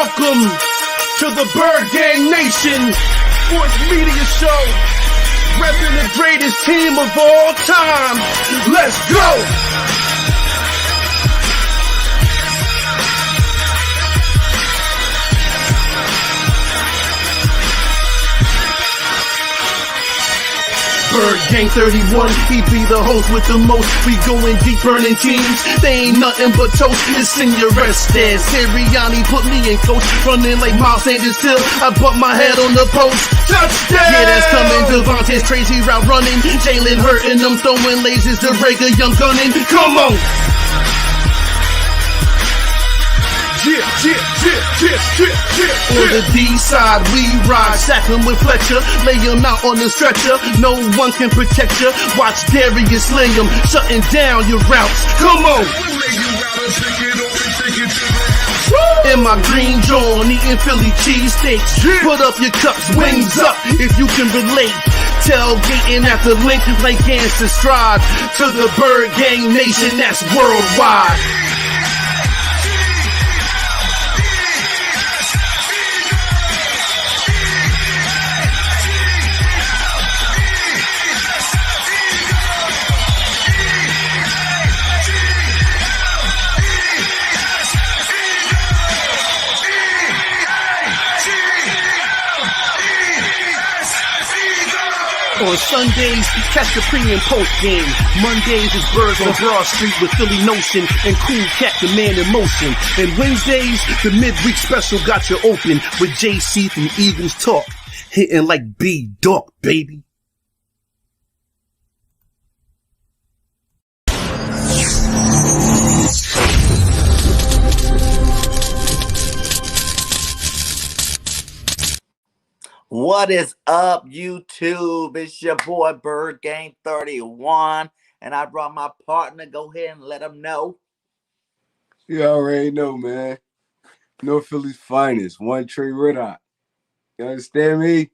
Welcome to the Bird Gang Nation Sports Media Show, repping the greatest team of all time. Let's go! Bird Gang 31, he be the host with the most. We going deep, burning teams. They ain't nothing but toast. It's in your rest there. Sirianni put me in coach, running like Miles Sanders still. I bumped my head on the post. Touchdown! Yeah, that's coming. Devontae's crazy route running. Jalen hurting them, throwing lasers. The Rager young gunning. Come on! On the D side, we ride, sack him with Fletcher, lay him out on the stretcher. No one can protect you. Watch Darius slay him, shutting down your routes. Come on. In my green John, eating Philly cheesesteaks. Put up your cups, wings up, if you can relate. Tailgating at the link, like and subscribe to the Bird Gang Nation that's worldwide. On Sundays, catch the pre and post game. Mondays is Birds on Broad Street with Philly Notion and Cool Cat, the man in motion. And Wednesdays, the midweek special got you open with JC from Eagles Talk, hitting like B-Dog, baby. What is up, YouTube? It's your boy Bird Gang 31, and I brought my partner. Go ahead and let him know. You already know, man. North Philly's finest, One Tre Roc. You understand me?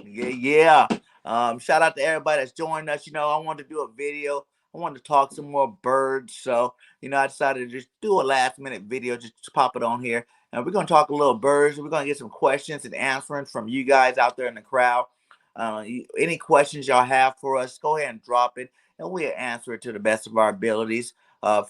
Yeah. Shout out to everybody that's joined us. You know, I wanted to do a video. I wanted to talk some more birds, so I decided to just do a last-minute video, just pop it on here. And we're going to talk a little birds. We're going to get some questions and answering from you guys out there in the crowd. Any questions y'all have for us, go ahead and drop it, and we'll answer it to the best of our abilities.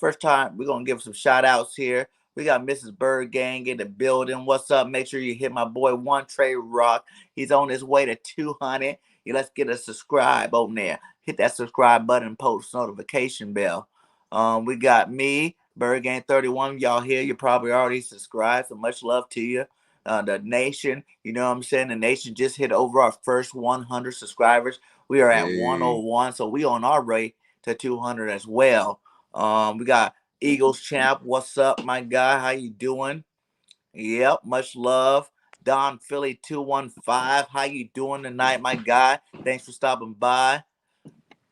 First time, we're going to give some shout-outs here. We got Mrs. Bird Gang in the building. What's up? Make sure you hit my boy One Tre Roc. He's on his way to 200. Let's get a subscribe on there. Hit that subscribe button, post notification bell. We got me, Bird Gang 31. Y'all here, you probably already subscribed, so much love to you. The nation, you know what I'm saying? The nation just hit over our first 100 subscribers. We are at 101, so we on our way to 200 as well. We got Eagles Champ. What's up, my guy? How you doing? Yep, much love. Don Philly 215. How you doing tonight, my guy? Thanks for stopping by.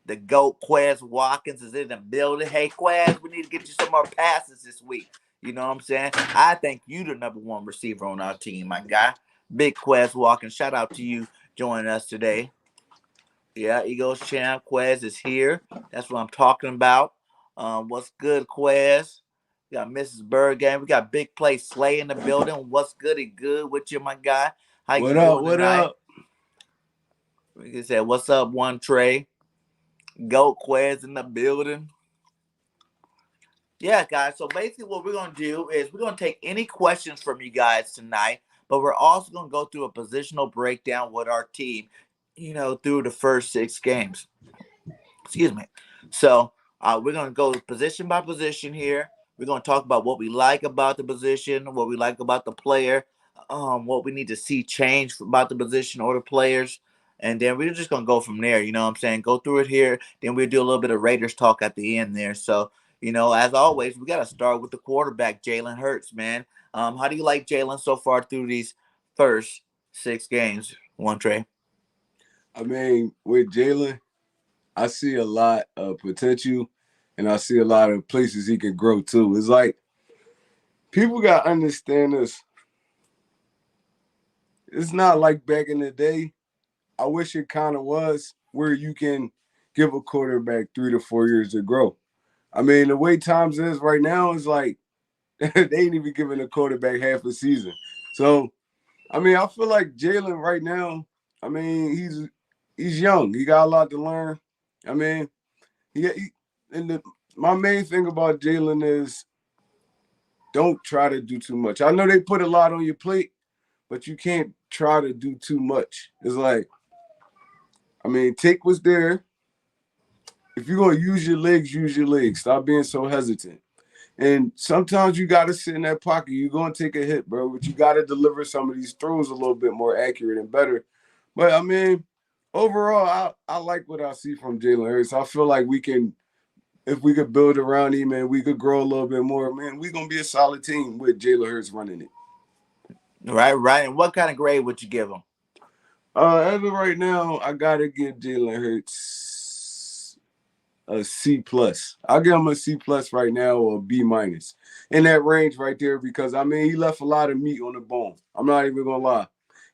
The GOAT Quez Watkins is in the building. Hey, Quez, we need to get you some more passes this week. You know what I'm saying? I think you the number one receiver on our team, my guy. Big Quez Watkins. Shout out to you joining us today. Yeah, Eagles Champ. Quez is here. That's what I'm talking about. What's good, Quez? We got Mrs. Bird Gang. We got Big Play Slay in the building. What's goody good with you, my guy? How you doing What tonight? up? We can say, what's up, One Tre? Goat Quez in the building. Yeah, guys. So basically what we're going to do is we're going to take any questions from you guys tonight, but we're also going to go through a positional breakdown with our team, through the first 6 games. Excuse me. So we're going to go position by position here. We're going to talk about what we like about the position, what we like about the player, what we need to see change about the position or the players. And then we're just going to go from there, you know what I'm saying? Go through it here. Then we'll do a little bit of Raiders talk at the end there. So, as always, we got to start with the quarterback, Jalen Hurts, man. How do you like Jalen so far through these first 6 games, One Tre? I mean, with Jalen, I see a lot of potential, and I see a lot of places he can grow too. It's like people got to understand this. It's not like back in the day. I wish it kind of was where you can give a quarterback 3 to 4 years to grow. I mean, the way times is right now is like they ain't even giving a quarterback half a season. So, I mean, I feel like Jalen right now, I mean, he's young. He got a lot to learn. I mean, and my main thing about Jalen is don't try to do too much. I know they put a lot on your plate, but you can't try to do too much. It's like, I mean, take what's there. If you're gonna use your legs, use your legs. Stop being so hesitant. And sometimes you gotta sit in that pocket. You're gonna take a hit, bro, but you gotta deliver some of these throws a little bit more accurate and better. But I mean, overall, I like what I see from Jalen Hurts. I feel like we can, if we could build around him and we could grow a little bit more, man, we're gonna be a solid team with Jalen Hurts running it. Right, right. And what kind of grade would you give him? As of right now, I gotta give Jalen Hurts a C plus. I'll give him a C plus right now or a B minus in that range right there because I mean he left a lot of meat on the bone. I'm not even gonna lie.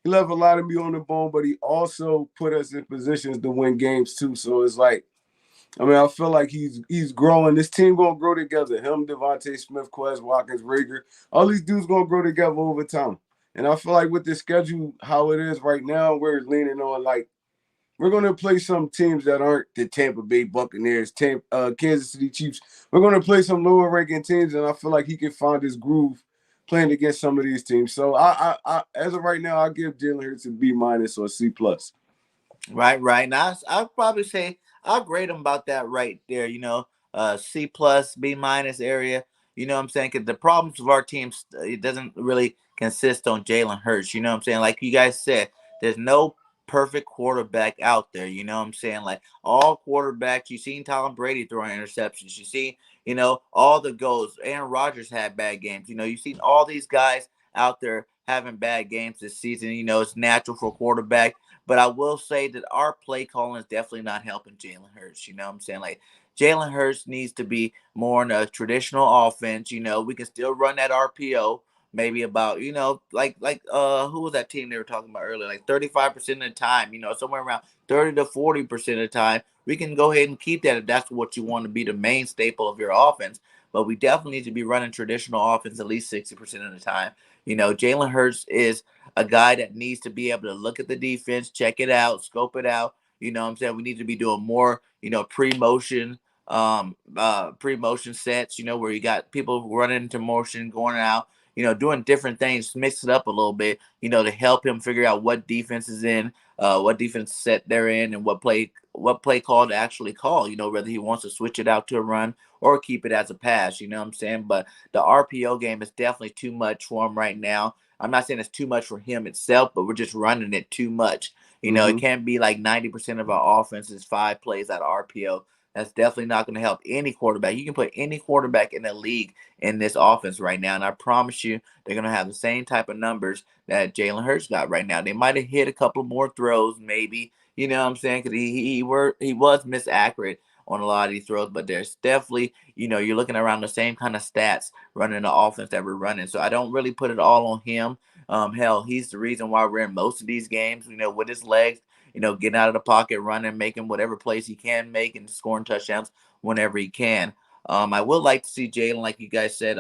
He left a lot of meat on the bone, but he also put us in positions to win games too. So it's like, I mean, I feel like he's growing. This team gonna grow together. Him, Devontae Smith, Quez Watkins, Rager, all these dudes gonna grow together over time. And I feel like with the schedule, how it is right now, we're leaning on like we're going to play some teams that aren't the Tampa Bay Buccaneers, Kansas City Chiefs. We're going to play some lower ranking teams, and I feel like he can find his groove playing against some of these teams. So I as of right now, I give Jalen Hurts a B minus or C plus. Right, right. Now I'll probably say I'll grade him about that right there. C plus, B minus area. You know what I'm saying? Because the problems of our teams, it doesn't really consist on Jalen Hurts. You know what I'm saying? Like you guys said, there's no perfect quarterback out there. You know what I'm saying? Like all quarterbacks, you've seen Tom Brady throwing interceptions. You see, all the goals. Aaron Rodgers had bad games. You've seen all these guys out there having bad games this season. It's natural for a quarterback, but I will say that our play calling is definitely not helping Jalen Hurts. You know what I'm saying? Like Jalen Hurts needs to be more in a traditional offense. We can still run that RPO. Maybe about, who was that team they were talking about earlier? Like 35% of the time, somewhere around 30 to 40% of the time. We can go ahead and keep that if that's what you want to be the main staple of your offense. But we definitely need to be running traditional offense at least 60% of the time. Jalen Hurts is a guy that needs to be able to look at the defense, check it out, scope it out. You know what I'm saying? We need to be doing more, pre-motion pre-motion sets, where you got people running into motion, going out, doing different things, mix it up a little bit, to help him figure out what defense is in, what defense set they're in, and what play call to actually call, whether he wants to switch it out to a run or keep it as a pass, you know what I'm saying? But the RPO game is definitely too much for him right now. I'm not saying it's too much for him itself, but we're just running it too much. It can't be like 90% of our offense is 5 plays out of RPO. That's definitely not going to help any quarterback. You can put any quarterback in the league in this offense right now, and I promise you they're going to have the same type of numbers that Jalen Hurts got right now. They might have hit a couple more throws, maybe, you know what I'm saying, because he was misaccurate on a lot of these throws, but there's definitely, you're looking around the same kind of stats running the offense that we're running. So I don't really put it all on him. Hell, he's the reason why we're in most of these games, with his legs, getting out of the pocket, running, making whatever plays he can make, and scoring touchdowns whenever he can. I would like to see Jalen, like you guys said,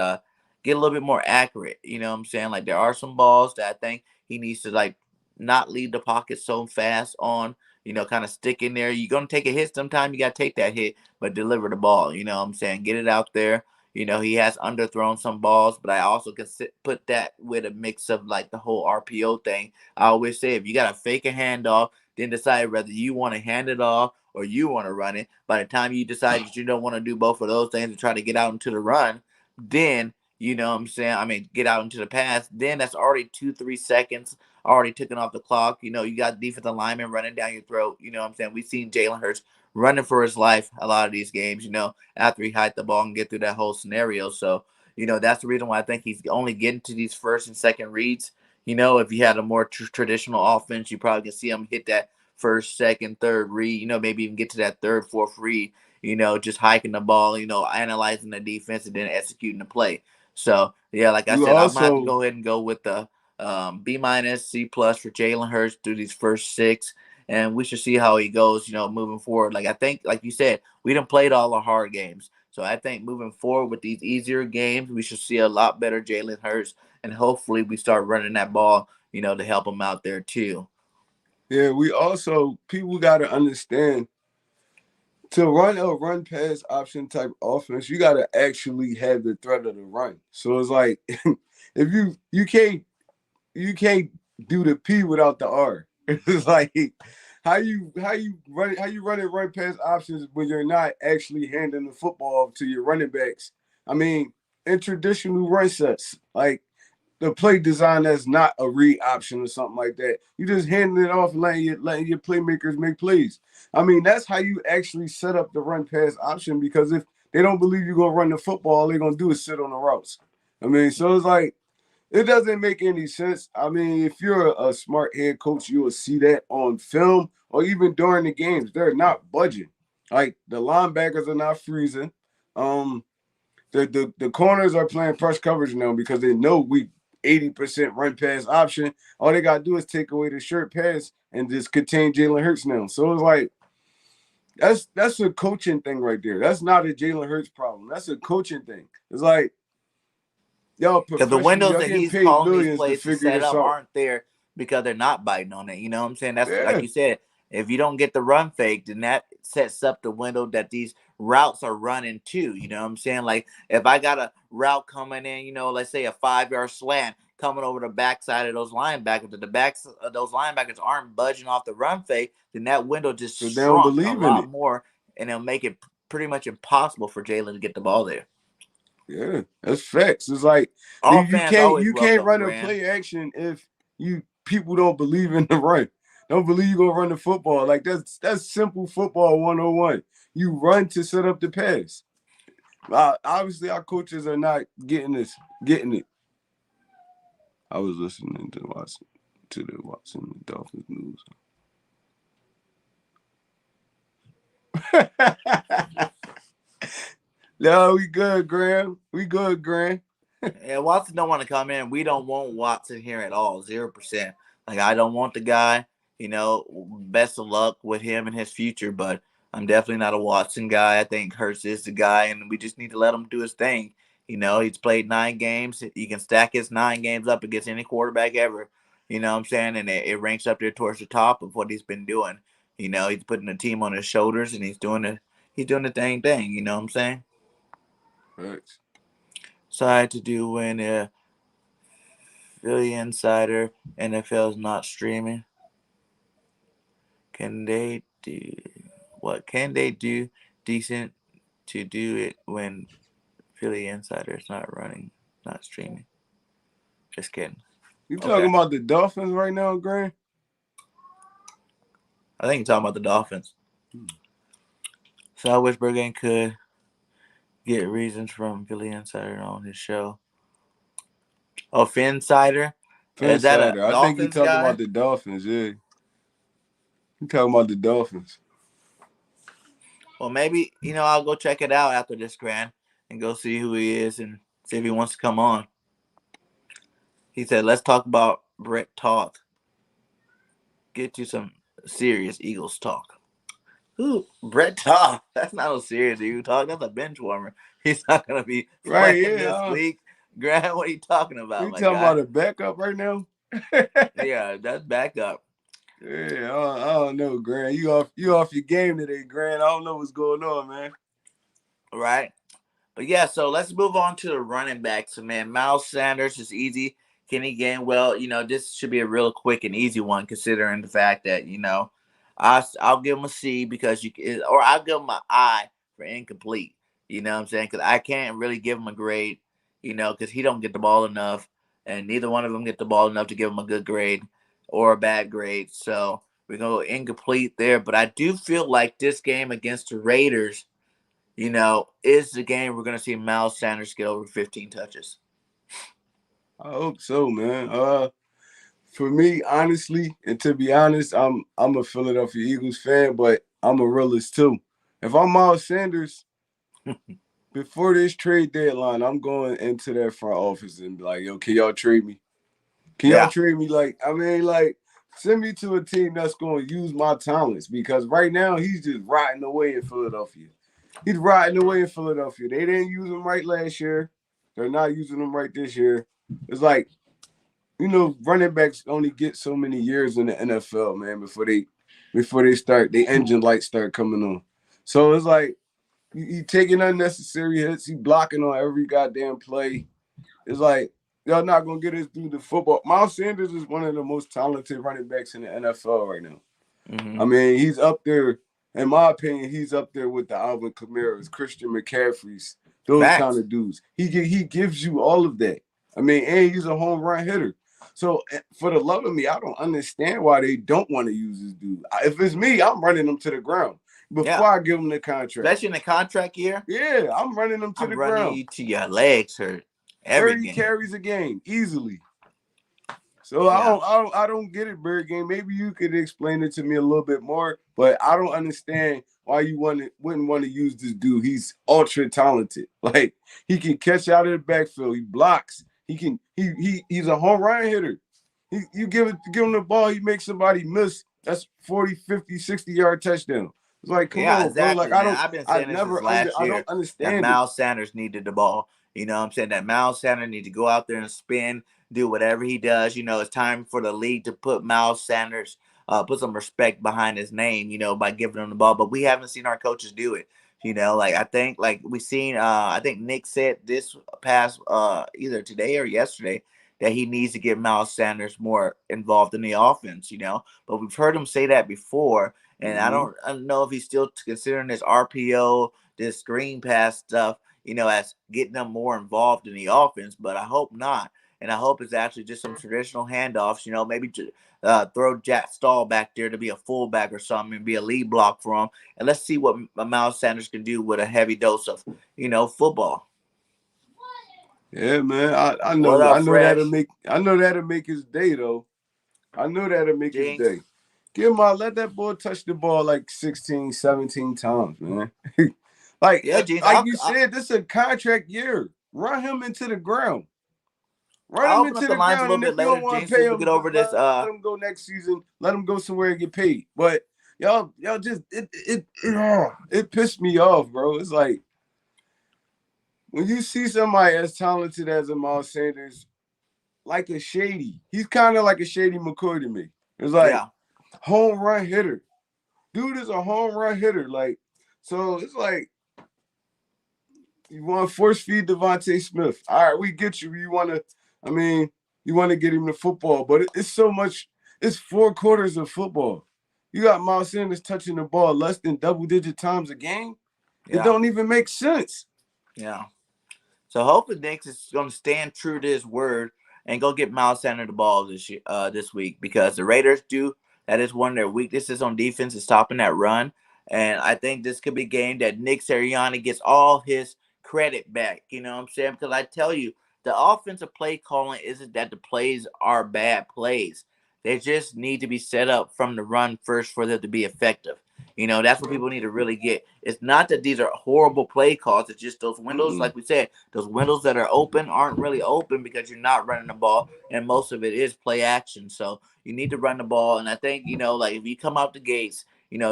get a little bit more accurate. You know what I'm saying? Like there are some balls that I think he needs to like not leave the pocket so fast on. Kind of stick in there. You're gonna take a hit sometime. You gotta take that hit, but deliver the ball. You know what I'm saying? Get it out there. He has underthrown some balls, but I also can put that with a mix of like the whole RPO thing. I always say if you got to fake a handoff, then decide whether you want to hand it off or you want to run it. By the time you decide that you don't want to do both of those things and try to get out into the run, then you know what I'm saying? I mean, get out into the pass, then that's already 2-3 seconds already taken off the clock. You got defensive linemen running down your throat. You know what I'm saying? We've seen Jalen Hurts running for his life a lot of these games, after he hiked the ball and get through that whole scenario. So, that's the reason why I think he's only getting to these first and second reads. If you had a more traditional offense, you probably can see him hit that first, second, third read, maybe even get to that third, fourth read, just hiking the ball, analyzing the defense and then executing the play. So, yeah, like I You said, I'm going to have to also go ahead and go with the B minus, C plus for Jalen Hurts through these first 6. And we should see how he goes, moving forward. Like I think, like you said, we done played all the hard games. So I think moving forward with these easier games, we should see a lot better Jalen Hurts, and hopefully we start running that ball, to help him out there too. Yeah, people got to understand, to run a run pass option type offense, you got to actually have the threat of the run. So it's like, if you can't do the P without the R. It's like, how you running run pass options when you're not actually handing the football to your running backs. I mean, in traditional run sets, like the play design that's not a read option or something like that. You just handing it off and letting your playmakers make plays. I mean, that's how you actually set up the run pass option, because if they don't believe you're gonna run the football, all they're gonna do is sit on the routes. I mean, so it's like, it doesn't make any sense. I mean, if you're a smart head coach, you will see that on film or even during the games. They're not budging. Like, the linebackers are not freezing. Um, the corners are playing press coverage now because they know we 80% run pass option. All they gotta do is take away the short pass and just contain Jalen Hurts now. So it's like, that's a coaching thing right there. That's not a Jalen Hurts problem. That's a coaching thing. It's like, y'all Because the professionals, windows y'all that getting he's paid calling these millions to plays to figure set this up out. aren't there because they're not biting on it. You know what I'm saying? That's like Yeah. you said. If you don't get the run fake, then that sets up the window that these routes are running too. You know what I'm saying? Like, if I got a route coming in, let's say a 5-yard slant coming over the backside of those linebackers, that the backs of those linebackers aren't budging off the run fake, then that window just So they don't shrunk a believe in lot it. more, and it'll make it pretty much impossible for Jalen to get the ball there. Yeah, that's facts. It's like, All you fans can't always you can't welcome, run a Grant. play action if people don't believe in the run. Don't believe you're gonna run the football. Like, that's simple football 101. You run to set up the pass. Obviously, our coaches are not getting it. I was listening to watching the Dolphins news. No, we good, Graham. We good, Graham. Yeah, Watson don't want to come in. We don't want Watson here at all. 0%. Like, I don't want the guy. Best of luck with him and his future, but I'm definitely not a Watson guy. I think Hurts is the guy, and we just need to let him do his thing. He's played 9 games. He can stack his 9 games up against any quarterback ever. You know what I'm saying? And it ranks up there towards the top of what he's been doing. He's putting the team on his shoulders, and he's doing the thing. You know what I'm saying? Thanks. So I had to do when Philly Insider NFL is not streaming. Can they do what? Can they do decent to do it when Philly Insider is not streaming? Just kidding. You talking Okay. about the Dolphins right now, Graham? I think you're talking about the Dolphins. So I wish Bergen could get reasons from Philly Insider on his show. Oh, Finsider? Is that a Insider. I think you Dolphins talking guy? about the Dolphins, yeah. You talking about the Dolphins. Well, maybe, I'll go check it out after this, Grant, and go see who he is and see if he wants to come on. He said, let's talk about Brett talk. Get to some serious Eagles talk. Who? Brett talk? That's not no serious Eagles talk. That's a bench warmer. He's not going to be Right, playing this yeah. week. Grant, what are you talking You about, my talking guy? about a backup right now? Yeah, that's backup. Yeah, I don't know, Grant. You off your game today, Grant. I don't know what's going on, man. Right? But yeah, so let's move on to the running backs. Man, Miles Sanders is easy. Kenny Gainwell, this should be a real quick and easy one, considering the fact that I'll give him a C because or I'll give him an I for incomplete. You know what I'm saying? Because I can't really give him a grade, because he don't get the ball enough, and neither one of them get the ball enough to give him a good grade or a bad grade. So we're gonna go incomplete there. But I do feel like this game against the Raiders, is the game we're going to see Miles Sanders get over 15 touches. I hope so, man. For me, honestly, and to be honest, I'm a Philadelphia Eagles fan, but I'm a realist too. If I'm Miles Sanders, before this trade deadline, I'm going into that front office and be like, yo, can y'all trade me? Can y'all trade me? Send me to a team that's going to use my talents, because right now he's just rotting away in Philadelphia. He's riding away in Philadelphia. They didn't use him right last year. They're not using him right this year. It's like, running backs only get so many years in the NFL, man, before they start, the engine lights start coming on. So it's like he taking unnecessary hits, he blocking on every goddamn play. It's like y'all not gonna get us through the football. Miles Sanders is one of the most talented running backs in the NFL right now. Mm-hmm. I mean, he's up there. In my opinion, he's up there with the Alvin Kamara's, Christian McCaffrey's, those kind Facts. of dudes. He gives you all of that. I mean, and he's a home run hitter. So for the love of me, I don't understand why they don't want to use this dude. If it's me, I'm running him to the ground before Yeah. I give him the contract. Especially in the contract year. Yeah, I'm running him to I'm the running ground. you to your legs hurt every 30 game. carries a game easily. So Yeah. I don't get it, Bird Game. Maybe you could explain it to me a little bit more, but I don't understand why you wouldn't want to use this dude. He's ultra talented. Like he can catch out of the backfield. He blocks. He's a home run hitter. You give him the ball, he makes somebody miss. That's 40, 50, 60-yard touchdown. It's like, come Yeah, on, bro. Like exactly, man. I've been saying this since last I don't year that understand it. Miles Sanders needed the ball. You know what I'm saying? That Miles Sanders need to go out there and spin, do whatever he does. It's time for the league to put Miles Sanders, put some respect behind his name, by giving him the ball. But we haven't seen our coaches do it. I think like we seen I think Nick said this past either today or yesterday that he needs to get Miles Sanders more involved in the offense, But we've heard him say that before. And I don't know if he's still considering this RPO, this screen pass stuff, as getting them more involved in the offense. But I hope not. And I hope it's actually just some traditional handoffs, maybe throw Jack Stahl back there to be a fullback or something and be a lead block for him. And let's see what Miles Sanders can do with a heavy dose of, football. Yeah, man. I What know up, I know that'll Fresh? make his day though. I know that'll make his Jinx? day. Let that boy touch the ball like 16, 17 times, man. like Yeah, Jinx. like you said, this is a contract year. Run him into the ground. Run I'll him open up into the the lines a ground, little and if bit you later, don't want Jinx, to pay since we him, get over this. let him go next season. Let him go somewhere and get paid. But y'all just it pissed me off, bro. It's like when you see somebody as talented as a Miles Sanders, like a Shady, he's kind of like a Shady McCoy to me. It's like Yeah. home run hitter. Dude is a home run hitter. Like, so it's like you want to force feed Devontae Smith. All right, we get you. You want to get him the football, but it's so much. It's 4 quarters of football. You got Miles Sanders touching the ball less than double-digit times a game. It Yeah. don't even make sense. Yeah. So hopefully Nick is going to stand true to his word and go get Miles Sanders the ball this week, because the Raiders that is one of their weaknesses on defense, is stopping that run. And I think this could be a game that Nick Sirianni gets all his credit back. You know what I'm saying? Because I tell you, the offensive play calling isn't that the plays are bad plays. They just need to be set up from the run first for them to be effective. That's what people need to really get. It's not that these are horrible play calls. It's just those windows, like we said, those windows that are open aren't really open because you're not running the ball, and most of it is play action. So you need to run the ball. And I think, like if you come out the gates,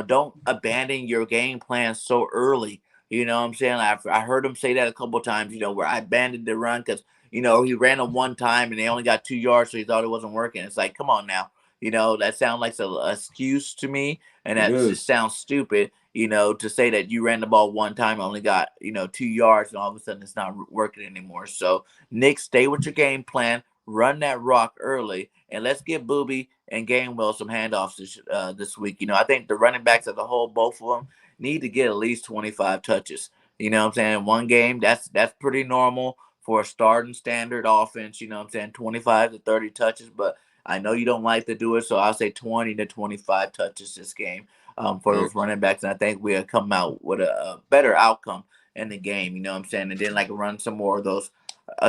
don't abandon your game plan so early. You know what I'm saying? I heard him say that a couple of times, where I abandoned the run because, he ran them one time and they only got 2 yards, so he thought it wasn't working. It's like, come on now. That sounds like an excuse to me, and It that just is. sounds stupid, to say that you ran the ball one time, only got, 2 yards, and all of a sudden it's not working anymore. So, Nick, stay with your game plan, run that rock early, and let's give Booby and Gainwell some handoffs this week. I think the running backs as a whole, both of them, need to get at least 25 touches. You know what I'm saying? One game, that's pretty normal for a starting standard offense. You know what I'm saying? 25 to 30 touches, but I know you don't like to do it, so I'll say 20 to 25 touches this game for those running backs. And I think we'll come out with a better outcome in the game, you know what I'm saying? And then run some more of those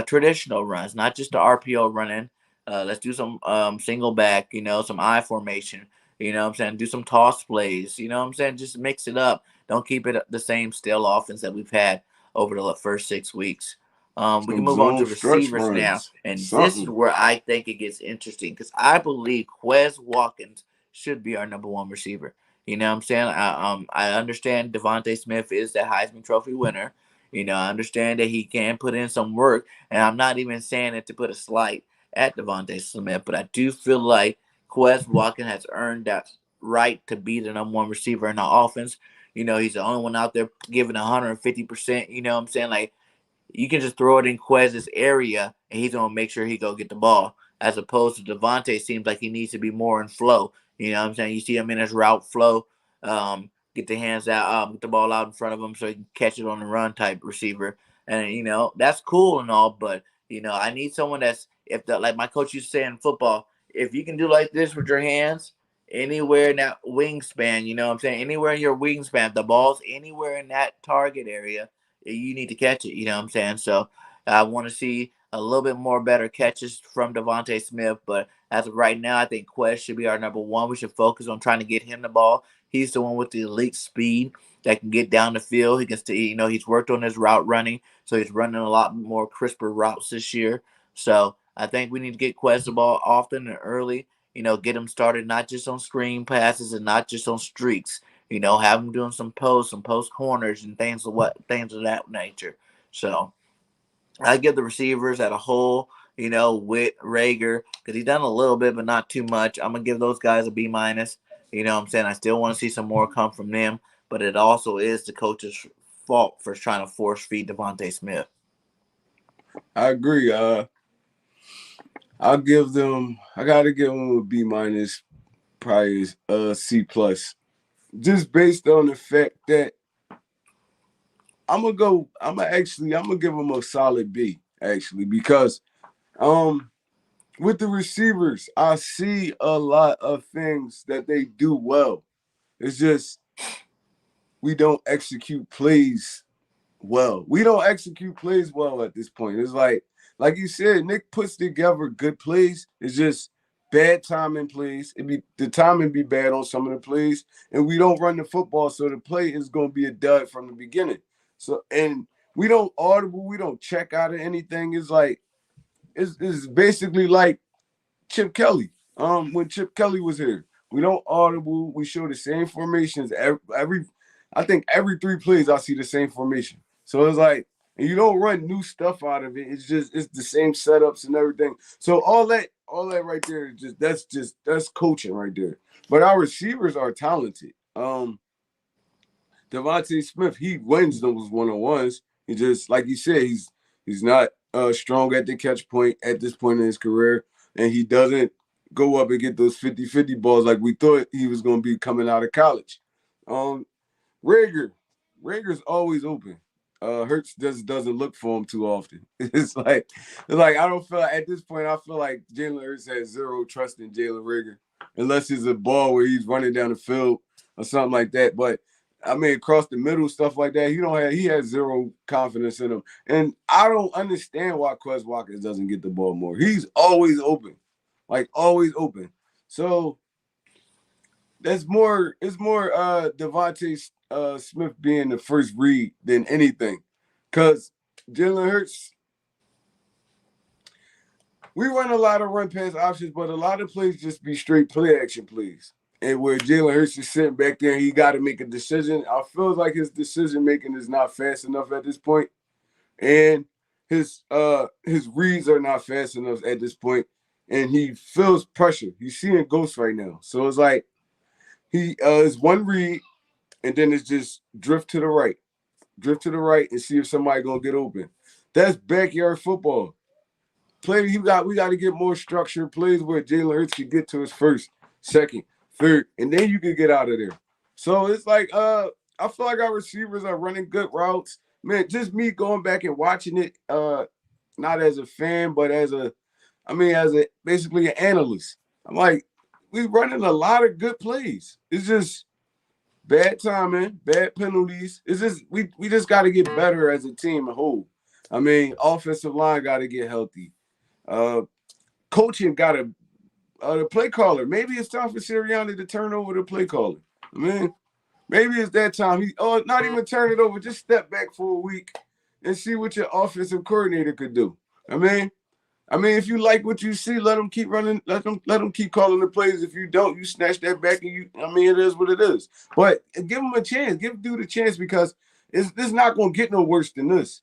traditional runs, not just the RPO running. Let's do some single back, some I formation, you know what I'm saying? Do some toss plays, you know what I'm saying? Just mix it up. Don't keep it the same stale offense that we've had over the first 6 weeks. We can Some move on zone to stretch receivers now. runs. And this is Something. where I think it gets interesting, because I believe Quez Watkins should be our number one receiver. You know what I'm saying? I understand Devontae Smith is the Heisman Trophy winner. I understand that he can put in some work, and I'm not even saying it to put a slight at Devontae Smith, but I do feel like Quez Watkins has earned that right to be the number one receiver in the offense. He's the only one out there giving 150%. You know what I'm saying? Like, you can just throw it in Quez's area and he's gonna make sure he go get the ball. As opposed to Devontae, seems like he needs to be more in flow. You know what I'm saying? You see him in his route flow, get the hands out, get the ball out in front of him so he can catch it on the run type receiver. And that's cool and all, but I need someone that's if the like my coach used to say in football, if you can do like this with your hands, anywhere in that wingspan, you know what I'm saying? Anywhere in your wingspan, the ball's anywhere in that target area, you need to catch it. You know what I'm saying? So I want to see a little bit more better catches from Devontae Smith. But as of right now, I think Quest should be our number one. We should focus on trying to get him the ball. He's the one with the elite speed that can get down the field. He can stay, he's worked on his route running, so he's running a lot more crisper routes this year. So I think we need to get Quest the ball often and early. Get him started not just on screen passes and not just on streaks. Have him doing some post corners and things of that nature. So I give the receivers at a whole, with Rager, because he's done a little bit, but not too much. I'm gonna give those guys a B minus. You know what I'm saying? I still want to see some more come from them, but it also is the coach's fault for trying to force feed Devontae Smith. I agree. I gotta give them a B minus, probably a C plus. Just based on the fact that I'm gonna give them a solid B, actually, because with the receivers, I see a lot of things that they do well. It's just we don't execute plays well. We don't execute plays well at this point. It's like you said, Nick puts together good plays. It's just bad timing plays. The timing be bad on some of the plays, and we don't run the football, so the play is gonna be a dud from the beginning. So and we don't audible, we don't check out of anything. It's basically like Chip Kelly. When Chip Kelly was here, we don't audible. We show the same formations every. I think every 3 plays I see the same formation. So it's like, and you don't run new stuff out of it. It's the same setups and everything. So all that right there is that's coaching right there. But our receivers are talented. Devontae Smith, he wins those one-on-ones. He just, like you said, he's not strong at the catch point at this point in his career, and he doesn't go up and get those 50-50 balls like we thought he was going to be coming out of college. Rager's always open. Hurts just doesn't look for him too often. It's like I don't feel at this point. I feel like Jalen Hurts has zero trust in Jalen Rager, unless it's a ball where he's running down the field or something like that. But I mean, across the middle, stuff like that, he has zero confidence in him. And I don't understand why Quez Watkins doesn't get the ball more. He's always open, like always open. So it's more Devontae Smith being the first read than anything. Because Jalen Hurts, we run a lot of run pass options, but a lot of plays just be straight play action plays. And where Jalen Hurts is sitting back there, he got to make a decision. I feel like his decision making is not fast enough at this point, and his reads are not fast enough at this point, and he feels pressure. He's seeing ghosts right now, so it's like he is one read, and then it's just drift to the right, and see if somebody gonna get open. That's backyard football. We got to get more structured plays where Jalen Hurts can get to his first, second, third, and then you can get out of there. So it's like I feel like our receivers are running good routes. Man, just me going back and watching it, not as a fan, but as basically an analyst. I'm like, we running a lot of good plays. It's just bad timing, bad penalties. It's just we just got to get better as a team as a whole. I mean, offensive line got to get healthy. Coaching got to the play caller. Maybe it's time for Sirianni to turn over the play caller. I mean, maybe it's that time. Not even turn it over. Just step back for a week and see what your offensive coordinator could do. I mean, I mean, if you like what you see, let them keep running. Let them keep calling the plays. If you don't, you snatch that back, and you. I mean, it is what it is. But give them a chance. Give dude a chance because it's not gonna get no worse than this.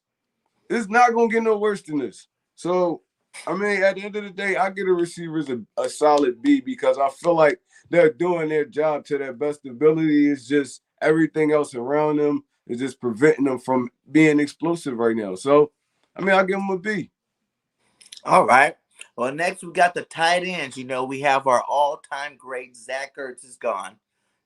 It's not gonna get no worse than this. So, I mean, at the end of the day, I get the receivers a solid B because I feel like they're doing their job to their best ability. It's just everything else around them is just preventing them from being explosive right now. So, I mean, I give them a B. All right. Well, next we got the tight ends. We have our all-time great Zach Ertz is gone.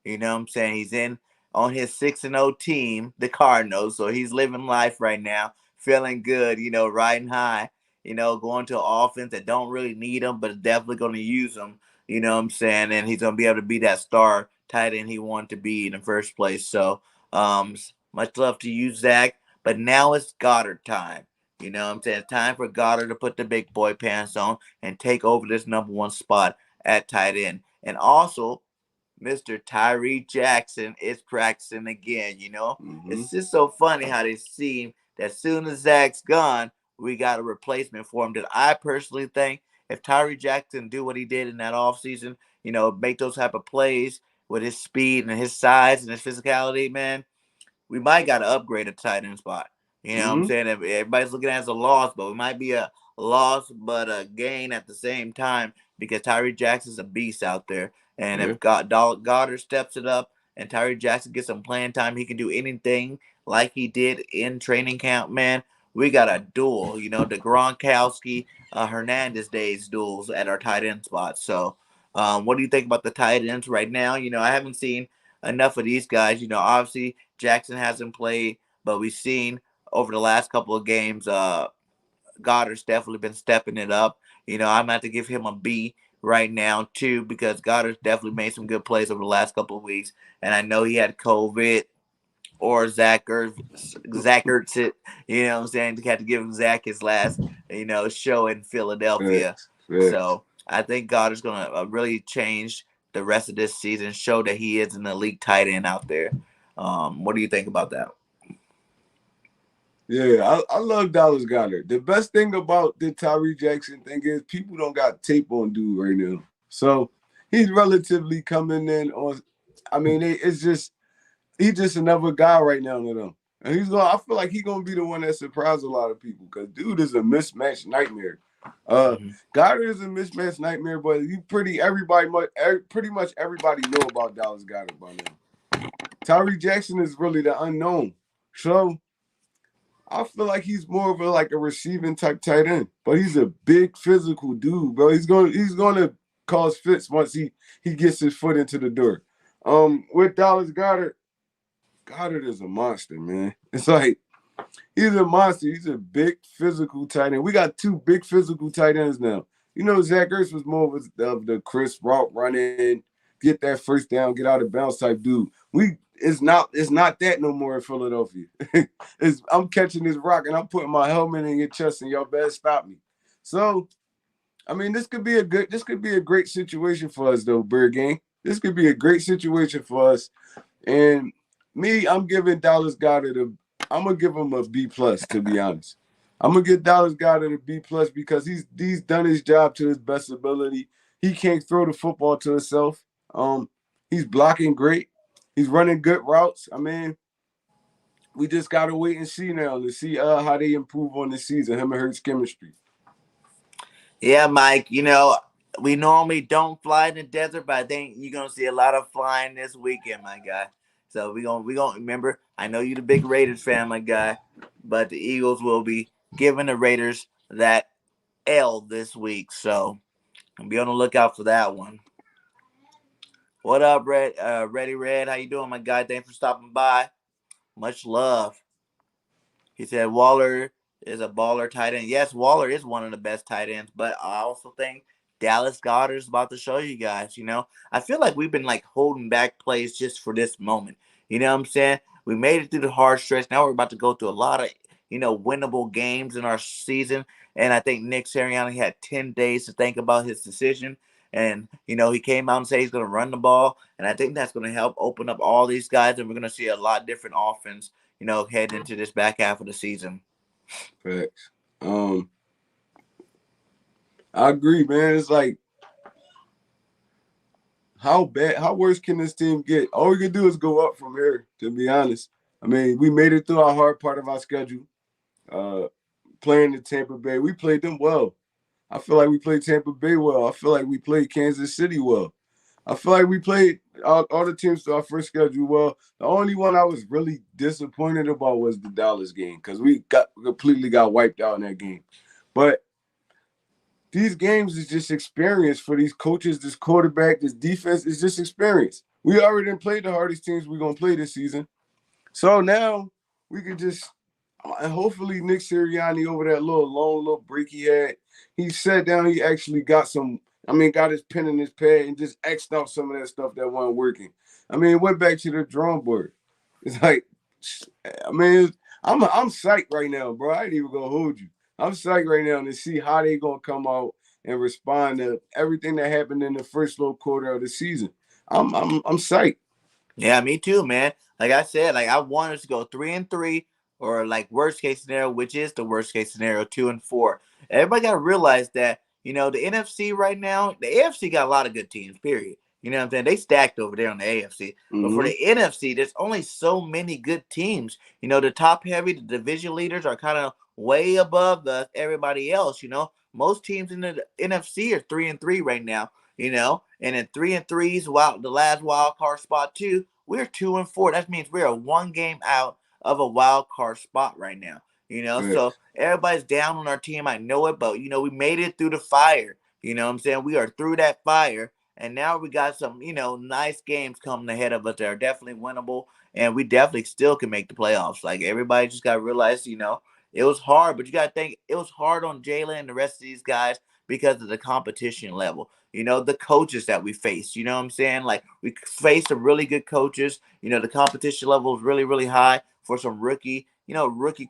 You know what I'm saying? He's in on his 6-0 team, the Cardinals. So he's living life right now, feeling good, riding high, going to an offense that don't really need him, but is definitely going to use him. You know what I'm saying? And he's going to be able to be that star tight end he wanted to be in the first place. So much love to you, Zach. But now it's Goddard time. You know what I'm saying? It's time for Goddard to put the big boy pants on and take over this number one spot at tight end. And also, Mr. Tyree Jackson is practicing again. Mm-hmm. It's just so funny how they seem that as soon as Zach's gone, we got a replacement for him that I personally think if Tyree Jackson do what he did in that offseason, make those type of plays with his speed and his size and his physicality, man, we might got to upgrade a tight end spot. You know what I'm Mm-hmm. saying? Everybody's looking at it as a loss, but it might be a loss but a gain at the same time because Tyree Jackson's a beast out there. And Yeah. if Goddard steps it up and Tyree Jackson gets some playing time, he can do anything like he did in training camp, man. We got a duel, the Gronkowski Hernandez days duels at our tight end spot. So, what do you think about the tight ends right now? I haven't seen enough of these guys. Obviously Jackson hasn't played, but we've seen over the last couple of games, Goddard's definitely been stepping it up. I'm going to have to give him a B right now, too, because Goddard's definitely made some good plays over the last couple of weeks. And I know he had COVID or Zach Ertz it. You know what I'm saying? Had to give him Zach his last, show in Philadelphia. Facts. Facts. So I think Goddard's going to really change the rest of this season, show that he is an elite tight end out there. What do you think about that? Yeah, I love Dallas Goddard. The best thing about the Tyree Jackson thing is people don't got tape on dude right now. So he's relatively coming in on. I mean, it's just he's just another guy right now to them. And he's going. I feel like he's gonna be the one that surprised a lot of people because dude is a mismatch nightmare. Mm-hmm. Goddard is a mismatch nightmare, but pretty much everybody know about Dallas Goddard by now. Tyree Jackson is really the unknown. So I feel like he's more of a receiving type tight end, but he's a big physical dude, bro. He's gonna cause fits once he gets his foot into the door. With Dallas Goddard, Goddard is a monster, man. It's like he's a monster. He's a big physical tight end. We got two big physical tight ends now. Zach Ertz was more of the crisp route running, get that first down, get out of bounds type dude. It's not that no more in Philadelphia. I'm catching this rock and I'm putting my helmet in your chest and y'all better stop me. So, I mean, this could be a great situation for us though, Bird Gang. This could be a great situation for us. And me, I'm gonna give him a B plus, to be honest. I'm gonna give Dallas Goddard a B plus because he's done his job to his best ability. He can't throw the football to himself. He's blocking great. He's running good routes. I mean, we just gotta wait and see now to see how they improve on this season. Him and Hurts chemistry. Yeah, Mike, we normally don't fly in the desert, but I think you're gonna see a lot of flying this weekend, my guy. So we gonna remember. I know you're the big Raiders fan, my guy, but the Eagles will be giving the Raiders that L this week. So be on the lookout for that one. What up, Ready Red? How you doing, my guy? Thanks for stopping by. Much love. He said Waller is a baller tight end. Yes, Waller is one of the best tight ends, but I also think Dallas Goddard is about to show you guys. I feel like we've been like holding back plays just for this moment. You know what I'm saying? We made it through the hard stretch. Now we're about to go through a lot of winnable games in our season. And I think Nick Sirianni had 10 days to think about his decision. And he came out and said he's going to run the ball, and I think that's going to help open up all these guys, and we're going to see a lot different offense head into this back half of the season. Facts. Um, I agree, man. It's like how worse can this team get? All we can do is go up from here, to be honest. I mean, we made it through our hard part of our schedule. Uh, Playing the Tampa Bay, we played them well. I feel like we played Tampa Bay well. I feel like we played Kansas City well. I feel like we played all the teams to our first schedule well. The only one I was really disappointed about was the Dallas game because we completely got wiped out in that game. But these games is just experience for these coaches, this quarterback, this defense is just experience. We already played the hardest teams we're gonna play this season. So now we can just and hopefully Nick Sirianni over that little break he had, he sat down, he actually got got his pen in his pad and just X'd out some of that stuff that wasn't working. I mean, went back to the drawing board. It's like, I mean, I'm psyched right now, bro. I ain't even gonna hold you. I'm psyched right now to see how they gonna come out and respond to everything that happened in the first little quarter of the season. I'm psyched. Yeah, me too, man. Like I said, like I want us to go 3-3, or like worst case scenario, which is the worst case scenario, 2-4. Everybody got to realize that the NFC right now, the AFC got a lot of good teams. Period. You know what I'm saying? They stacked over there on the AFC, but for Mm-hmm. the NFC, there's only so many good teams. The top heavy, the division leaders are kind of way above the everybody else. Most teams in the NFC are 3-3 right now. And in 3-3's the last wild card spot too, we're 2-4. That means we're 1 game out of a wild card spot right now. So Facts. everybody's down on our team. I know it, but we made it through the fire. You know what I'm saying? We are through that fire. And now we got some, nice games coming ahead of us that are definitely winnable. And we definitely still can make the playoffs. Like everybody just gotta realize, it was hard, but you gotta think it was hard on Jalen and the rest of these guys because of the competition level. The coaches that we faced. You know what I'm saying? Like we faced some really good coaches. The competition level is really, really high for some rookie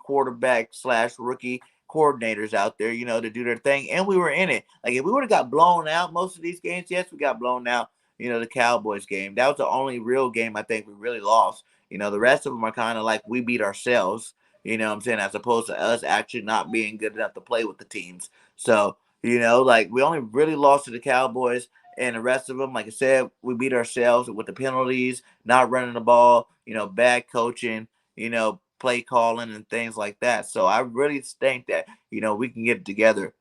quarterback / rookie coordinators out there, to do their thing. And we were in it. Like if we would have got blown out most of these games, yes, we got blown out. The Cowboys game. That was the only real game I think we really lost. The rest of them are kind of like we beat ourselves. You know what I'm saying? As opposed to us actually not being good enough to play with the teams. So like we only really lost to the Cowboys, and the rest of them, like I said, we beat ourselves with the penalties, not running the ball, bad coaching, play calling and things like that. So I really think that, we can get it together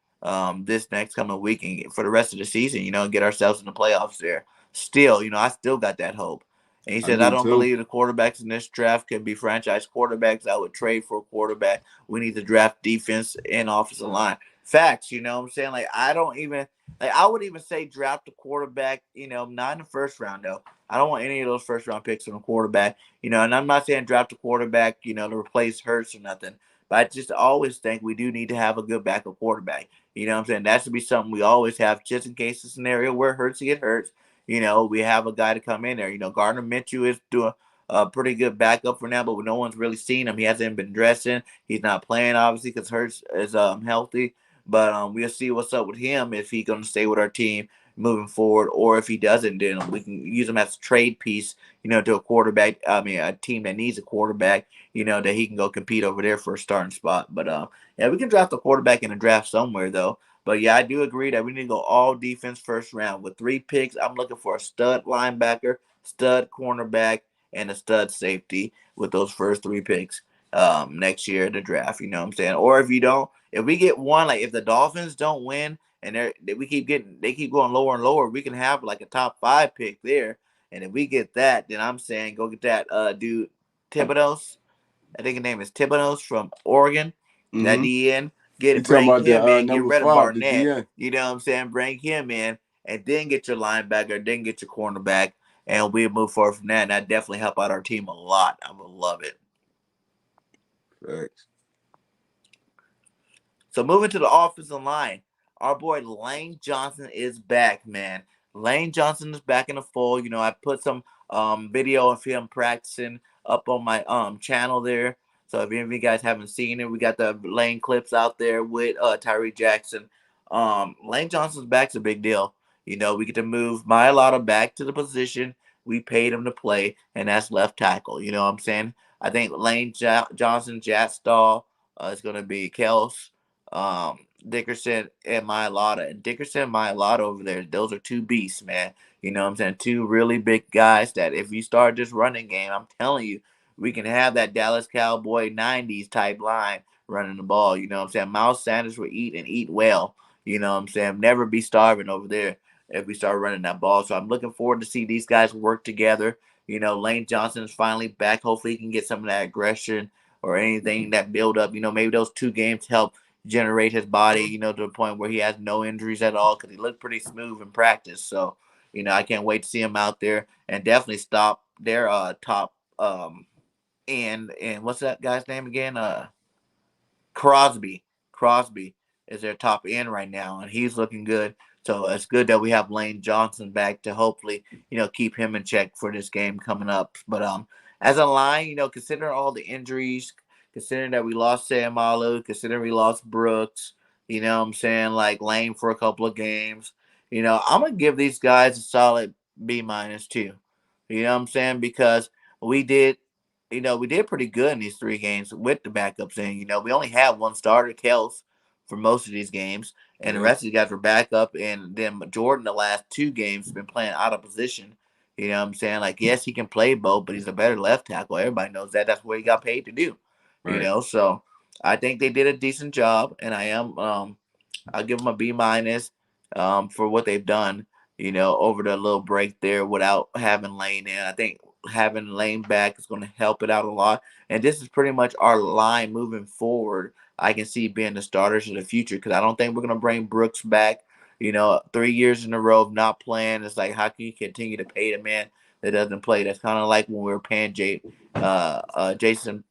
this next coming week and for the rest of the season, and get ourselves in the playoffs there. Still, I still got that hope. And he I says, I do don't too. believe the quarterbacks in this draft can be franchise quarterbacks. I would trade for a quarterback. We need to draft defense and offensive line. Facts, you know what I'm saying? Like, I don't even, like, I would even say draft a quarterback, not in the first round, though. I don't want any of those first round picks on a quarterback, and I'm not saying draft a quarterback, to replace Hurts or nothing. But I just always think we do need to have a good backup quarterback. You know what I'm saying? That should be something we always have just in case the scenario where Hurts get hurt. We have a guy to come in there. Gardner Minshew is doing a pretty good backup for now, but no one's really seen him. He hasn't been dressing. He's not playing, obviously, because Hurts is healthy. But we'll see what's up with him, if he's going to stay with our team moving forward, or if he doesn't, then we can use him as a trade piece, to a quarterback. I mean, a team that needs a quarterback, that he can go compete over there for a starting spot. But yeah, we can draft a quarterback in a draft somewhere, though. But yeah, I do agree that we need to go all defense first round. With 3 picks, I'm looking for a stud linebacker, stud cornerback, and a stud safety with those first 3 picks next year in the draft. You know what I'm saying? Or if we get one, like if the Dolphins don't win and they keep going lower and lower, we can have like a top 5 pick there. And if we get that, then I'm saying go get that dude Thibodeaux. I think his name is Thibodeaux from Oregon. That Mm-hmm. DN. You talking Bring about him the in. Get number rid of 5, the Barnett. DN? You know what I'm saying? Bring him in, and then get your linebacker, then get your cornerback, and we'll move forward from that. And that definitely help out our team a lot. I would love it. Facts. So moving to the offensive line, our boy Lane Johnson is back, man. Lane Johnson is back in the fold. I put some video of him practicing up on my channel there. So if any of you guys haven't seen it, we got the Lane clips out there with Tyree Jackson. Lane Johnson's back's a big deal. We get to move Mylotta back to the position we paid him to play, and that's left tackle. You know what I'm saying? I think Lane Johnson, Jack Stahl, is going to be Kels. Dickerson and Mailata. And Dickerson and Mailata over there, those are two beasts, man. You know what I'm saying? Two really big guys that if you start this running game, I'm telling you, we can have that Dallas Cowboy 90s type line running the ball. You know what I'm saying? Miles Sanders will eat and eat well. You know what I'm saying? Never be starving over there if we start running that ball. So I'm looking forward to see these guys work together. You know, Lane Johnson is finally back. Hopefully he can get some of that aggression or anything that build up. You know, maybe those 2 games help generate his body, you know, to the point where he has no injuries at all because he looked pretty smooth in practice. So, you know, I can't wait to see him out there and definitely stop their top and what's that guy's name again? Crosby. Crosby is their top end right now, and he's looking good. So it's good that we have Lane Johnson back to hopefully, you know, keep him in check for this game coming up. But as a line, you know, considering all the injuries, considering that we lost Sam Alu, considering we lost Brooks, you know what I'm saying, like Lane for a couple of games, you know, I'm gonna give these guys a solid B minus too. You know what I'm saying? Because we did we did pretty good in these 3 games with the backups in. You know, we only had one starter, Kels, for most of these games, and the Yeah. rest of these guys were back up. And then Jordan, the last 2 games, has been playing out of position. You know what I'm saying? Like, yes, he can play both, but he's a better left tackle. Everybody knows that. That's what he got paid to do. You Right. know, so I think they did a decent job, and I'll give them a B minus for what they've done, you know, over the little break there without having Lane in. I think having Lane back is going to help it out a lot. And this is pretty much our line moving forward. I can see being the starters of the future because I don't think we're going to bring Brooks back. You know, 3 years in a row of not playing. It's like, how can you continue to pay the man that doesn't play? That's kind of like when we were paying Jason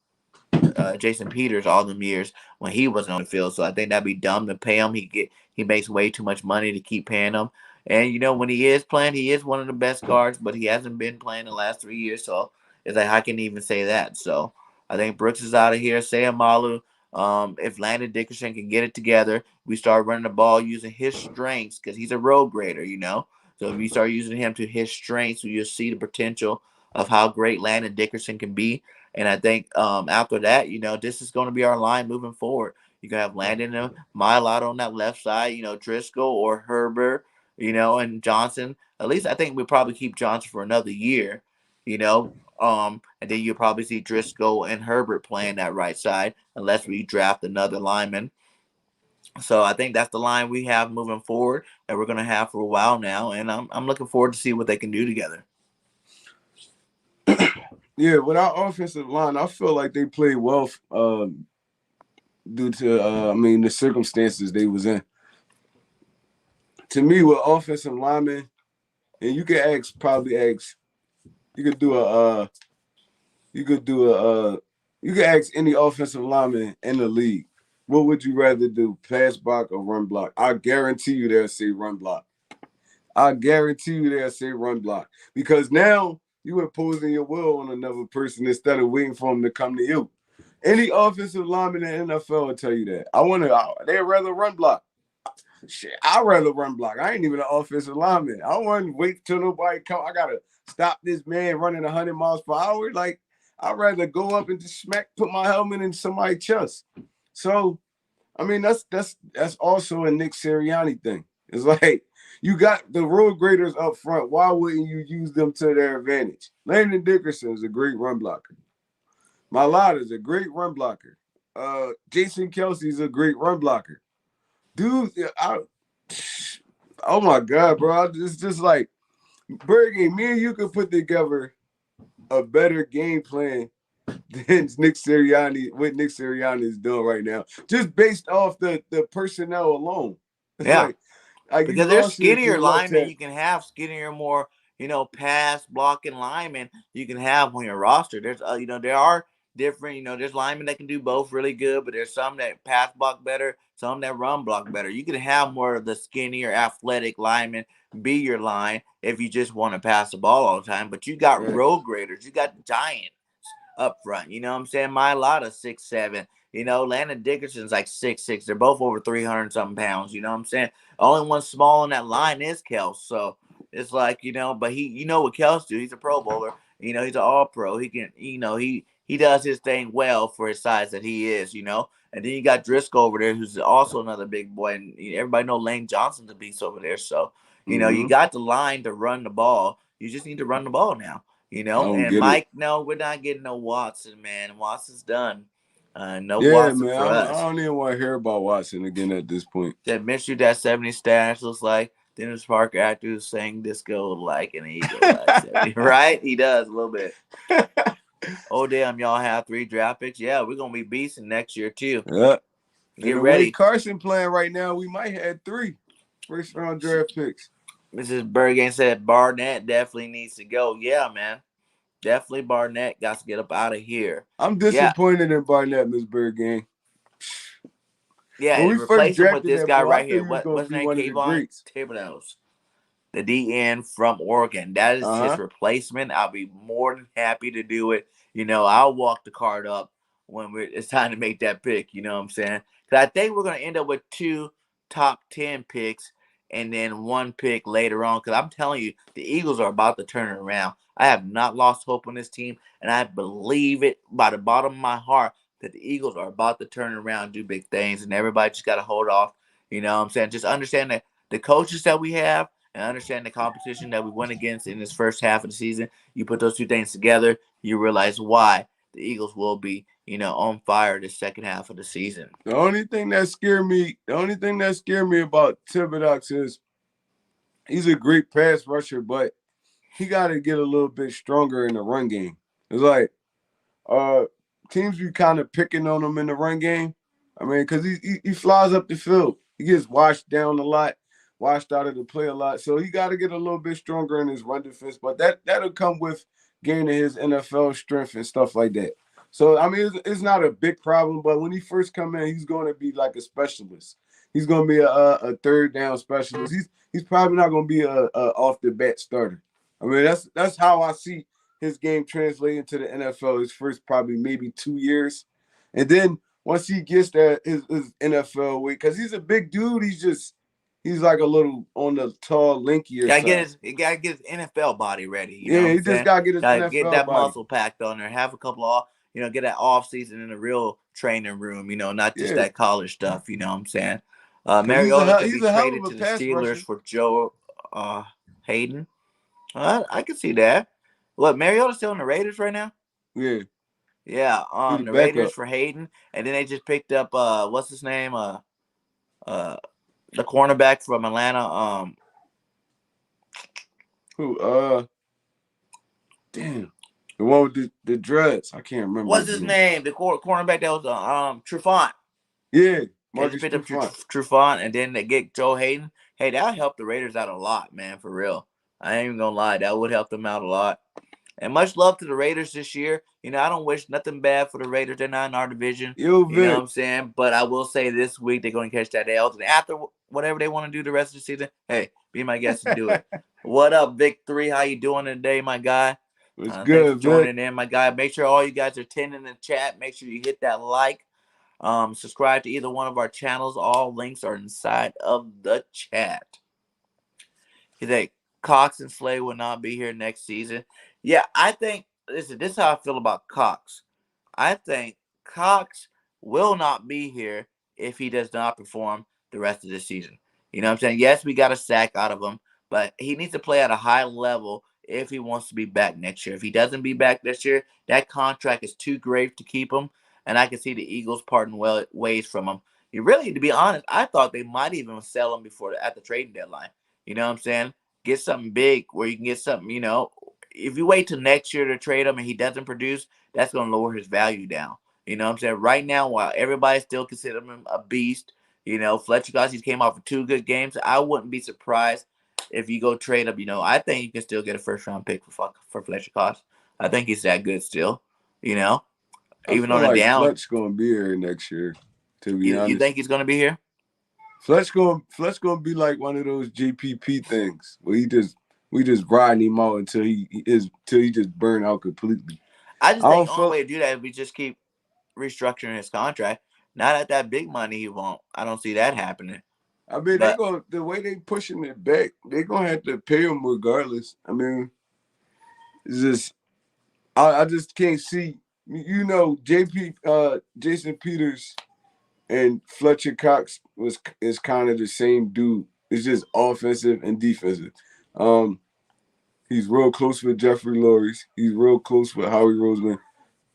Peters all them years when he wasn't on the field. So I think that'd be dumb to pay him. He makes way too much money to keep paying him. And you know when he is playing, he is one of the best guards, but he hasn't been playing the last 3 years. So it's like I can even say that. So I think Brooks is out of here. Sam Malu. If Landon Dickerson can get it together, we start running the ball using his strengths because he's a road grader, you know. So if we start using him to his strengths, you'll see the potential of how great Landon Dickerson can be. And I think after that, you know, this is going to be our line moving forward. You can have Landon and Mailata on that left side, you know, Driscoll or Herbert, you know, and Johnson. At least I think we'll probably keep Johnson for another year, you know. And then you'll probably see Driscoll and Herbert playing that right side unless we draft another lineman. So I think that's the line we have moving forward that we're going to have for a while now. And I'm looking forward to see what they can do together. Yeah, with our offensive line, I feel like they played well due to the circumstances they was in. To me, with offensive linemen, and you can you could do a you could do a you can ask any offensive lineman in the league, what would you rather do, pass block or run block? I guarantee you they'll say run block. I guarantee you they'll say run block because now you imposing your will on another person instead of waiting for them to come to you. Any offensive lineman in the NFL will tell you that. They'd rather run block. Shit, I'd rather run block. I ain't even an offensive lineman. I don't want to wait till nobody come. I gotta stop this man running 100 miles per hour. Like, I'd rather go up and just put my helmet in somebody's chest. So, I mean, that's also a Nick Sirianni thing. It's like you got the road graders up front. Why wouldn't you use them to their advantage? Landon Dickerson is a great run blocker. Mailata is a great run blocker. Jason Kelsey is a great run blocker. Dude, oh my God, bro. It's just like, Bergie, me and you could put together a better game plan than what Nick Sirianni is doing right now, just based off the personnel alone. It's Yeah. like you Because there's lost your skinnier left linemen tackle. you can have, skinnier, more, you know, pass blocking linemen you can have on your roster. There's, you know, there are different, you know, there's linemen that can do both really good, but there's some that pass block better, some that run block better. You can have more of the skinnier, athletic linemen be your line if you just want to pass the ball all the time. But you got Right. road graders, you got giants up front. You know what I'm saying? Mailata 6'7". You know, Landon Dickerson's like 6'6". They're both over 300 something pounds. You know what I'm saying? Only one small on that line is Kels. So it's like, you know, but you know what Kels do? He's a Pro Bowler. You know, he's an All Pro. He can, you know, he does his thing well for his size that he is. You know, And then you got Driscoll over there, who's also another big boy, and everybody know Lane Johnson's a beast over there. So you got the line to run the ball. You just need to run the ball now. I don't And get it. Mike, no, we're not getting no Watson, man. Watson's done. No Yeah, Watson man. for I us. don't even want to hear about Watson again at this point. That Mystery that 70 stash looks like Dennis Parker after he sang disco like an eagle like 70. Right? He does a little bit. Oh damn, y'all have 3 draft picks. Yeah, we're gonna be beasting next year too. Yeah. Get And the way ready. Carson playing right now, we might have 3 first-round draft picks. Mrs. Bergen said Barnett definitely needs to go. Yeah, man. Definitely Barnett got to get up out of here. I'm disappointed in Barnett, Miss Bergen. Yeah, When we and first replace him with drafted this that guy boy, I right thought he here. was going What's to his be name? one of the Kayvon greats. Thibodeaux, the DN from Oregon. That is his replacement. I'll be more than happy to do it. I'll walk the card up when it's time to make that pick. You know what I'm saying? Because I think we're going to end up with 2 top 10 picks and then 1 pick later on. Because I'm telling you, the Eagles are about to turn it around. I have not lost hope on this team, and I believe it by the bottom of my heart that the Eagles are about to turn around and do big things, and everybody just got to hold off. You know what I'm saying? Just understand that the coaches that we have and understand the competition that we went against in this first half of the season. You put those 2 things together, you realize why the Eagles will be, on fire this second half of the season. The only thing that scared me about Thibodeaux is he's a great pass rusher, but he got to get a little bit stronger in the run game. It's like teams be kind of picking on him in the run game. I mean, because he flies up the field. He gets washed down a lot, washed out of the play a lot. So he got to get a little bit stronger in his run defense. But that'll come with gaining his NFL strength and stuff like that. So, I mean, it's not a big problem. But when he first come in, he's going to be like a specialist. He's going to be a third down specialist. He's probably not going to be a off the bat starter. I mean, that's how I see his game translating to the NFL. His first probably maybe 2 years, and then once he gets that his NFL weight, because he's a big dude, he's like a little on the tall, linkier side. He gotta get his NFL body ready. You know Yeah, what he I'm just saying? gotta get his Gotta get NFL that body. muscle packed on there. Have a couple of get that off season in a real training room. Not just that college stuff. You know what I'm saying? Mariota could be he's a hell of traded a to the pass Steelers rusher. for Joe Hayden. I can see that. What, Mariota's still in the Raiders right now? Yeah. Yeah. He's The backup. Raiders for Hayden, and then they just picked up what's his name? The cornerback from Atlanta. Who? Damn. The one with the dreads. I can't remember. What's his name? The cornerback that was Trufant. Yeah. They just picked up Trufant, and then they get Joe Hayden. Hey, that'll help the Raiders out a lot, man, for real. I ain't even gonna lie. That would help them out a lot. And much love to the Raiders this year. I don't wish nothing bad for the Raiders. They're not in our division. You know what I'm saying? But I will say this week they're going to catch that L. And after whatever they want to do the rest of the season, hey, be my guest and do it. What up, Vic 3? How you doing today, my guy? It's good, thanks for joining in, my guy. Make sure all you guys are attending the chat. Make sure you hit that like. Subscribe to either one of our channels. All links are inside of the chat. He's like, Cox and Slay will not be here next season. Yeah, I think, listen, this is how I feel about Cox. I think Cox will not be here if he does not perform the rest of the season. You know what I'm saying? Yes, we got a sack out of him, but he needs to play at a high level if he wants to be back next year. If he doesn't be back this year, that contract is too great to keep him, and I can see the Eagles parting ways from him. You really, to be honest, I thought they might even sell him at the trading deadline. You know what I'm saying? Get something big where you can get something, if you wait till next year to trade him and he doesn't produce, that's going to lower his value down. You know what I'm saying? Right now, while everybody still considers him a beast, Fletcher Cox, he came off of 2 good games. I wouldn't be surprised if you go trade him. I think you can still get a first-round pick for Fletcher Cox. I think he's that good still, even on the down. Fletcher's going to be here next year, to be honest. You think he's going to be here? Fletch going to be like one of those JPP things where we just riding him out until he just burn out completely. I just think the only way to do that is we just keep restructuring his contract. Not at that big money he won't. I don't see that happening. I mean, the way they pushing it back, they're gonna have to pay him regardless. I mean, it's just I just can't see. Jason Peters and Fletcher Cox is kind of the same dude. It's just offensive and defensive. He's real close with Jeffrey Lurie. He's real close with Howie Roseman.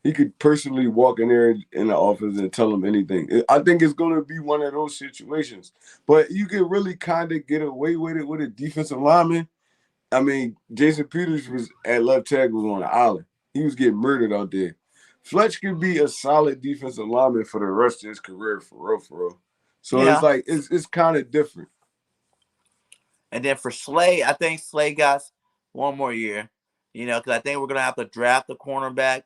He could personally walk in there in the office and tell him anything. I think it's going to be one of those situations. But you can really kind of get away with it with a defensive lineman. I mean, Jason Peters was at left tackle on the island. He was getting murdered out there. Fletch could be a solid defensive lineman for the rest of his career, for real, for real. So it's Yeah. like it's kind of different. And then for Slay, I think Slay got one more year. Because I think we're gonna have to draft the cornerback.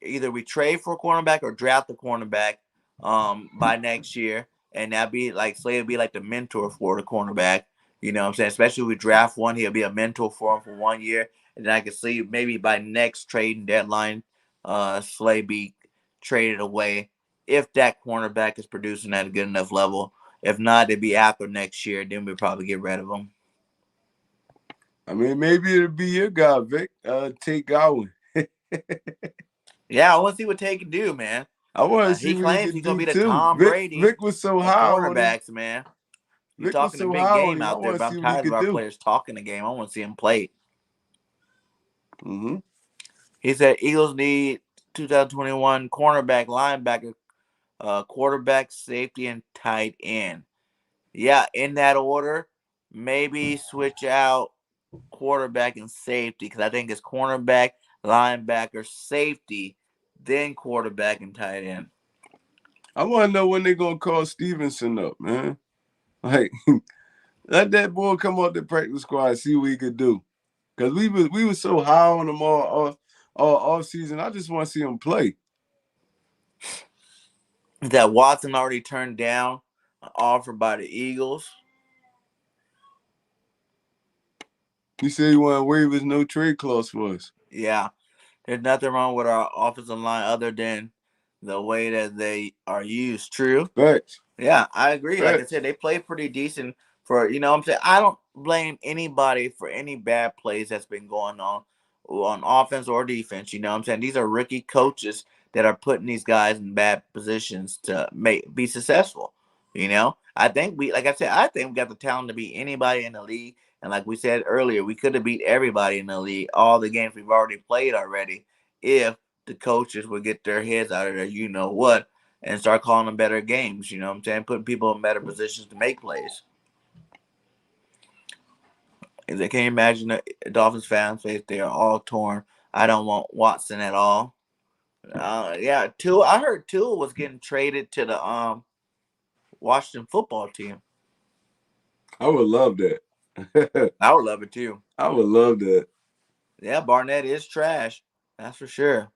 Either we trade for a cornerback or draft the cornerback by next year, and that'd be like Slay would be like the mentor for the cornerback. You know what I'm saying? Especially if we draft one, he'll be a mentor for him for 1 year, and then I can see maybe by next trading deadline, Slay be traded away if that cornerback is producing at a good enough level. If not, it'd be after next year. Then we'll probably get rid of him. I mean, maybe it'll be your guy, Vic. Take Godwin. Yeah, I want to see what Tay can do, man. I want to see He what he claims can he's gonna do be the too. Tom Brady Vic was so of high on him. cornerbacks, man. You're Vic was talking a so big high on game him. I out there, want to but see I'm what he tired of could our do. players talking the game. I want to see him play. Mm-hmm. He said Eagles need 2021 cornerback, linebacker, quarterback, safety, and tight end. Yeah, in that order. Maybe switch out quarterback and safety because I think it's cornerback, linebacker, safety, then quarterback and tight end. I want to know when they're gonna call Stevenson up, man. Like, let that boy come out the practice squad and see what he could do. Cause we was so high on him all off season. I just want to see him play. That Watson already turned down an offer by the Eagles. He said he want to waive his no trade clause for us. Yeah, there's nothing wrong with our offensive line other than the way that they are used. True. Facts. Yeah, I agree. Facts. Like I said, they play pretty decent for, what I'm saying. I don't blame anybody for any bad plays that's been going on offense or defense. You know what I'm saying? These are rookie coaches that are putting these guys in bad positions to be successful. I think like I said, I think we got the talent to beat anybody in the league. And like we said earlier, we could have beat everybody in the league, all the games we've already played already, if the coaches would get their heads out of there, and start calling them better games. You know what I'm saying? Putting people in better positions to make plays. Can you imagine the Dolphins fans face? They are all torn. I don't want Watson at all. Yeah, Tua. I heard Tua was getting traded to the Washington football team. I would love that. I would love it too. I would love that. Yeah, Barnett is trash. That's for sure.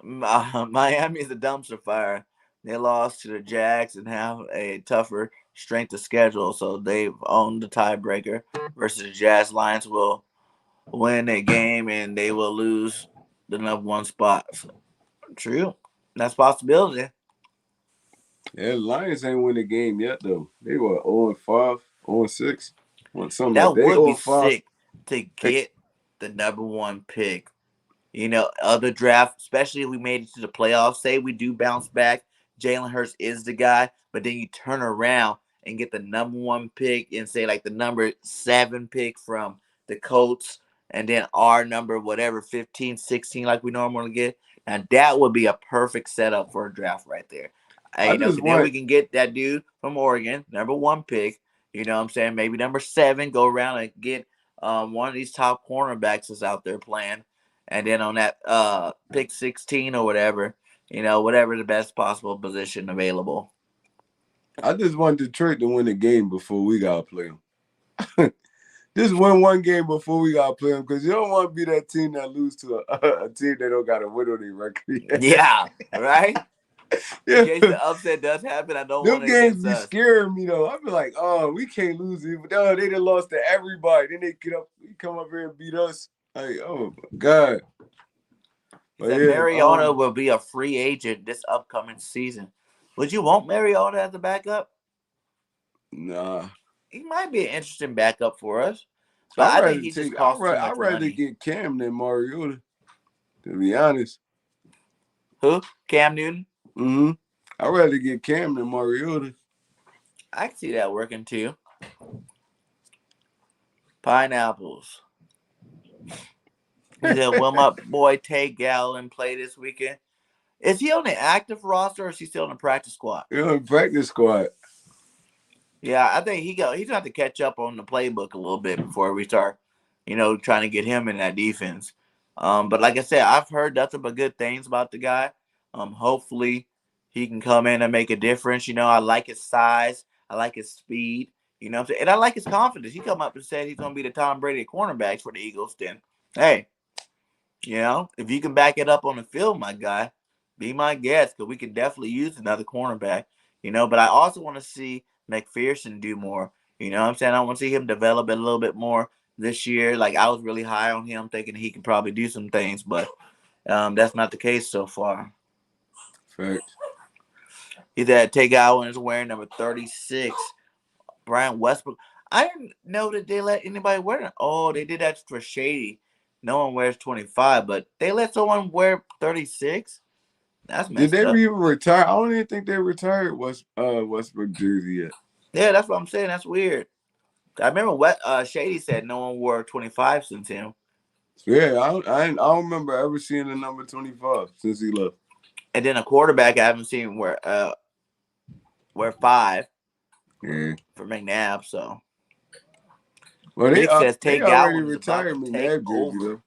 Miami is a dumpster fire. They lost to the Jags and have a tougher strength of schedule, so they've owned the tiebreaker versus the Jazz. Lions will win a game and they will lose the number one spot. True. That's a possibility. Yeah, the Lions ain't win the game yet though. They were 0-5, 0-6. Something That like that. They would be 0-5. sick to get the number one pick. Other draft, especially if we made it to the playoffs, say we do bounce back, Jalen Hurts is the guy, but then you turn around and get the number one pick and say like the number 7 pick from the Colts and then our number, whatever, 15, 16 like we normally get. Now that would be a perfect setup for a draft right there. Then we can get that dude from Oregon, number 1 pick. You know what I'm saying? Maybe number 7, go around and get one of these top cornerbacks that's out there playing. And then on that pick 16 or whatever, whatever the best possible position available. I just want Detroit to win the game before we got to play them. Just win one game before we got to play them because you don't want to be that team that lose to a team that don't got a win on their record. Yeah, right? Yeah. In case the upset does happen, I don't want it against us. Them games be us. scaring me, though. I be like, oh, we can't lose it. But they done lost to everybody. Then they come up here and beat us. Like, oh, my God. He said Mariota will be a free agent this upcoming season. Would you want Mariota as a backup? Nah. He might be an interesting backup for us. But I think he just costs too much money. I'd rather get Cam than Mariota, to be honest. Who? Cam Newton? Mm-hmm. I'd rather get Cam than Mariota. I can see that working too. Pineapples. He said, will my boy Tay Gallen play this weekend? Is he on the active roster or is he still on the practice squad? You're in practice squad. Yeah, I think he's gonna have to catch up on the playbook a little bit before we start, trying to get him in that defense. But like I said, I've heard nothing but good things about the guy. Hopefully he can come in and make a difference. I like his size, I like his speed, what I'm saying? And I like his confidence. He come up and said he's gonna be the Tom Brady of cornerbacks for the Eagles. Then, hey, if you can back it up on the field, my guy, be my guest because we could definitely use another cornerback. But I also want to see McPherson do more. You know what I'm saying? I want to see him develop it a little bit more this year. Like I was really high on him, thinking he could probably do some things, but that's not the case so far. Facts. He said Tay Gowan is wearing number 36. Brian Westbrook. I didn't know that they let anybody wear it. Oh, they did that for Shady. No one wears 25, but they let someone wear 36. That's Did messed they up. even retire? I don't even think they retired Westbrook jersey yet. Yeah, that's what I'm saying. That's weird. I remember what Shady said no one wore 25 since him. Yeah, I don't remember ever seeing the number 25 since he left. And then a quarterback I haven't seen wear 5 for McNabb. So Well, Big says they Tay already Gowan is about retired to take McNabb jersey over. though.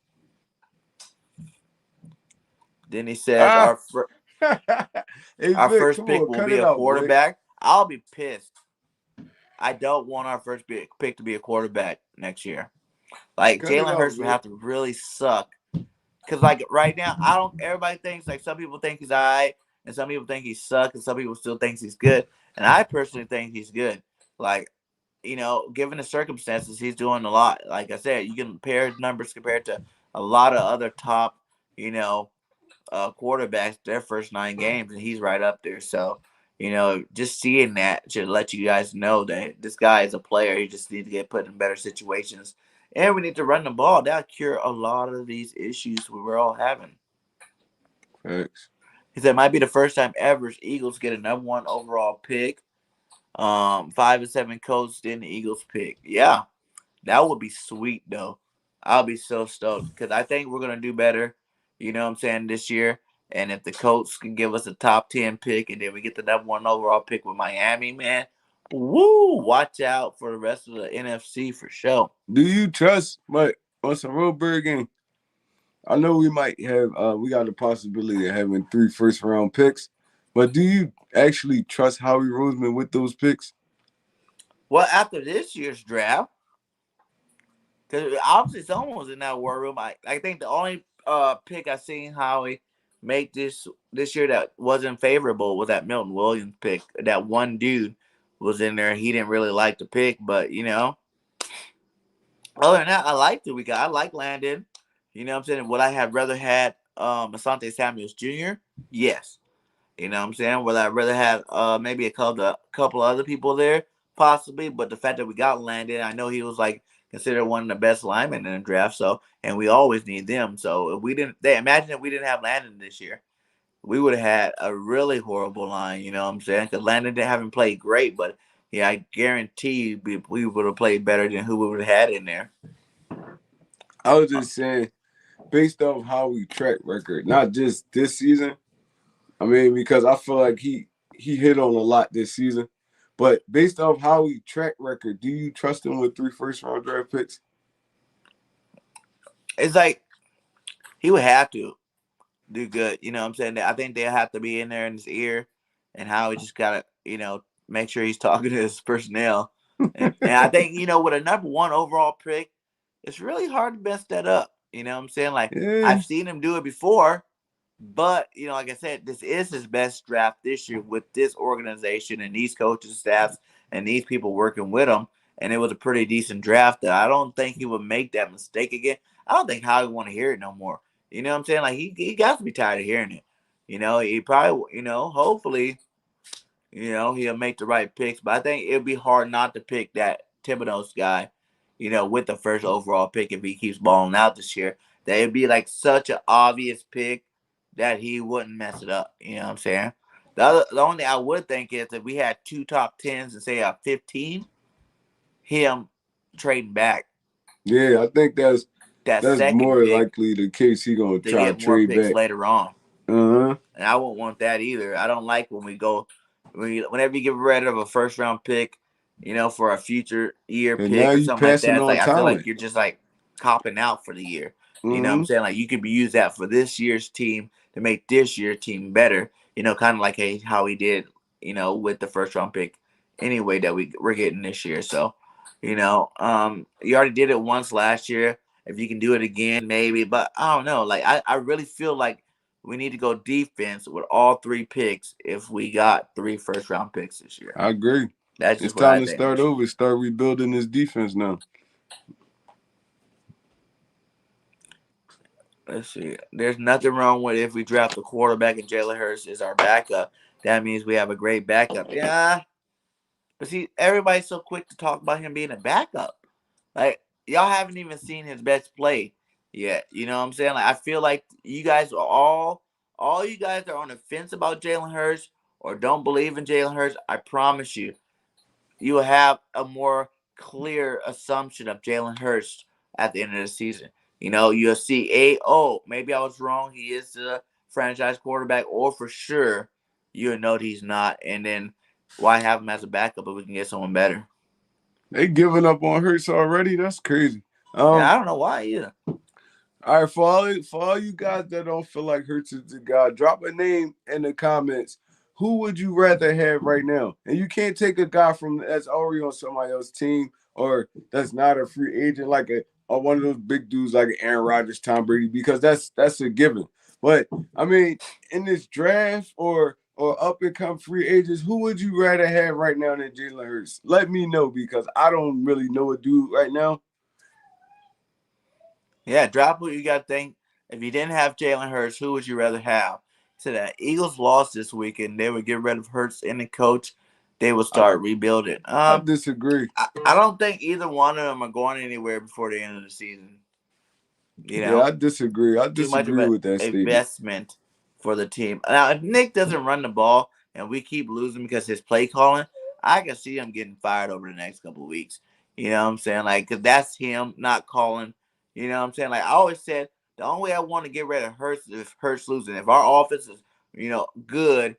Then he says our Hey, Vic, first come pick on, will cut be it a out, Vic. quarterback. I'll be pissed. I don't want our first pick to be a quarterback next year. Like Cut it Jalen out, Hurts would Vic. have to really suck. Cause like right now, everybody thinks like some people think he's alright, and some people think he sucks, and some people still think he's good. And I personally think he's good. Like, given the circumstances, he's doing a lot. Like I said, you can compare his numbers compared to a lot of other top, quarterbacks their first 9 games, and he's right up there. So, just seeing that should let you guys know that this guy is a player. He just needs to get put in better situations, and we need to run the ball. That'll cure a lot of these issues we're all having. Thanks. He said it might be the first time ever Eagles get a #1 overall pick. 5-7 coach, then the Eagles pick. Yeah, that would be sweet though. I'll be so stoked because I think we're gonna do better. You know what I'm saying this year. And if the Colts can give us a top 10 pick, and then we get the #1 overall pick with Miami, man, woo! Watch out for the rest of the NFC for sure. Do you trust? But on some real big game, I know we might have. We got the possibility of having 3 first-round picks. But do you actually trust Howie Roseman with those picks? Well, after this year's draft, because obviously someone was in that war room. I think the only pick I seen Howie make this year that wasn't favorable was that Milton Williams pick. That one dude was in there. He didn't really like the pick, but other than that, I liked it. I like Landon. You know what I'm saying? Would I have rather had Asante Samuels Jr.? Yes. You know what I'm saying? Would I rather have maybe a couple other people there? Possibly, but the fact that we got Landon, I know he was like considered one of the best linemen in the draft. So, and we always need them. So, if we didn't, imagine if we didn't have Landon this year, we would have had a really horrible line. You know what I'm saying? Because Landon haven't played great, but yeah, I guarantee we would have played better than who we would have had in there. I was just saying, based off how we track record, not just this season. I mean, because I feel like he hit on a lot this season. But based off how we track record, do you trust him with 3 first-round draft picks? It's like he would have to do good. You know what I'm saying? I think they'll have to be in there in his ear, and how he just got to, make sure he's talking to his personnel. And I think, with a #1 overall pick, it's really hard to mess that up. You know what I'm saying? Like, Yeah. I've seen him do it before, but, like I said, this is his best draft this year with this organization and these coaching staffs and these people working with him. And it was a pretty decent draft that I don't think he would make that mistake again. I don't think Howie want to hear it no more. You know what I'm saying? Like, he got to be tired of hearing it. He probably, hopefully, he'll make the right picks. But I think it'll be hard not to pick that Thibodeau's guy, with the first overall pick if he keeps balling out this year. That it'd be like such an obvious pick. that he wouldn't mess it up. You know what I'm saying? The only thing I would think is if we had 2 top 10s and say a 15, him trading back Yeah, I think that that's second more pick likely the case. He gonna to try to get more trade picks back. later on. Uh huh. And I won't want that either. I don't like when we go, whenever you get rid of a first round pick, for a future year And now pick or you something like that. passing It's on like I feel like talent. you're just like copping out for the year. You know what I'm Mm-hmm. saying? Like you could use that for this year's team to make this year's team better. Kind of like how he did, with the first round pick anyway that we're getting this year. So, you already did it once last year. If you can do it again, maybe. But I don't know. Like I really feel like we need to go defense with all 3 picks if we got 3 first round picks this year. I agree. That's It's just what I time to think we start should over. do. Start rebuilding this defense now. Let's see. There's nothing wrong with if we draft a quarterback and Jalen Hurts is our backup. That means we have a great backup. Yeah. But see, everybody's so quick to talk about him being a backup. Like, y'all haven't even seen his best play yet. You know what I'm saying? Like, I feel like you guys are all you guys are on the fence about Jalen Hurts or don't believe in Jalen Hurts. I promise you will have a more clear assumption of Jalen Hurts at the end of the season. You'll see, maybe I was wrong. He is the franchise quarterback, or for sure, you'll know that he's not. And then why have him as a backup if we can get someone better? They giving up on Hurts already. That's crazy. Yeah, I don't know why either. All right, for all you guys that don't feel like Hurts is the guy, drop a name in the comments. Who would you rather have right now? And you can't take a guy from that's already on somebody else's team or that's not a free agent, like or one of those big dudes like Aaron Rodgers, Tom Brady, because that's a given. But I mean, in this draft or up and come free agents, who would you rather have right now than Jalen Hurts? Let me know because I don't really know a dude right now. Yeah, drop what you got to think. If you didn't have Jalen Hurts, who would you rather have? So the Eagles lost this weekend. They would get rid of Hurts and the coach. They would I, start rebuilding. I disagree. I don't think either one of them are going anywhere before the end of the season. Yeah, I disagree. I Too much of disagree an with that statement. investment for the team. Now, if Nick doesn't run the ball and we keep losing because his play calling, I can see him getting fired over the next couple of weeks. You know what I'm saying? Like, because that's him not calling. You know what I'm saying? Like, I always said, the only way I want to get rid of Hurts is if Hurts losing. If our offense is, good,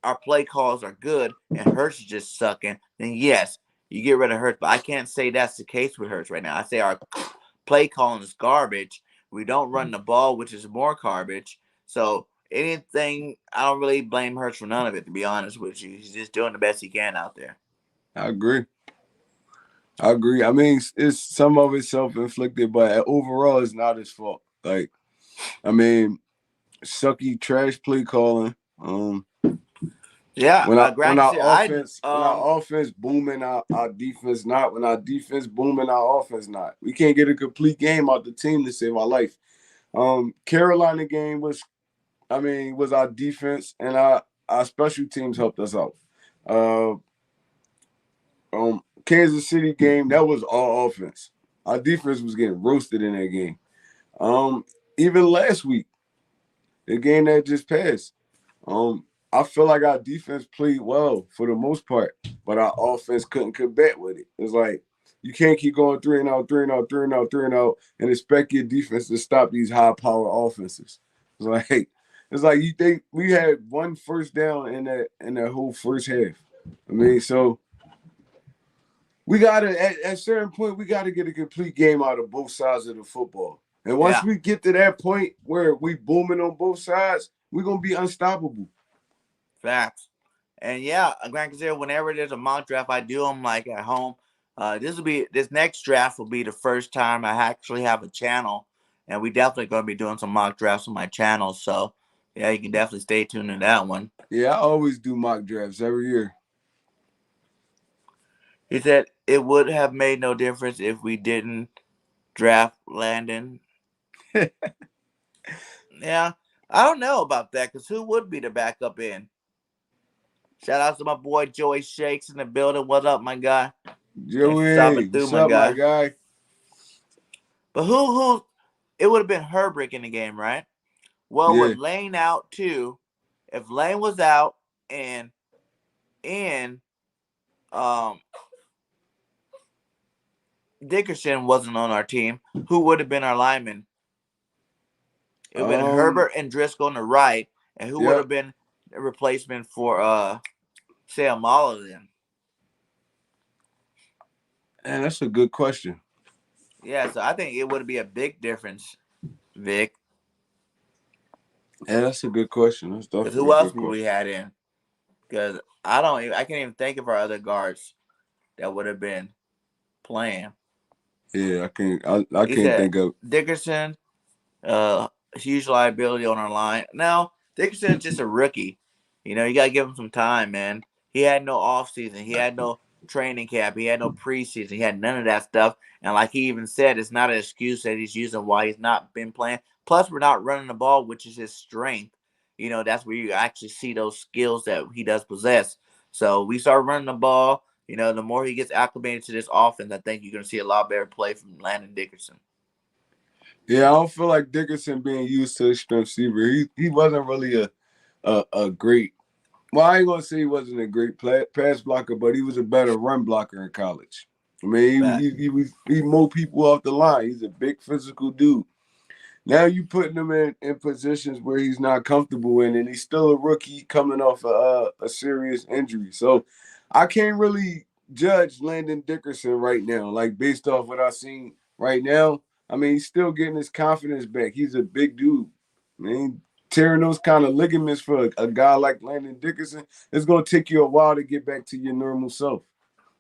our play calls are good, and Hurts is just sucking, then yes, you get rid of Hurts. But I can't say that's the case with Hurts right now. I say our play calling is garbage. We don't run the ball, which is more garbage. So anything, I don't really blame Hurts for none of it, to be honest with you. He's just doing the best he can out there. I agree. I agree. I mean, it's some of it self-inflicted, but overall, it's not his fault. Like, I mean, sucky trash play calling. Yeah, When our granted, offense booming, our defense not. When our defense booming, our offense not. We can't get a complete game out the team to save our life. Carolina game was our defense and our special teams helped us out. Uh, Kansas City game, that was all offense. Our defense was getting roasted in that game. Even last week, the game that just passed, I feel like our defense played well for the most part, but our offense couldn't combat with it. It's like you can't keep going 3-and-out, 3-and-out, 3-and-out, 3-and-out, and expect your defense to stop these high-power offenses. It's like you think we had one first down in that whole first half. I mean, so we gotta at a certain point we gotta get a complete game out of both sides of the football. And once yeah, we get to that point where we booming on both sides, we're gonna be unstoppable. facts. And yeah, granted, whenever there's a mock draft, I do them like at home. This next draft will be the first time I actually have a channel, and we definitely going to be doing some mock drafts on my channel. So yeah, you can definitely stay tuned to that one. Yeah, I always do mock drafts every year. He said it would have made no difference if we didn't draft Landon. Yeah, I don't know about that because who would be the backup in? Shout out to my boy Joey Shakes in the building. What up, my guy? Thanks for stopping Joey, through, what's my up, my guy. guy? But who? It would have been Herbrick in the game, right? Well, Yeah. with Lane out too, if Lane was out and um Dickerson wasn't on our team, who would have been our lineman? It would have been Herbert and Driscoll on the right, and who would Yep. have been a replacement for Sam Mahler then? And that's a good question. Yeah, so I think it would be a big difference, Vic. Yeah, that's a good question. That's Because definitely who a else good would we question. had in? Because I can't even think of our other guards that would have been playing. Yeah, I He can't said think of. Dickerson, huge liability on our line. Now, Dickerson's just a rookie. You know, you got to give him some time, man. He had no offseason. He had no training camp. He had no preseason. He had none of that stuff. And like he even said, it's not an excuse that he's using why he's not been playing. Plus, we're not running the ball, which is his strength. You know, that's where you actually see those skills that he does possess. So we start running the ball. You know, the more he gets acclimated to this offense, I think you're going to see a lot better play from Landon Dickerson. Yeah, I don't feel like Dickerson being used to a strength receiver. He wasn't really a great. Well, I ain't gonna say he wasn't a great pass blocker, but he was a better run blocker in college. I mean, But he mowed people off the line. He's a big physical dude. Now you putting him in positions where he's not comfortable in, and he's still a rookie coming off a serious injury. So I can't really judge Landon Dickerson right now, like based off what I've seen right now. I mean, he's still getting his confidence back. He's a big dude. I mean, tearing those kind of ligaments for a guy like Landon Dickerson, it's going to take you a while to get back to your normal self.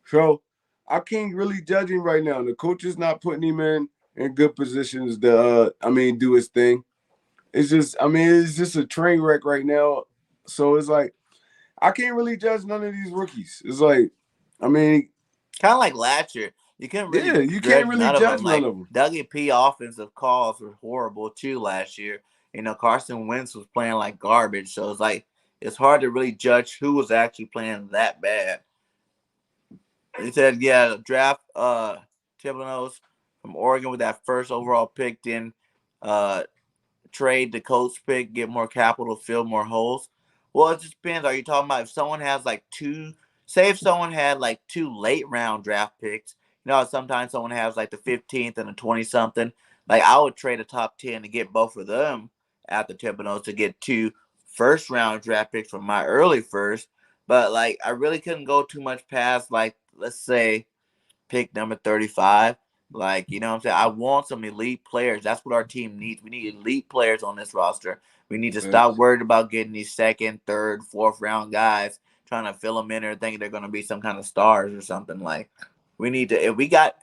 So I can't really judge him right now. The coach is not putting him in good positions to do his thing. It's just a train wreck right now. So it's like I can't really judge none of these rookies. It's like, I mean, kind of like last year, you couldn't yeah, really you can't judge really none of judge them. none Like of them. Dougie P. offensive calls were horrible too last year. You know, Carson Wentz was playing like garbage, so it's like it's hard to really judge who was actually playing that bad. He said, "Yeah, draft Thibodeau's from Oregon with that first overall pick, then uh, trade the Colts pick, get more capital, fill more holes." Well, it just depends. Are you talking about if someone has like say if someone had like two late round draft picks, you know, sometimes someone has like the 15th and the 20 something. Like I would trade a top 10 to get both of them at the Thibodeau's to get two first round draft picks from my early first. But like I really couldn't go too much past like let's say pick number 35. Like, you know what I'm saying? I want some elite players. That's what our team needs. We need elite players on this roster. We need to stop Thanks. worried about getting these second, third, fourth round guys, trying to fill them in or thinking they're going to be some kind of stars or something. Like, we need to, if we got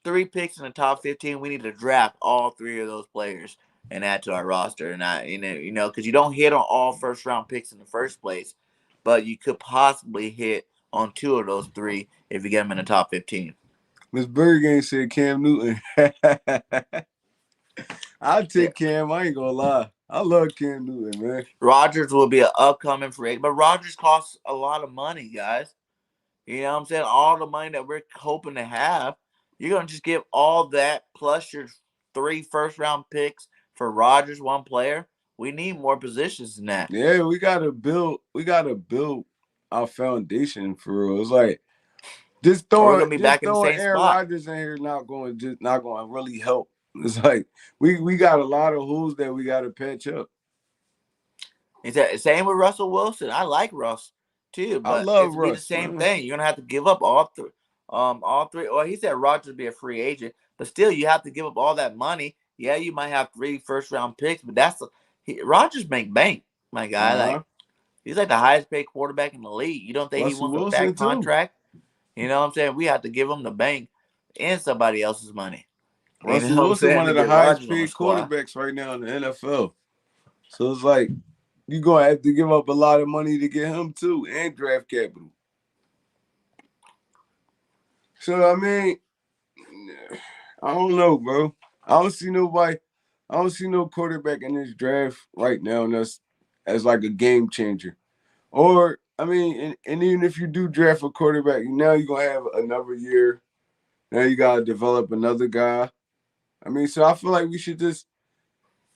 three picks in the top 15, we need to draft all three of those players and add to our roster. And because you don't hit on all first round picks in the first place, but you could possibly hit on two of those three if you get them in the top 15. Miss Bird said Cam Newton. I'll Yeah. take Cam. I ain't gonna lie. I love Cam Newton, man. Rodgers will be an upcoming free agent, but Rodgers costs a lot of money, guys. You know what I'm saying? All the money that we're hoping to have, you're going to just give all that plus your three first round picks for Rodgers, one player. We need more positions than that. Yeah, we gotta build our foundation for real. It's like Or we're going to be just back in the throwing same Aaron spot. Rodgers in here not gonna really help. It's like we got a lot of holes that we gotta patch up. Same with Russell Wilson. I like Russ too, I but love it's be the Russ, same man. thing. You're gonna have to give up all three. Well, he said Rodgers would be a free agent, but still, you have to give up all that money. Yeah, you might have three first round picks, but Rodgers make bank, my guy. Like Uh-huh. he's like the highest paid quarterback in the league. You don't think he Russell wants a fat Wilson too. contract? You know what I'm saying? We have to give him the bank and somebody else's money. You know Russell what I'm Wilson, saying? one To of the get highest Rodgers on the paid squad. quarterbacks right now in the NFL. So it's like you're gonna have to give up a lot of money to get him too, and draft capital. So I mean, I don't know, bro. I don't see nobody. I don't see no quarterback in this draft right now that's as like a game changer. Or I mean, and even if you do draft a quarterback, now you're gonna have another year. Now you gotta develop another guy. I mean, so I feel like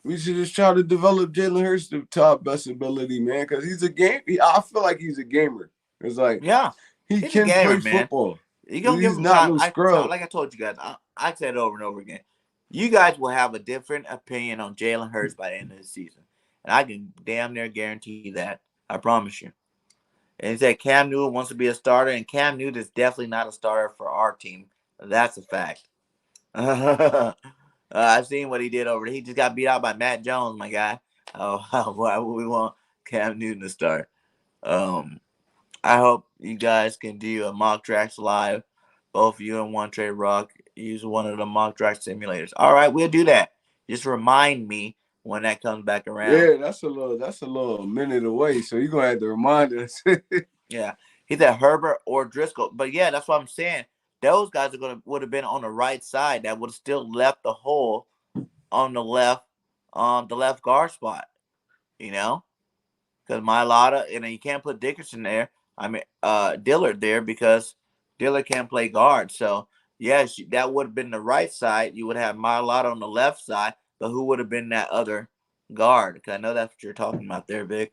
we should just try to develop Jalen Hurts to our best ability, man, because he's a game. I feel like he's a gamer. It's like Yeah, he he's a can gamer, play man. football. You gonna give He's him not time. no scrub. Like I told you guys, I said it over and over again. You guys will have a different opinion on Jalen Hurts by the end of the season, and I can damn near guarantee that. I promise you. And he said Cam Newton wants to be a starter, and Cam Newton is definitely not a starter for our team. That's a fact. I've seen what he did over there. He just got beat out by Matt Jones, my guy. Oh, why would we want Cam Newton to start? Um, I hope you guys can do a mock drafts live. Both you and One Tre Roc use one of the mock draft simulators. All right, we'll do that. Just remind me when that comes back around. Yeah, that's a little minute away. So you're gonna have to remind us. Yeah, he said Herbert or Driscoll, but yeah, that's what I'm saying. Those guys would have been on the right side. That would have still left the hole on the left guard spot. You know, because Mailata, you can't put Dickerson there. I mean, Dillard there because Dillard can't play guard. So yes, that would have been the right side. You would have Mailata on the left side, but who would have been that other guard? Because I know that's what you're talking about there, Vic.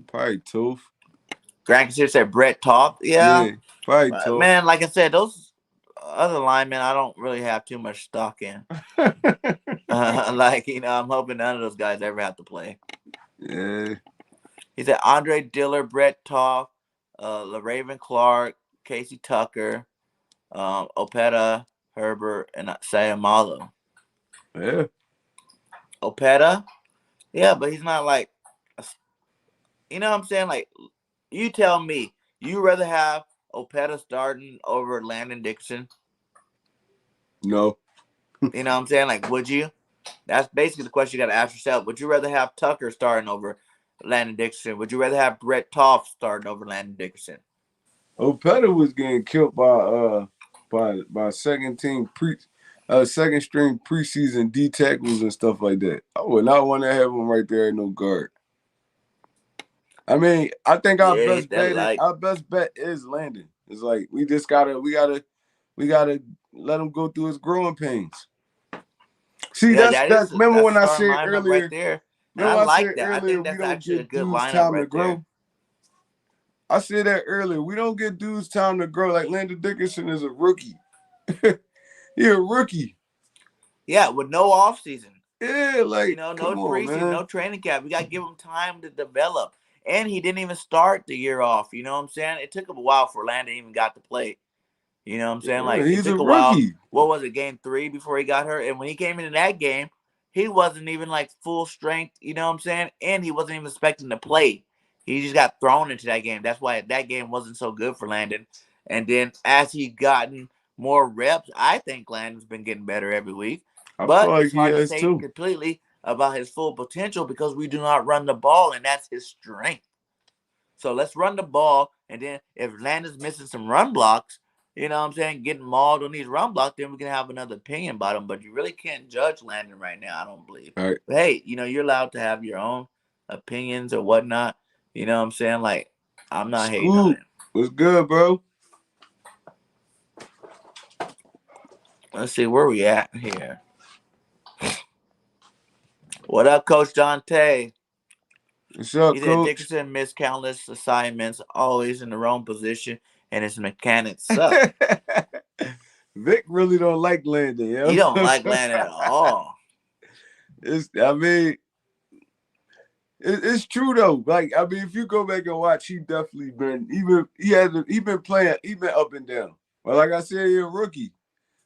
Probably Tooth. Grant said Brett Toth. Yeah, probably Tooth. Man, like I said, those other linemen I don't really have too much stock in. I'm hoping none of those guys ever have to play. Yeah. He said Andre Dillard, Brett Toth, LaRaven Clark, Casey Tucker, Opeta, Herbert, and Sayamalo. Yeah. Opeta? Yeah, but he's not like, you know what I'm saying? Like, you tell me, you rather have Opeta starting over Landon Dickerson? No. You know what I'm saying? Like, would you? That's basically the question you got to ask yourself. Would you rather have Tucker starting over Landon Dickerson? Would you rather have Brett Toth starting over Landon Dickerson? Opeta was getting killed by second string preseason D tackles and stuff like that. I would not want to have him right there at no guard. I mean, I think our best bet is Landon. It's like we gotta let him go through his growing pains. See, that's remember when I said earlier. Right there. Remember I like said that. Earlier, I think that's we don't actually get dudes time right to grow. there. I said that earlier. We don't get dudes time to grow. Like Landon Dickerson is a rookie. He a rookie. Yeah, with no offseason. Yeah, like no preseason, no training camp. We got to give him time to develop. And he didn't even start the year off. You know what I'm saying? It took him a while for Landon even got to play. You know what I'm saying? Like, he's it took a while. rookie. What was it, game 3 before he got hurt? And when he came into that game, he wasn't even like full strength. You know what I'm saying? And he wasn't even expecting to play. He just got thrown into that game. That's why that game wasn't so good for Landon. And then as he gotten more reps, I think Landon's been getting better every week. But it's hard to say completely about his full potential because we do not run the ball, and that's his strength. So let's run the ball, and then if Landon's missing some run blocks, you know what I'm saying, getting mauled on these run blocks, then we can have another opinion about him. But you really can't judge Landon right now, I don't believe. Right. But hey, you're allowed to have your own opinions or whatnot. You know what I'm saying? Like, I'm not hating on it. What's good, bro? Let's see where we at here. What up, Coach Dante? What's up, Coach? Dickerson missed countless assignments, always in the wrong position, and his mechanics suck. Vic really don't like Landon. You know? He don't like Landon at all. It's true though. Like, I mean, if you go back and watch, he definitely been playing up and down. But like I said, he's a rookie.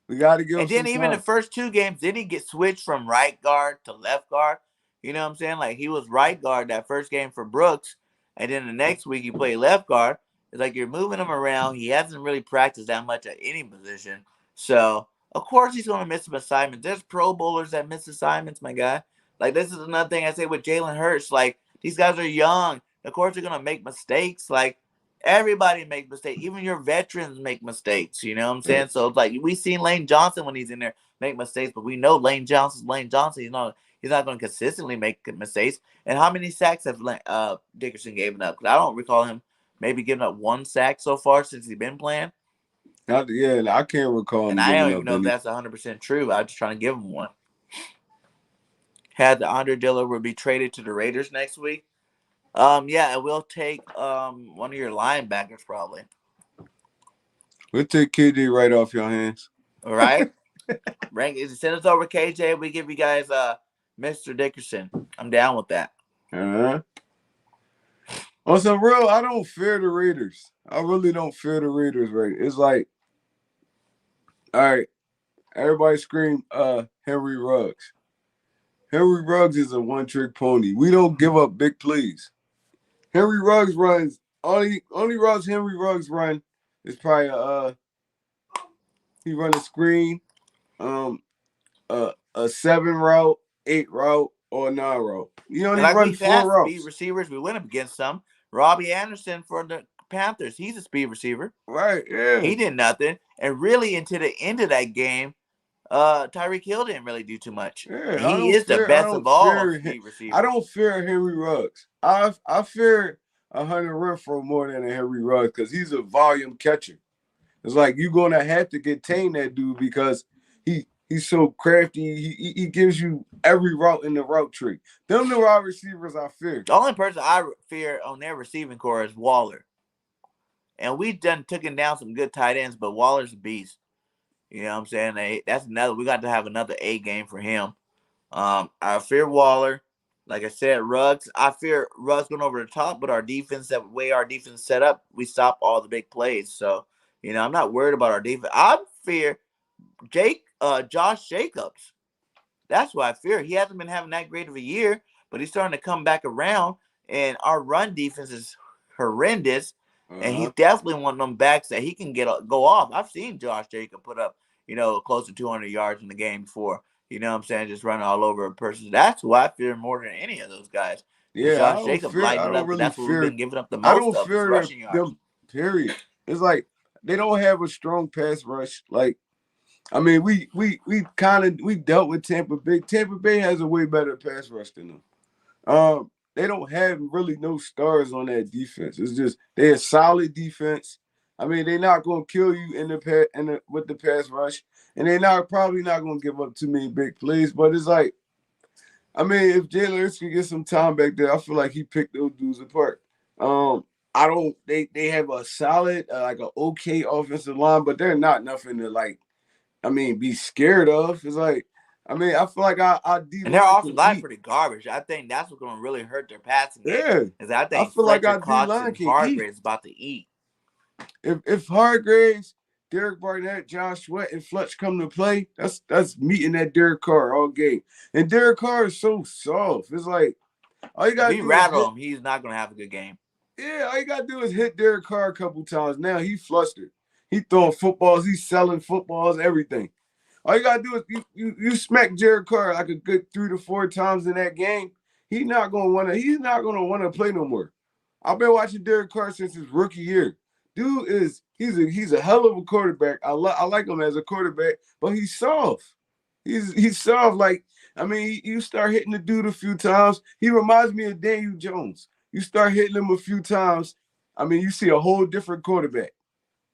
We got to give him And then even the first 2 games, did he get switched from right guard to left guard? You know what I'm saying? Like, he was right guard that first game for Brooks, and then the next week he played left guard. It's like you're moving him around. He hasn't really practiced that much at any position. So, of course, he's going to miss some assignments. There's Pro Bowlers that miss assignments, my guy. Like, this is another thing I say with Jalen Hurts. Like, these guys are young. Of course, they're going to make mistakes. Like, everybody makes mistakes. Even your veterans make mistakes. You know what I'm saying? So, it's like, we seen Lane Johnson when he's in there make mistakes, but we know Lane Johnson's Lane Johnson. He's not going to consistently make mistakes. And how many sacks have Dickerson given up? Because I don't recall him maybe giving up 1 sack so far since he's been playing. I can't recall him. And I don't even know if that's 100% true. I'm just trying to give him one. had the Andre Dillard will be traded to the Raiders next week. Yeah, and we'll take one of your linebackers probably. We'll take KD right off your hands. All right. Rank is send us over KJ. We give you guys Mr. Dickerson. I'm down with that. Uh-huh. On some real, I don't fear the Raiders. I really don't fear the Raiders, right? It's like, all right, everybody scream Henry Ruggs. Henry Ruggs is a one-trick pony. We don't give up big plays. Henry Ruggs runs only routes Henry Ruggs run is probably he run a screen, a 7 route, 8 route, or a 9 route. You only Like run we've 4 had speed routes. receivers, we went up against some. Robbie Anderson for the Panthers, he's a speed receiver. Right, yeah. He did nothing. And really into the end of that game, Tyreek Hill didn't really do too much. Yeah, He is the best of all speed receivers. I don't fear Henry Ruggs. I fear a Hunter Renfro more than a Henry Ruggs because he's a volume catcher. It's like you're gonna have to contain that dude because he's so crafty. He gives you every route in the route tree. Them the wide receivers I fear. The only person I fear on their receiving core is Waller. And we've taken down some good tight ends, but Waller's a beast. You know what I'm saying? That's another. We got to have another A game for him. I fear Waller. Like I said, Ruggs. I fear Ruggs going over the top, but our defense, that way our defense set up, we stop all the big plays. So, I'm not worried about our defense. I fear Josh Jacobs. That's what I fear. He hasn't been having that great of a year, but he's starting to come back around, and our run defense is horrendous. And he's definitely one of them backs that he can go off. I've seen Josh Jacobs put up, close to 200 yards in the game before. You know what I'm saying? Just running all over a person. That's who I fear more than any of those guys. Yeah, Josh Jacobs lighting it up. Really that's what we've been giving up the most I don't of fear rushing yards. Them, period. It's like they don't have a strong pass rush. Like, I mean, we dealt with Tampa Bay. Tampa Bay has a way better pass rush than them. They don't have really no stars on that defense. It's just they're a solid defense. I mean, they're not gonna kill you with the pass rush, and they're probably not gonna give up too many big plays. But it's like, I mean, if Jalen Hurts could get some time back there, I feel like he picked those dudes apart. I don't. They have a solid, like an okay offensive line, but they're not nothing to be scared of. It's like. I mean, I feel like our D-line and their offensive line pretty garbage. I think that's what's going to really hurt their passing game. Yeah, is I think feel Fletcher, like our Cox, D-line and can Hargraves about to eat. If Hargraves, Derek Barnett, Josh Sweat, and Fletch come to play, that's meeting that Derek Carr all game. And Derek Carr is so soft. It's like all you got to do. If we rattle him, he's not going to have a good game. Yeah, all you got to do is hit Derek Carr a couple times. Now he flustered. He throwing footballs. He's selling footballs. Everything. All you gotta do is you smack Jared Carr like a good 3 to 4 times in that game. He's not gonna wanna play no more. I've been watching Derek Carr since his rookie year. Dude he's a hell of a quarterback. I like him as a quarterback, but he's soft. He's soft. Like, I mean, you start hitting the dude a few times. He reminds me of Daniel Jones. You start hitting him a few times. I mean, you see a whole different quarterback.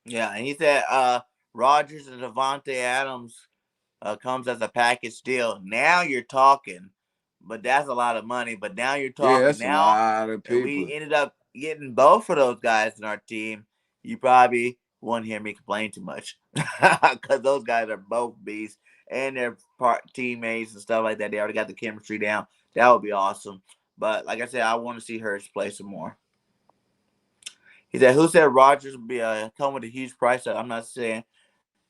Yeah, and he said Rodgers and Devontae Adams comes as a package deal. Now you're talking, but that's a lot of money. But now you're talking. Yeah, that's now, a lot of people. We ended up getting both of those guys in our team. You probably won't hear me complain too much because those guys are both beasts and they're teammates and stuff like that. They already got the chemistry down. That would be awesome. But like I said, I want to see Hurts play some more. He said, "Who said Rodgers would be come with a huge price? I'm not saying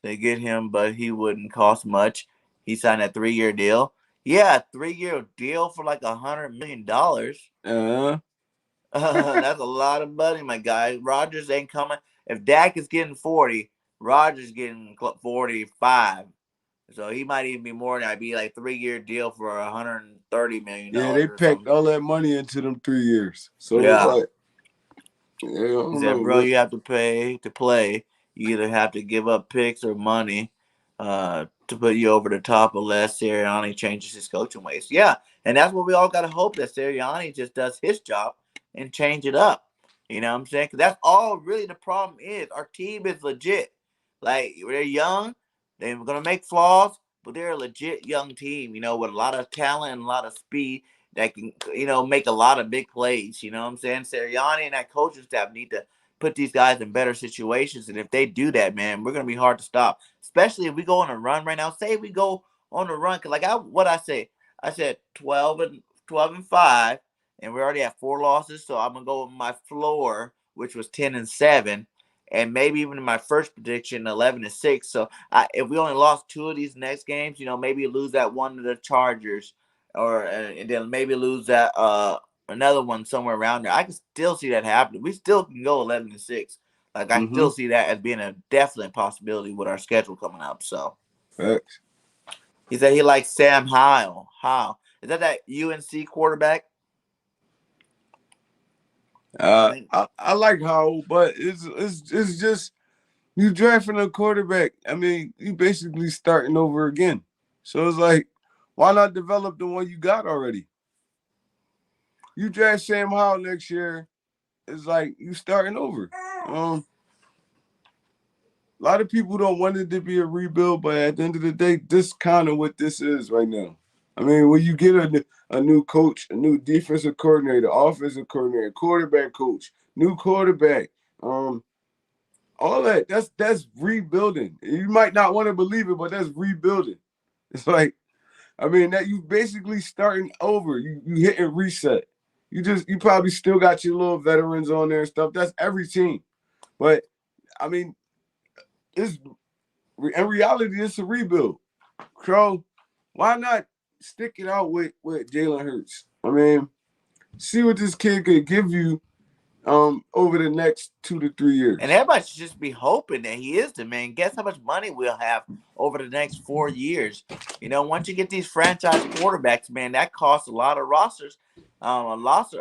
they get him, but he wouldn't cost much. He signed a 3-year deal. Yeah, 3-year deal for like $100 million. That's a lot of money, my guy. Rodgers ain't coming. If Dak is getting 40, Rodgers getting 45. So he might even be more than that. Be like 3-year deal for $130 million. Yeah, they packed all that money into them 3 years. So yeah. It's like, he said, bro, you have to pay to play. You either have to give up picks or money to put you over the top unless Sirianni changes his coaching ways. Yeah, and that's what we all got to hope, that Sirianni just does his job and change it up. You know what I'm saying? Because that's all really the problem is. Our team is legit. Like, they're young. They're going to make flaws. but they're a legit young team, with a lot of talent and a lot of speed that can, make a lot of big plays. You know what I'm saying? Sirianni and that coaching staff need to put these guys in better situations. And if they do that, man, we're going to be hard to stop, especially if we go on a run right now. Say we go on a run. Cause like I said 12-5, and we already have 4 losses. So I'm going to go with my floor, which was 10-7. And maybe even in my first prediction, 11-6. So if we only lost 2 of these next games, maybe lose that one to the Chargers, or and then maybe lose that another one somewhere around there. I can still see that happening. We still can go 11-6. Like I still see that as being a definite possibility with our schedule coming up. So Facts. he said he likes Sam Howell. How is that UNC quarterback? I like Howell, but it's just you drafting a quarterback. I mean, you basically starting over again. So it's like, why not develop the one you got already? You draft Sam Howell next year, it's like you starting over. A lot of people don't want it to be a rebuild, but at the end of the day, this kind of what this is right now. I mean, when you get a new coach, a new defensive coordinator, offensive coordinator, quarterback coach, new quarterback, all that's rebuilding. You might not want to believe it, but that's rebuilding. It's like, I mean, that you basically starting over. You hitting reset. You probably still got your little veterans on there and stuff. That's every team. But I mean, in reality, it's a rebuild. So why not stick it out with Jalen Hurts? I mean, see what this kid could give you over the next 2 to 3 years. And everybody should just be hoping that he is the man. Guess how much money we'll have over the next 4 years. Once you get these franchise quarterbacks, man, that costs a lot of rosters. Costs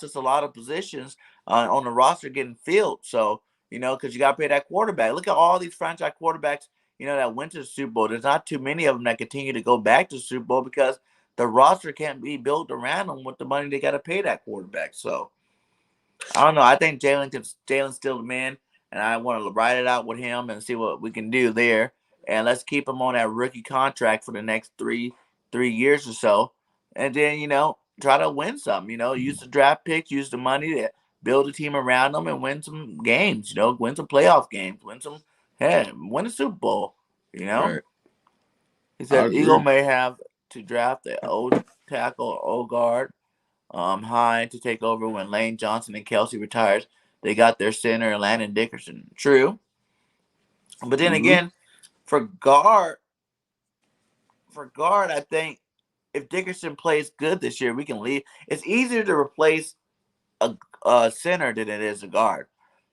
us a lot of positions on the roster getting filled. So, because you got to pay that quarterback. Look at all these franchise quarterbacks, that went to the Super Bowl. There's not too many of them that continue to go back to the Super Bowl because the roster can't be built around them with the money they got to pay that quarterback. So, I don't know. I think Jalen's still the man, and I want to ride it out with him and see what we can do there. And let's keep him on that rookie contract for the next three years or so, and then try to win some. Use the draft picks, use the money to build a team around them, and win some games. Win some playoff games, win a Super Bowl. Right. He said Eagle may have to draft the old tackle or old guard. High to take over when Lane Johnson and Kelsey retires. They got their center, Landon Dickerson. True. But then again, for guard, I think if Dickerson plays good this year, we can leave. It's easier to replace a center than it is a guard.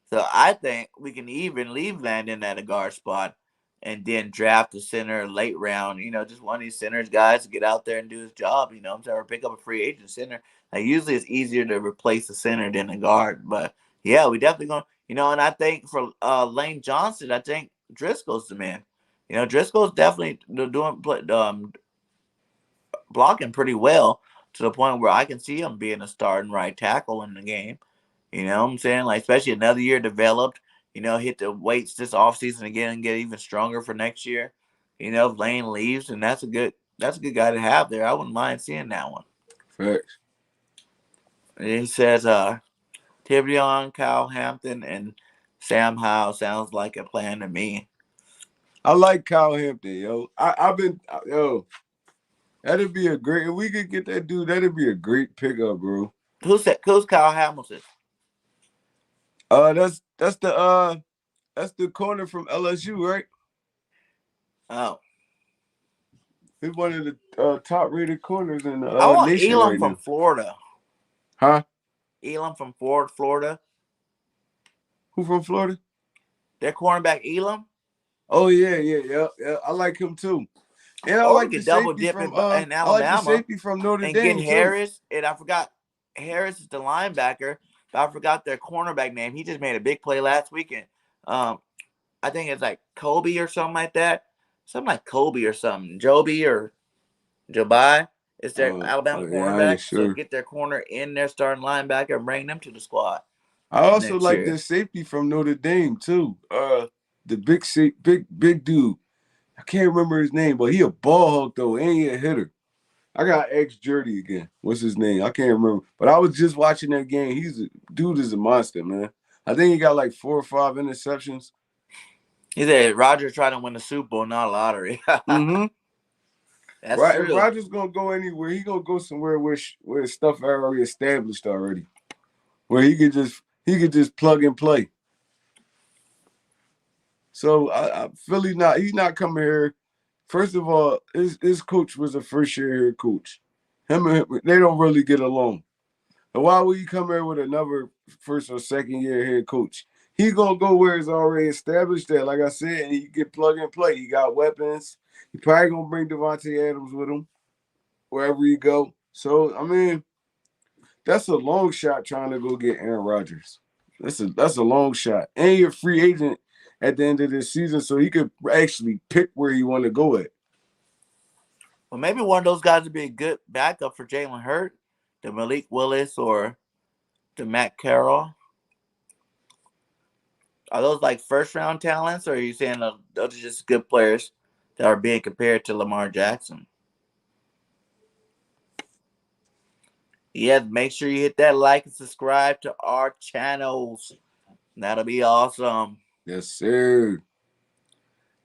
So I think we can even leave Landon at a guard spot and then draft a center late round, just one of these centers guys to get out there and do his job, I'm saying, or pick up a free agent center. Usually it's easier to replace a center than a guard. But yeah, we definitely going to, and I think for Lane Johnson, I think Driscoll's the man. Driscoll's definitely doing blocking pretty well to the point where I can see him being a starting right tackle in the game. You know what I'm saying? Like, especially another year developed, hit the weights this offseason again and get even stronger for next year. If Lane leaves, and that's a good guy to have there. I wouldn't mind seeing that one. Facts. And he says, Tivion, Kyle Hampton, and Sam Howell sounds like a plan to me. I like Kyle Hampton, yo. That'd be a great, if we could get that dude, that'd be a great pickup, bro. Who's Kyle Hamilton? That's the corner from LSU, right? Oh. He's one of the top-rated corners in the I want nation Elam right from now. Florida. Huh? Elam from Florida. Who from Florida? Their cornerback Elam. Oh yeah. I like him too. And I like the safety from in Alabama. I like the safety from Notre and Dame get too. Harris. And I forgot Harris is the linebacker, but I forgot their cornerback name. He just made a big play last weekend. I think it's like Kobe or something like that. Something like Kobe or something. Joby or Jobai. It's their Alabama cornerback. Sure. So get their corner in their starting linebacker and bring them to the squad. I also like the safety from Notre Dame too. The big dude. I can't remember his name, but he a ball hawk though, and he a hitter. I got ex Jerdy again. What's his name? I can't remember. But I was just watching that game. Dude is a monster, man. I think he got like 4 or 5 interceptions. He said Roger trying to win the Super Bowl, not a lottery. Mm-hmm. That's Right. true. If Rodgers gonna go anywhere, he gonna go somewhere where his stuff already established already, where he could just plug and play. So I feel he's not coming here. First of all, his coach was a first year head coach. Him and him, they don't really get along. And why would he come here with another first or second year head coach? He gonna go where it's already established that, like I said, he can plug and play. He got weapons. He probably gonna bring Devontae Adams with him wherever he go. So I mean, that's a long shot trying to go get Aaron Rodgers. That's a long shot. And you're a free agent at the end of this season, so he could actually pick where he want to go at. Well, maybe one of those guys would be a good backup for Jalen Hurts, the Malik Willis or the Matt Carroll. Are those like first round talents, or are you saying those are just good players that are being compared to Lamar Jackson? Yeah, make sure you hit that like and subscribe to our channels. That'll be awesome. Yes, sir.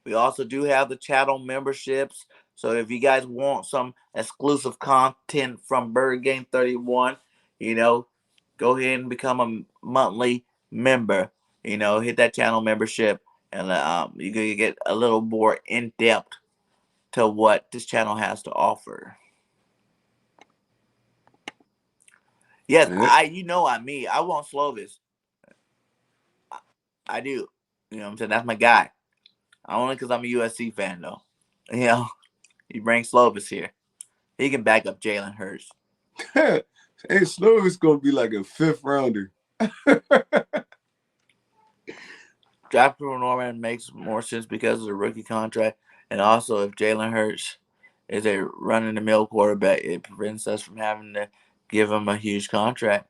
We also do have the channel memberships. So if you guys want some exclusive content from Bird Game 31, go ahead and become a monthly member. Hit that channel membership, and you can get a little more in depth to what this channel has to offer. Yes, Yeah. I want Slovis. I do. You know what I'm saying? That's my guy. Only because I'm a USC fan, though. You bring Slovis here. He can back up Jalen Hurts. Hey, Slovis gonna be like a 5th rounder. Draft for Norman makes more sense because of the rookie contract, and also if Jalen Hurts is a run-in-the-mill quarterback, it prevents us from having to give him a huge contract.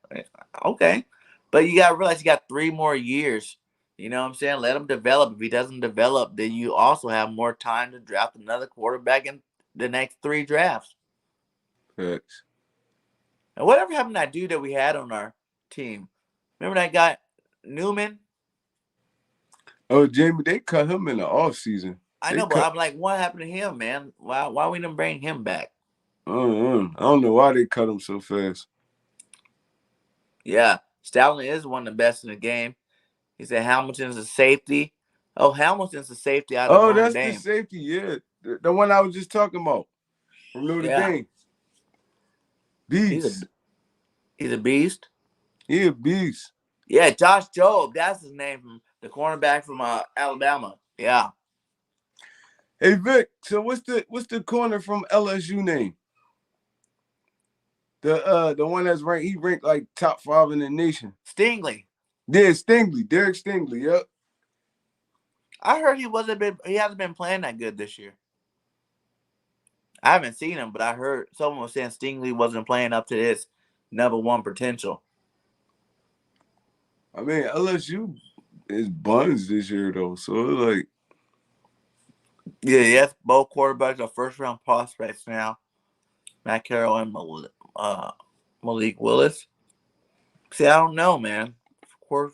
Okay, but you got to realize you got 3 more years. You know what I'm saying? Let him develop. If he doesn't develop, then you also have more time to draft another quarterback in the next 3 drafts. Thanks. And whatever happened to that dude that we had on our team? Remember that guy, Newman? Oh, Jamie, they cut him in the offseason. I know, but I'm like, what happened to him, man? Why we didn't bring him back? I don't know why they cut him so fast. Yeah, Stalin is one of the best in the game. He said Hamilton's a safety. Oh, Hamilton's a safety out of Notre That's Dame. the safety, yeah. The one I was just talking about from Notre Dame. Beast. He's a beast. He a beast. Yeah, Josh Jobe. That's his name, from the cornerback from Alabama. Yeah. Hey Vic, so what's the corner from LSU name? The one that's ranked, he ranked like top 5 in the nation. Stingley. Yeah, Derek Stingley. Yep. I heard he hasn't been playing that good this year. I haven't seen him, but I heard someone was saying Stingley wasn't playing up to his number 1 potential. I mean, LSU is buns this year though, so like. Yeah, yes, both quarterbacks are first-round prospects now. Matt Carroll and Malik Willis. See, I don't know, man. Of course,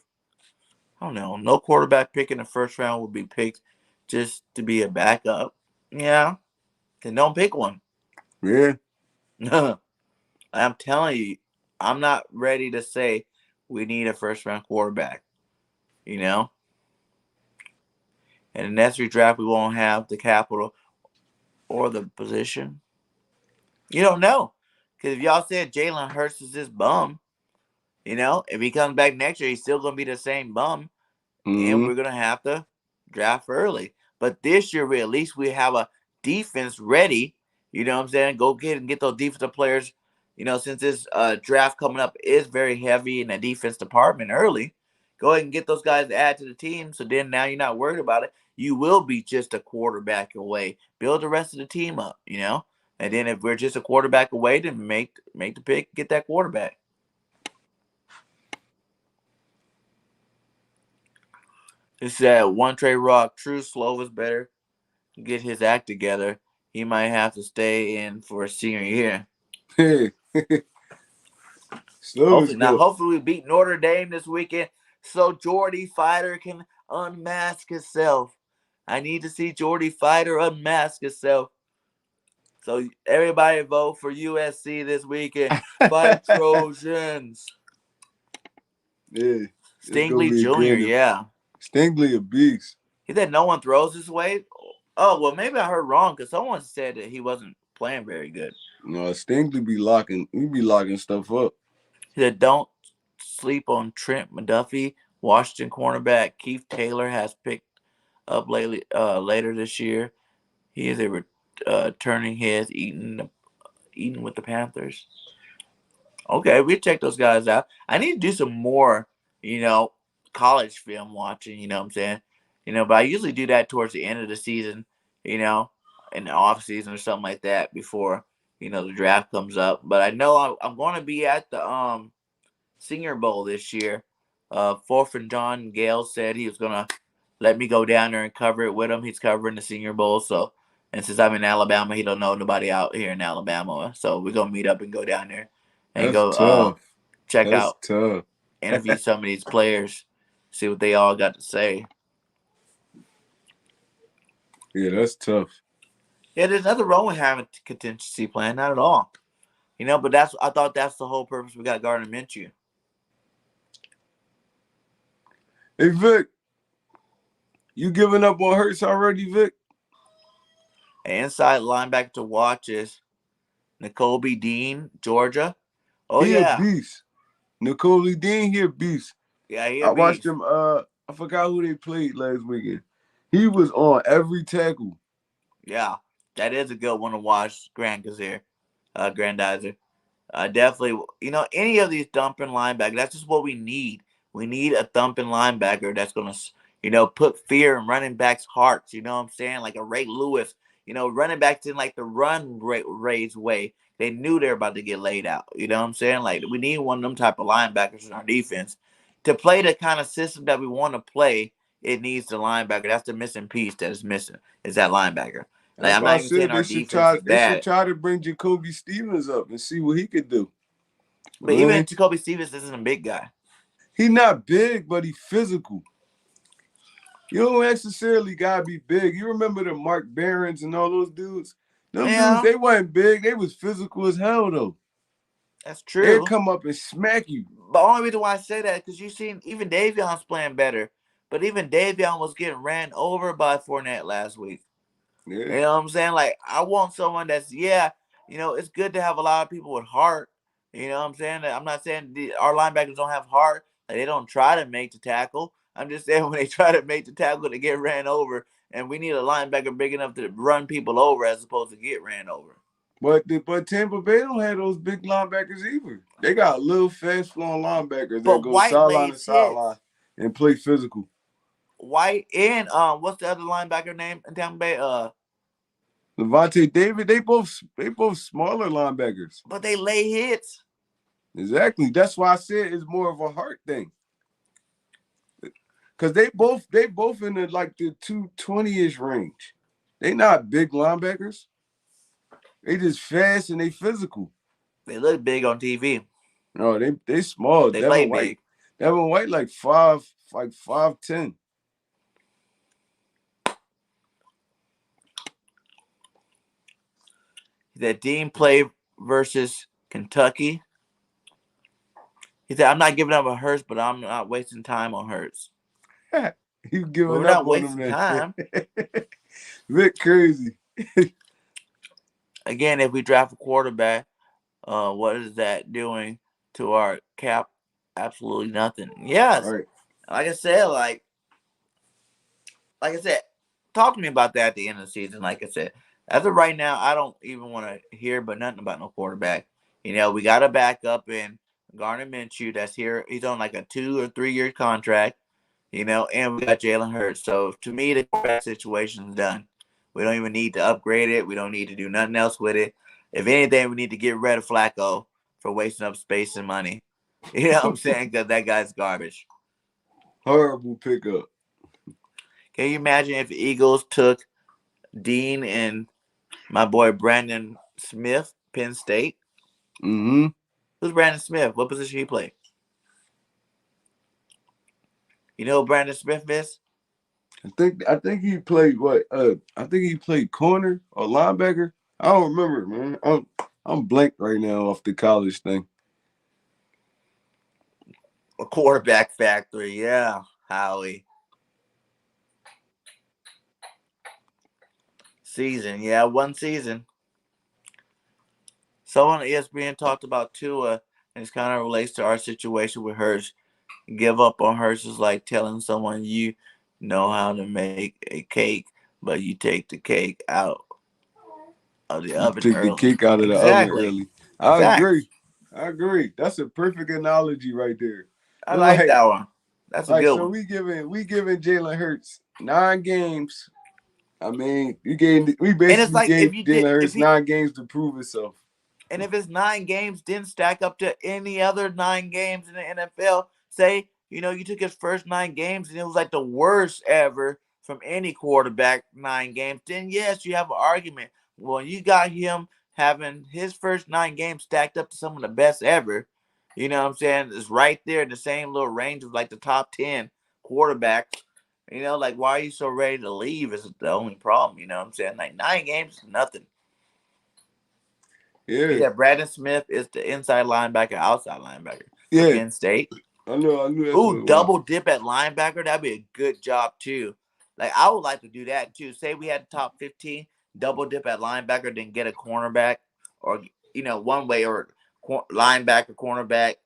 I don't know. No quarterback pick in the first round would be picked just to be a backup. Yeah, then don't pick one. Yeah. I'm telling you, I'm not ready to say we need a first-round quarterback. And the next redraft, we won't have the capital or the position. You don't know. Because if y'all said Jalen Hurts is this bum, if he comes back next year, he's still going to be the same bum. Mm-hmm. And we're going to have to draft early. But this year, at least we have a defense ready. You know what I'm saying? Go get those defensive players. Since this draft coming up is very heavy in the defense department early, go ahead and get those guys to add to the team. So then now you're not worried about it. You will be just a quarterback away. Build the rest of the team up, And then if we're just a quarterback away, then make the pick, get that quarterback. It said One Tre Roc, true slow is better get his act together, he might have to stay in for a senior year. Hey, slow as Hopefully, now go. hopefully we beat Notre Dame this weekend, so Jordy Fighter can unmask himself. I need to see Jordy Fighter unmask himself. So everybody vote for USC this weekend. Fight Trojans. Yeah, it's gonna Stingley be a Jr., good. yeah. Stingley a beast. He said no one throws his way. Oh, well, maybe I heard wrong because someone said that he wasn't playing very good. No, Stingley be locking. He be locking stuff up. He said don't sleep on Trent McDuffie. Washington cornerback Keith Taylor has picked up lately, later this year. He is a turning heads, eating with the Panthers. Okay, we check those guys out. I need to do some more, you know, college film watching. You know what I'm saying? But I usually do that towards the end of the season. You know, in the off season or something like that before the draft comes up. But I know I'm going to be at the Senior Bowl this year. Fourth and John Gale said he was gonna let me go down there and cover it with him. He's covering the Senior Bowl, so and since I'm in Alabama, he don't know nobody out here in Alabama, so we're gonna meet up and go down there and That's go tough. check That's out, tough. interview some of these players, see what they all got to say. Yeah, that's tough. Yeah, there's nothing wrong with having a contingency plan, not at all. But I thought that's the whole purpose we got Gardner Minshew. Hey Vic, you giving up on Hurts already, Vic? An inside linebacker to watch is N'Kobe Dean, Georgia. Oh He a yeah, beast. Nicole Dean, he a beast. yeah, he a I watched beast. him. I forgot who they played last weekend. He was on every tackle. Yeah, that is a good one to watch. Grandizer. Definitely, any of these thumping linebackers, that's just what we need. We need a thumping linebacker that's going to, put fear in running backs' hearts. You know what I'm saying? Like a Ray Lewis. Running backs in like the Ray's way. They knew they were about to get laid out. You know what I'm saying? Like we need one of them type of linebackers in our defense to play the kind of system that we want to play. It needs the linebacker. That's the missing piece that is missing. Is that linebacker? Like That's I'm why I not even saying said our they should defense try. is They should bad. try to bring Jacoby Stevens up and see what he could do. But even Man, Jacoby Stevens isn't a big guy. he not big, but he physical. You don't necessarily gotta be big. You remember the Mark Barons and all those dudes? Them dudes, Yeah, they wasn't big. They was physical as hell though. that's They'd true. come up and smack you. The only reason why I say that because you seen even Davion's playing better, but even Davion was getting ran over by Fournette last week. Yeah. You know what I'm saying? Like I want someone that's it's good to have a lot of people with heart. You know what I'm saying? I'm not saying our linebackers don't have heart. Like they don't try to make the tackle. I'm just saying when they try to make the tackle, they get ran over, and we need a linebacker big enough to run people over as opposed to get ran over. But Tampa Bay don't have those big linebackers either. They got little fast flowing linebackers that But go White sideline to lays sideline hits. and play physical. White and what's the other linebacker name in Tampa Bay? Levante David, they both smaller linebackers. But they lay hits. Exactly. That's why I said it's more of a heart thing. Cause they both in the 220-ish range. They not big linebackers. They just fast and they physical. They look big on TV. No, they small. They play Devin White. big. Devin White like 5'10". That Dean play versus Kentucky. He said, I'm not giving up on Hurts, but I'm not wasting time on Hurts. You Well, giving we're up not on him wasting then. time. Vic crazy. Again, if we draft a quarterback, what is that doing to our cap? Absolutely nothing. Yes. Right. Like I said, talk to me about that at the end of the season. Like I said, as of right now, I don't even want to hear but nothing about no quarterback. We got a backup in Gardner Minshew that's here. He's on like a 2 or 3 year contract. And we got Jalen Hurts. So to me, the quarterback situation is done. We don't even need to upgrade it. We don't need to do nothing else with it. If anything, we need to get rid of Flacco for wasting up space and money. You know what I'm saying? Because that guy's garbage. Horrible pickup. Can you imagine if the Eagles took Dean and my boy Brandon Smith, Penn State. Mm-hmm. Who's Brandon Smith? What position he play? You know who Brandon Smith is? I think he played what? I think he played corner or linebacker. I don't remember, man. I'm blank right now off the college thing. A quarterback factory, yeah, Howie. Season, yeah, one season. Someone on ESPN talked about Tua, and it kind of relates to our situation with Hurts. Give up on Hurts is like telling someone you know how to make a cake, but you take the cake out of the You oven take the early. cake out of the oven Exactly. early. I agree. Facts. I agree. That's a perfect analogy right there. I It's like that one. That's a like good so one. we giving Jalen Hurts 9 games. I mean, we And it's basically like gave if you Jalen did if Hurts he 9 games to prove himself. and if his 9 games didn't stack up to any other 9 games in the NFL, say, you took his first 9 games and it was like the worst ever from any quarterback 9 games, then yes, you have an argument. Well, you got him having his first 9 games stacked up to some of the best ever. You know what I'm saying? It's right there in the same little range of like the top 10 quarterbacks. Like why are you so ready to leave is the only problem. You know what I'm saying? Like 9 games is nothing. He Yeah, said Brandon Smith is the inside linebacker, outside linebacker for yeah. Penn State. I knew that's what Ooh, it was. double dip at linebacker. That'd be a good job too. Like I would like to do that too. Say we had the top 15, double dip at linebacker, then get a cornerback, or one way, or linebacker, cornerback,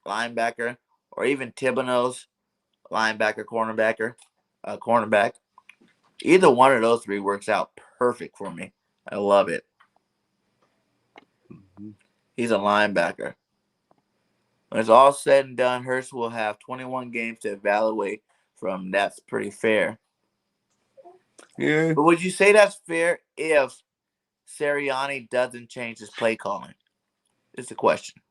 linebacker, or even Thibodeau's linebacker, cornerback. Either one of those three works out perfect for me. I love it. Mm-hmm. He's a linebacker. When it's all said and done, Hurst will have 21 games to evaluate from. That's pretty fair. Yeah, But would you say that's fair if Sirianni doesn't change his play calling? It's the question.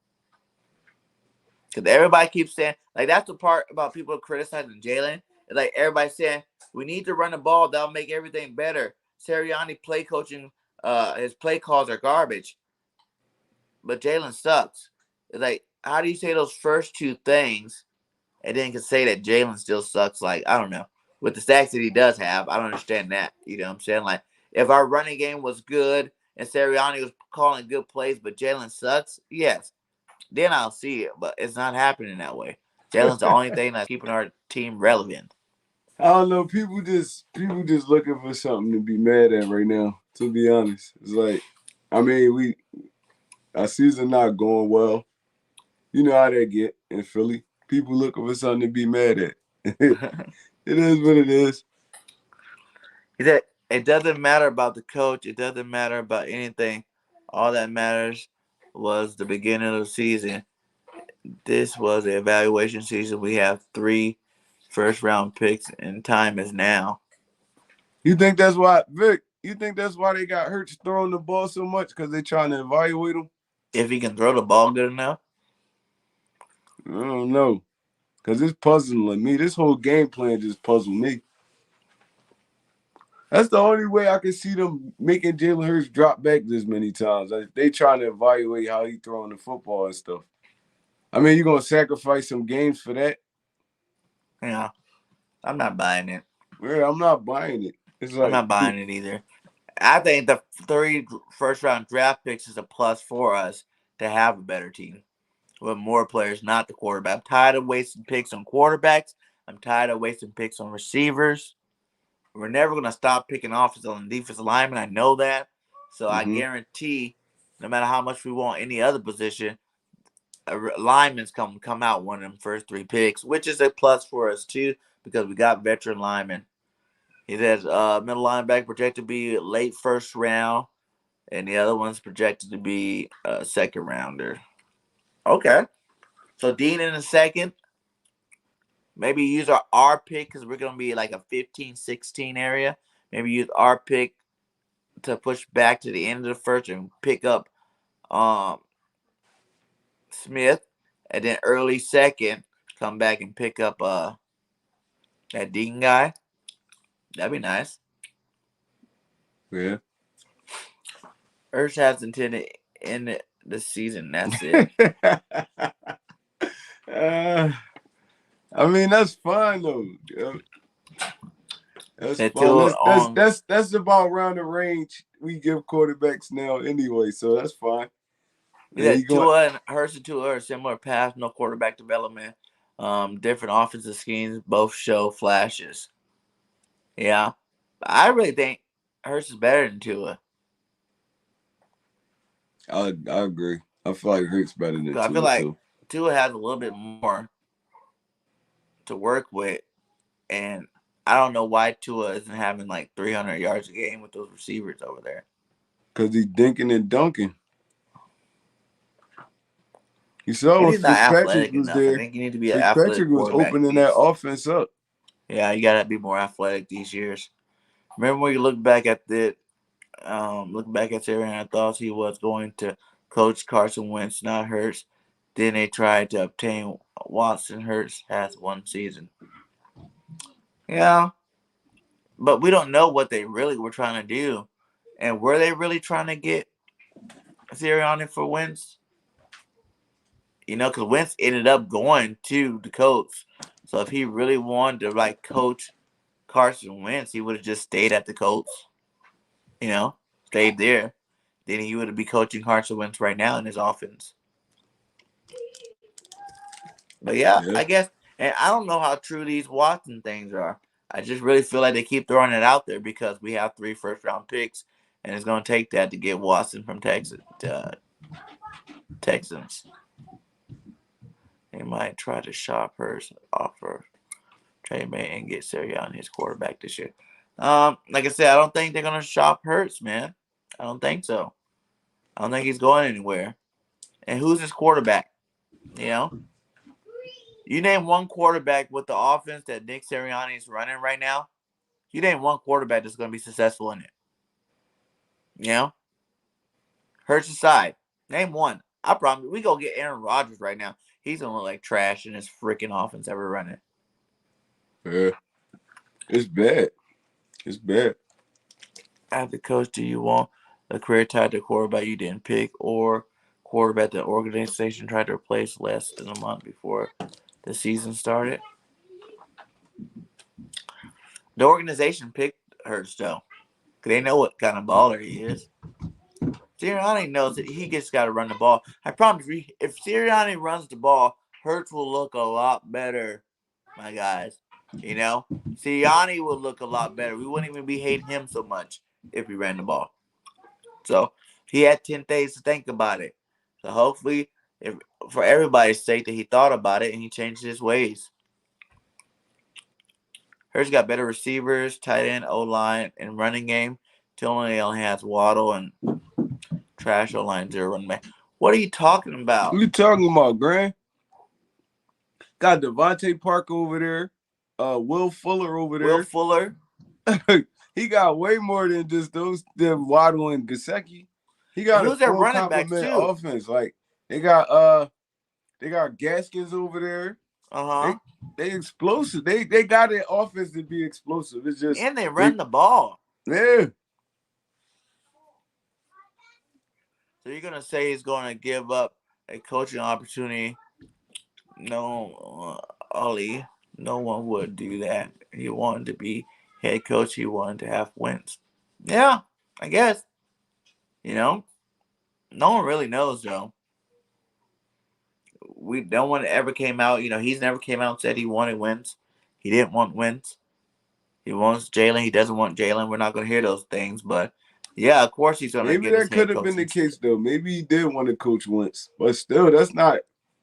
Because everybody keeps saying, like, that's the part about people criticizing Jalen. It's like everybody's saying, we need to run the ball. That'll make everything better. Sirianni play coaching, his play calls are garbage. But Jalen sucks. It's like, how do you say those first two things and then can say that Jalen still sucks? Like, I don't know. With the stats that he does have, I don't understand that. You know what I'm saying? Like, if our running game was good and Sirianni was calling good plays, but Jalen sucks, yes, then I'll see it. But it's not happening that way. Jalen's the only thing that's keeping our team relevant. I don't know. People just looking for something to be mad at right now. To be honest, it's like, I mean, our season not going well. You know how they get in Philly. People looking for something to be mad at. It is what it is. It doesn't matter about the coach. It doesn't matter about anything. All that matters was the beginning of the season. This was the evaluation season. We have 3 first-round picks, and time is now. You think that's why, Vic? You think that's why they got Hurts throwing the ball so much because they trying to evaluate him? If he can throw the ball good enough, I don't know, because it's puzzling me. This whole game plan just puzzled me. That's the only way I can see them making Jalen Hurts drop back this many times. They trying to evaluate how he throwing the football and stuff. I mean, you're gonna sacrifice some games for that? yeah, I'm not buying it. Well, I'm not buying it. It's I'm like, not buying it either. I think the 3 first-round draft picks is a plus for us to have a better team with more players, not the quarterback. I'm tired of wasting picks on quarterbacks. I'm tired of wasting picks on receivers. We're never going to stop picking offensive and defensive linemen. I know that. So I mm-hmm. guarantee, no matter how much we want any other position, linemen's come out one of them first 3 picks, which is a plus for us too because we got veteran linemen. He says middle linebacker projected to be late first round, and the other one's projected to be a second rounder. Okay. So Dean in the second. Maybe use our pick because we're going to be like a 15-16 area. Maybe use our pick to push back to the end of the first and pick up um, Smith. And then early second, come back and pick up that Dean guy. That'd be nice. Yeah. Hurts hasn't in the season. That's it. uh, I mean, that's fine though. Yeah, that's That fine. Tua on. That's about around the range we give quarterbacks now anyway. So that's fine. And Yeah, he going. Tua and Hurts and Tua are similar paths, no quarterback development. Different offensive schemes, both show flashes. Yeah, I really think Hurts is better than Tua. I agree. I feel like Hurts better than 'Cause I feel Tua like too. Tua has a little bit more to work with, and I don't know why Tua isn't having like 300 yards a game with those receivers over there. Cause he's dinking and dunking. You saw And when he's not Fitzpatrick athletic was enough. I there. think you need to be an Fitzpatrick athletic was quarterback. opening that offense up. Yeah, you gotta be more athletic these years. Remember when you look back at Sirianni, thought he was going to coach Carson Wentz, not Hurts. Then they tried to obtain Watson. Hurts has one season. Yeah, but we don't know what they really were trying to do, and were they really trying to get Sirianni for Wentz? Because Wentz ended up going to the Colts. So if he really wanted to like coach Carson Wentz, he would have just stayed at the Colts. Stayed there. Then he would be coaching Carson Wentz right now in his offense. But yeah, Yeah. I guess, and I don't know how true these Watson things are. I just really feel like they keep throwing it out there because we have 3 first-round picks, and it's going to take that to get Watson from Texans. They might try to shop her offer Trey May and get Sirianni his quarterback this year. Like I said, I don't think they're gonna shop Hurts, man. I don't think so. I don't think he's going anywhere. And who's his quarterback? You know, you name one quarterback with the offense that Nick Sirianni is running right now. You name one quarterback that's gonna be successful in it. You know, Hurts aside, name one. I promise. We go get Aaron Rodgers right now. He's gonna look like trash in his freaking offense ever running. Yeah. It's bad. It's bad. As the coach, do you want a career tied to quarterback you didn't pick or quarterback the organization tried to replace less than a month before the season started? The organization picked Hurts though, because they know what kind of baller he is. Sirianni knows that he just got to run the ball. I promise you, if Sirianni runs the ball, Hurts will look a lot better, my guys. Sirianni will look a lot better. We wouldn't even be hating him so much if he ran the ball. So he had 10 days to think about it. So hopefully, for everybody's sake, that he thought about it and he changed his ways. Hurts got better receivers, tight end, O-line, and running game. Till only has Waddle and trash O-line, 0 running back. What are you talking about? What you talking about, Grant? Got Devontae Parker over there. Will Fuller over there. Will Fuller. He got way more than just them Waddle and Gesicki. He got Who's a their full running backs complement too? offense. Like they got Gaskins over there. They explosive. They got an offense to be explosive. It's just and they run the ball. Yeah. So you're gonna say he's going to give up a coaching opportunity? No, Ollie. No one would do that. He wanted to be head coach. He wanted to have wins. Yeah, I guess. No one really knows though. No one ever came out. He's never came out and said he wanted wins. He didn't want wins. He wants Jalen. He doesn't want Jalen. We're not going to hear those things. But yeah, of course he's going to Maybe get his that head could have been the coaching. case though. Maybe he did want to coach once, but still, that's not.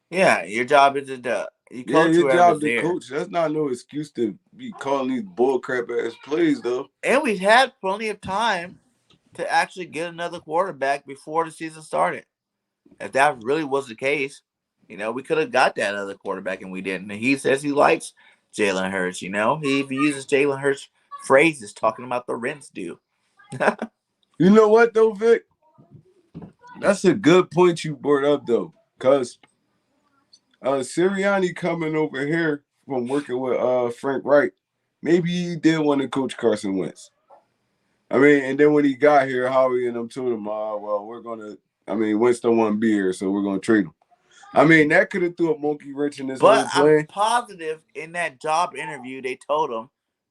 Yeah, your job is to you coach your job whoever's to there. coach. That's not no excuse to be calling these bull crap ass plays though. And we've had plenty of time to actually get another quarterback before the season started. If that really was the case, we could have got that other quarterback and we didn't. And he says he likes Jalen Hurts. He uses Jalen Hurts phrases talking about the rents due. You know what though, Vic? That's a good point you brought up though, cause Sirianni coming over here from working with Frank Reich, maybe he did want to coach Carson Wentz. I mean, and then when he got here, Howie and them told him, well, we're gonna. I mean, Winston won't be here, so we're gonna trade him. I mean, that could have threw a monkey wrench in this But whole I'm plan. positive in that job interview they told him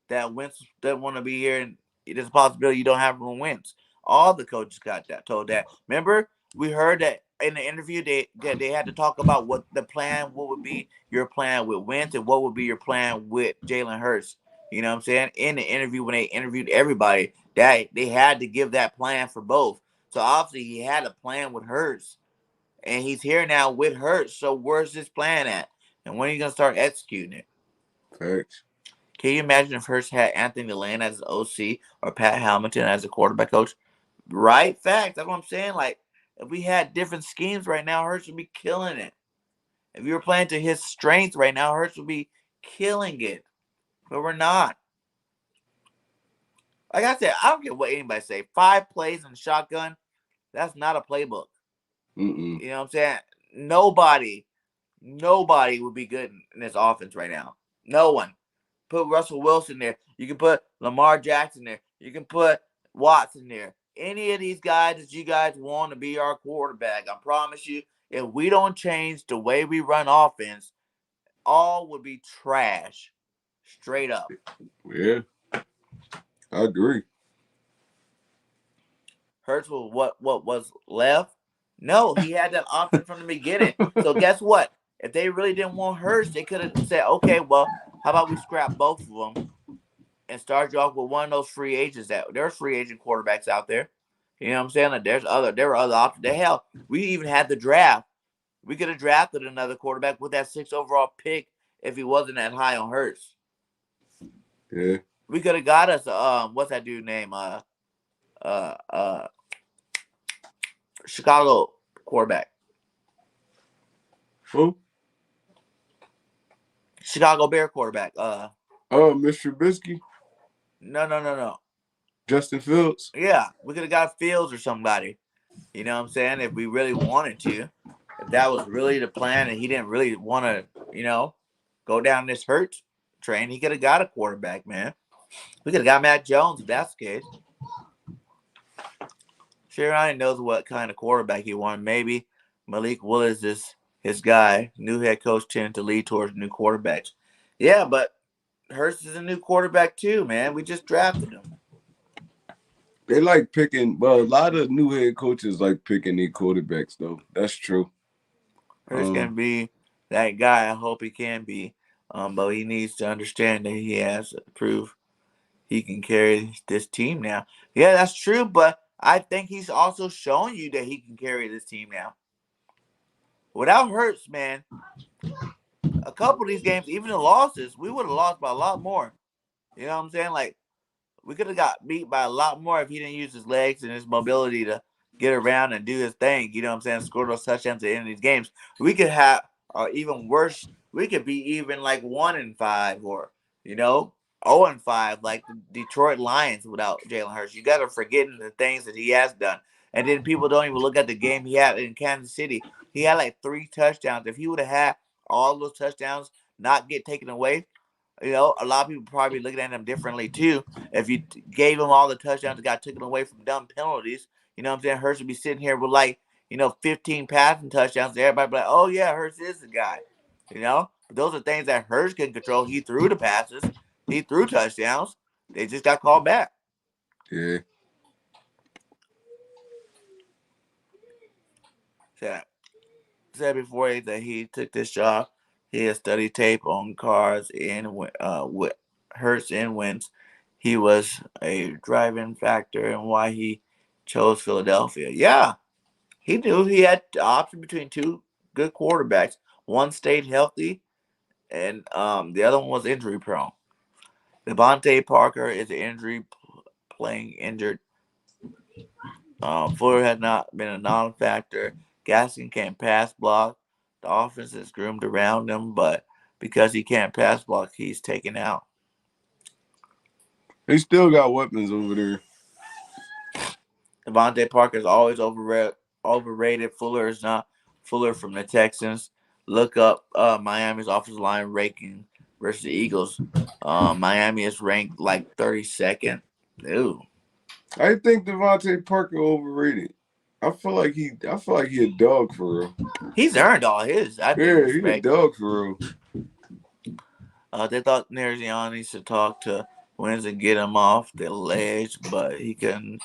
that Wentz doesn't want to be here, and there's a possibility you don't have room Wentz. All the coaches got that told that. Remember, we heard that in the interview they had to talk about what the plan, what would be your plan with Wentz, and what would be your plan with Jalen Hurts. You know what I'm saying? In the interview when they interviewed everybody, that they had to give that plan for both. So obviously he had a plan with Hurts. And he's here now with Hurts. So where's this plan at? And when are you gonna start executing it? Facts. Can you imagine if Hurts had Anthony Lynn as an OC or Pat Hamilton as a quarterback coach? Right? Fact. That's what I'm saying. Like, if we had different schemes right now, Hurts would be killing it. If you were playing to his strengths right now, Hurts would be killing it. But we're not. Like I said, I don't care what anybody say. 5 plays in shotgun, that's not a playbook. Mm-mm. You know what I'm saying? Nobody would be good in this offense right now. No one. Put Russell Wilson there. You can put Lamar Jackson there. You can put Watson there. Any of these guys that you guys want to be our quarterback, I promise you, if we don't change the way we run offense, all would be trash. Straight up. Yeah, I agree. Hurts was what was left? No, he had that option from the beginning. So guess what? If they really didn't want Hurts, they could have said, okay, well, how about we scrap both of them and start you off with one of those free agents that there's free agent quarterbacks out there. You know what I'm saying? Like there were other options. The hell, we even had the draft. We could have drafted another quarterback with that 6th overall pick if he wasn't that high on Hurts. Yeah. We could have got us what's that dude name? Chicago quarterback. Who? Chicago Bear quarterback. Oh, Mr. Trubisky. No. Justin Fields. Yeah, we could have got Fields or somebody. You know what I'm saying? If we really wanted to. If that was really the plan and he didn't really want to, go down this Hurts train, he could have got a quarterback, man. We could have got Matt Jones if that's the case. Sirianni knows what kind of quarterback he wanted. Maybe Malik Willis is his guy. New head coach tend to lead towards new quarterbacks. Yeah, but Hurts is a new quarterback too, man. We just drafted him. They like picking. Well, a lot of new head coaches like picking their quarterbacks, though. That's true. Hurts can be that guy. I hope he can be. But he needs to understand that he has to prove he can carry this team now. Yeah, that's true. But I think he's also showing you that he can carry this team now. Without Hurts, man, a couple of these games, even the losses, we would have lost by a lot more. You know what I'm saying? Like, we could have got beat by a lot more if he didn't use his legs and his mobility to get around and do his thing. You know what I'm saying? Score those touchdowns at the end of these games. We could have, even worse, we could be even like 1-5 or, 0-5 like the Detroit Lions without Jalen Hurts. You got to forget the things that he has done. And then people don't even look at the game he had in Kansas City. He had like 3 touchdowns. If he would have had all those touchdowns not get taken away, a lot of people probably looking at him differently too. If you gave him all the touchdowns that got taken away from dumb penalties, you know what I'm saying? Hurts would be sitting here with 15 passing touchdowns. Everybody be like, oh yeah, Hurts is the guy. But those are things that Hurts can control. He threw the passes. He threw touchdowns. They just got called back. Yeah. Said before that he took this job, he had studied tape on cars and with Hurts and Wentz. He was a driving factor in why he chose Philadelphia. Yeah, he knew he had the option between 2 good quarterbacks. One stayed healthy, and the other one was injury prone. Devontae Parker is playing injured. Fuller has not been a non-factor. Gaskin can't pass block. The offense is groomed around him, but because he can't pass block, he's taken out. They still got weapons over there. Devontae Parker is always overrated. Fuller is not. Fuller from the Texans. Look up Miami's offensive line ranking versus the Eagles. Miami is ranked like 32nd. Ew. I think Devontae Parker overrated. I feel like he a dog for real. He's earned all his, I think, Yeah, he a respect. dog for real. They thought Nerziani should talk to Wentz and get him off the ledge, but he couldn't.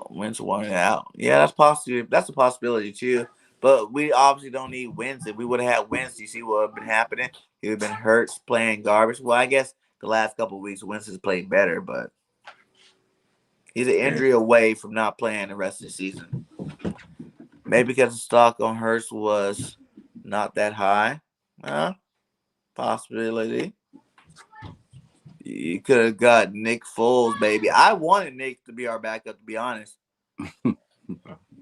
Wentz wanted out. Yeah, that's possible. That's a possibility too. But we obviously don't need Wentz. If we would have had Wentz, you see what would have been happening? He would have been hurt playing garbage. Well, I guess the last couple of weeks Wentz has played better, but he's an injury away from not playing the rest of the season. Maybe because the stock on Hurts was not that high. Possibility. You could have got Nick Foles, baby. I wanted Nick to be our backup, to be honest.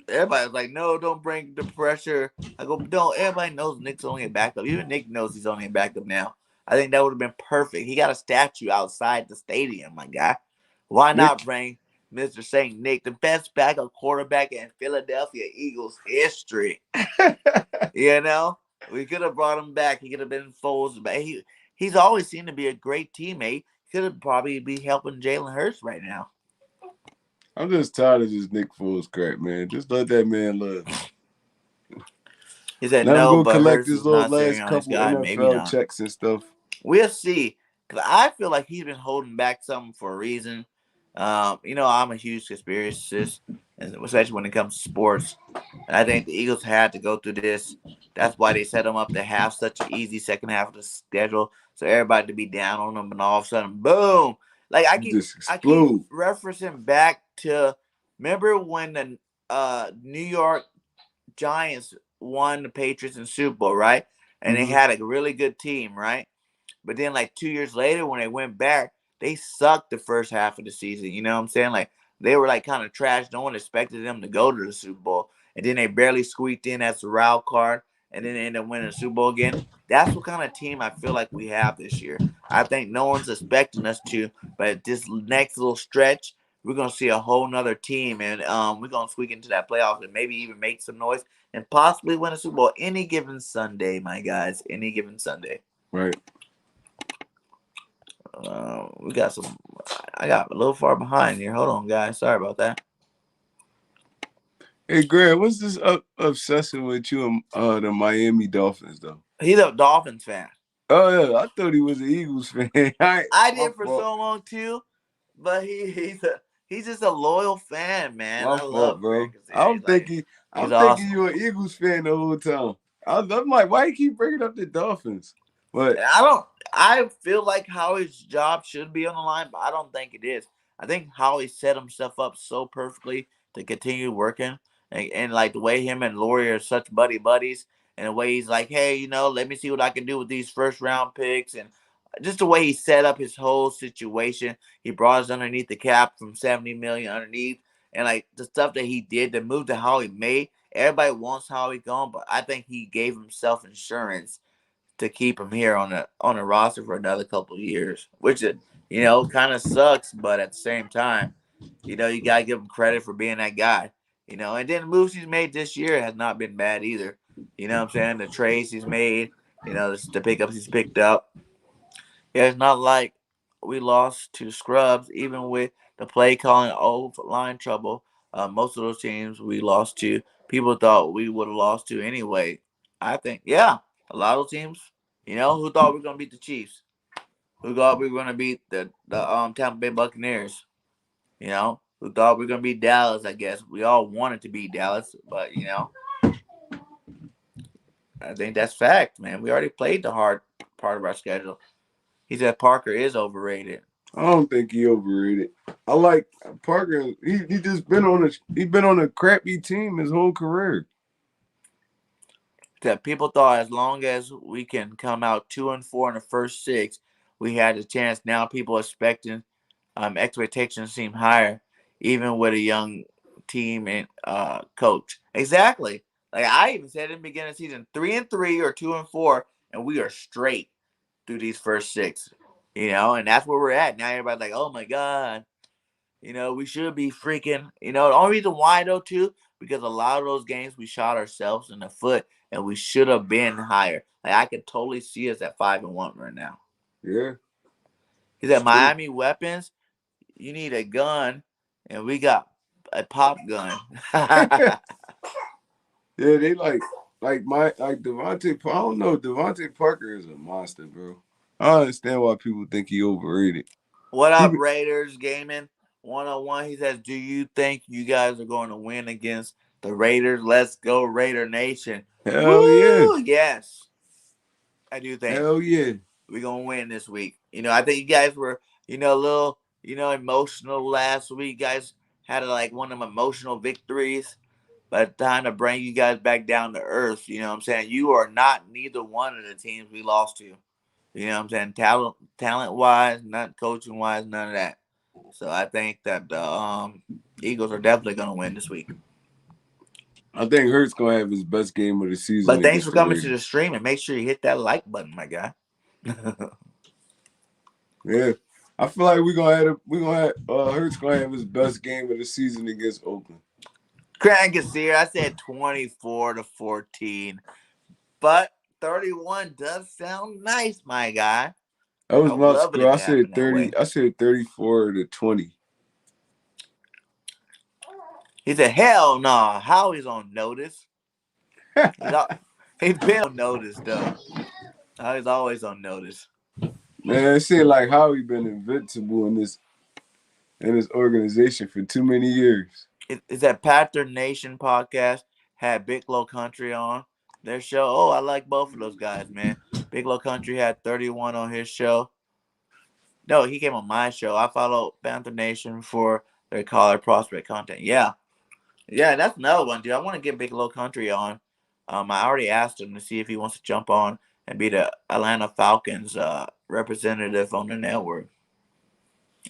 Everybody was like, no, don't bring the pressure. I go, no, everybody knows Nick's only a backup. Even Nick knows he's only a backup now. I think that would have been perfect. He got a statue outside the stadium, my guy. Why not bring Mr. St. Nick, the best backup quarterback in Philadelphia Eagles history? You know? We could have brought him back. He could have been Foles. But he's always seemed to be a great teammate. Could have probably be helping Jalen Hurts right now. I'm just tired of this Nick Foles crap, man. Just let that man live. He said Let him no, go but collect Hurts his is little not last Sirianni's couple guy. Maybe NFL not. checks and stuff. We'll see. Cause I feel like he's been holding back something for a reason. I'm a huge conspiracist, especially when it comes to sports. And I think the Eagles had to go through this. That's why they set them up to have such an easy second half of the schedule, so everybody to be down on them, and all of a sudden, boom! Like I keep referencing back to, remember when the New York Giants won the Patriots in Super Bowl, right? And they had a really good team, right? But then like 2 years later, when they went back, they sucked the first half of the season. You know what I'm saying? Like they were like kind of trash. No one expected them to go to the Super Bowl. And then they barely squeaked in as a wild card. And then they ended up winning the Super Bowl again. That's what kind of team I feel like we have this year. I think no one's expecting us to, but this next little stretch, we're gonna see a whole nother team, and we're gonna squeak into that playoff and maybe even make some noise and possibly win a Super Bowl any given Sunday, my guys. Any given Sunday. Right. We got some. I got a little far behind here. Hold on, guys. Sorry about that. Hey, Greg, what's this obsession with you and the Miami Dolphins, though? He's a Dolphins fan. Oh, yeah. I thought he was an Eagles fan. I did for so long, too. But he's just a loyal fan, man. My I fault, love bro. I'm thinking awesome. you an Eagles fan the whole time. I'm like, why you keep bringing up the Dolphins? But I feel like Howie's job should be on the line, but I don't think it is. I think Howie set himself up so perfectly to continue working. And like the way him and Laurie are such buddies, and the way he's like, hey, let me see what I can do with these first round picks, and just the way he set up his whole situation. He brought us underneath the cap from 70 million underneath, and like the stuff that he did, the move that Howie made. Everybody wants Howie gone, but I think he gave himself insurance to keep him here on a roster for another couple of years, which kind of sucks, but at the same time, you gotta give him credit for being that guy. And then the moves he's made this year has not been bad either. You know what I'm saying? The trades he's made, the pickups he's picked up. Yeah, it's not like we lost to scrubs, even with the play calling line trouble. Most of those teams we lost to, people thought we would have lost to anyway. I think, yeah, a lot of teams, who thought we were gonna beat the Chiefs, who thought we were gonna beat the Tampa Bay Buccaneers, who thought we were gonna beat Dallas. I guess we all wanted to beat Dallas, but I think that's fact, man. We already played the hard part of our schedule. He said Parker is overrated. I don't think he overrated. I like Parker. He just been on a crappy team his whole career. That people thought as long as we can come out 2-4 in the first 6, we had a chance. Now people expecting expectations seem higher, even with a young team and coach. Exactly. Like I even said in the beginning of the season, 3-3 or 2-4, and we are straight through these first 6. And that's where we're at. Now everybody's like, oh my God, we should be freaking, the only reason why though too, because a lot of those games we shot ourselves in the foot and we should have been higher. Like I could totally see us at 5-1 right now. Yeah. He's at Miami weapons. You need a gun. and we got a pop gun. Yeah, they like Devontae. I don't know. Devontae Parker is a monster, bro. I don't understand why people think he overrated. What He, up, Raiders Gaming 101? He says, "Do you think you guys are going to win against the Raiders? Let's go, Raider Nation!" hell yeah, Woo! Yes, I do think hell yeah. we're gonna win this week. I think you guys were, a little, emotional last week. You guys had like one of them emotional victories. But time to bring you guys back down to earth. You know what I'm saying? You are not neither one of the teams we lost to. You know what I'm saying? Talent wise, not coaching wise, none of that. So I think that the Eagles are definitely gonna win this week. I think Hurts gonna have his best game of the season But thanks against for the coming to the Raiders. stream and make sure you hit that like button, my guy. Yeah, I feel like Hurts gonna have his best game of the season against Oakland. Crank is here. I said 24-14, but 31 does sound nice, my guy. That was I would my love it score. if I it said happened that 30. way. I said 34-20. He said, "Hell no, nah. Howie's on notice. He's been on notice though. Howie's always on notice." Man, it seemed like Howie been invincible in this organization for too many years. Is that Pattern Nation podcast had Big Low Country on their show? Oh, I like both of those guys, man. Big Low Country had 31 on his show. No, he came on my show. I follow Panther Nation for their college prospect content. Yeah, that's another one, dude. I want to get Big Low Country on. I already asked him to see if he wants to jump on and be the Atlanta Falcons representative on the network.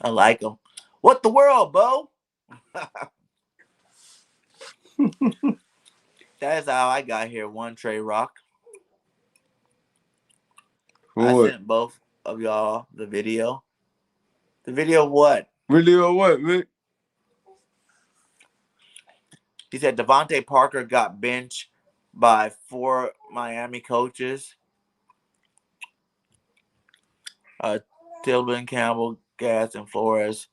I like him. What the world, Bo? That is how I got here. One Tre Roc. I For what? sent both of y'all the video. The video of what? Really or what, man? He said Devontae Parker got benched by 4 Miami coaches. Tillman, Campbell, Gas, and Flores.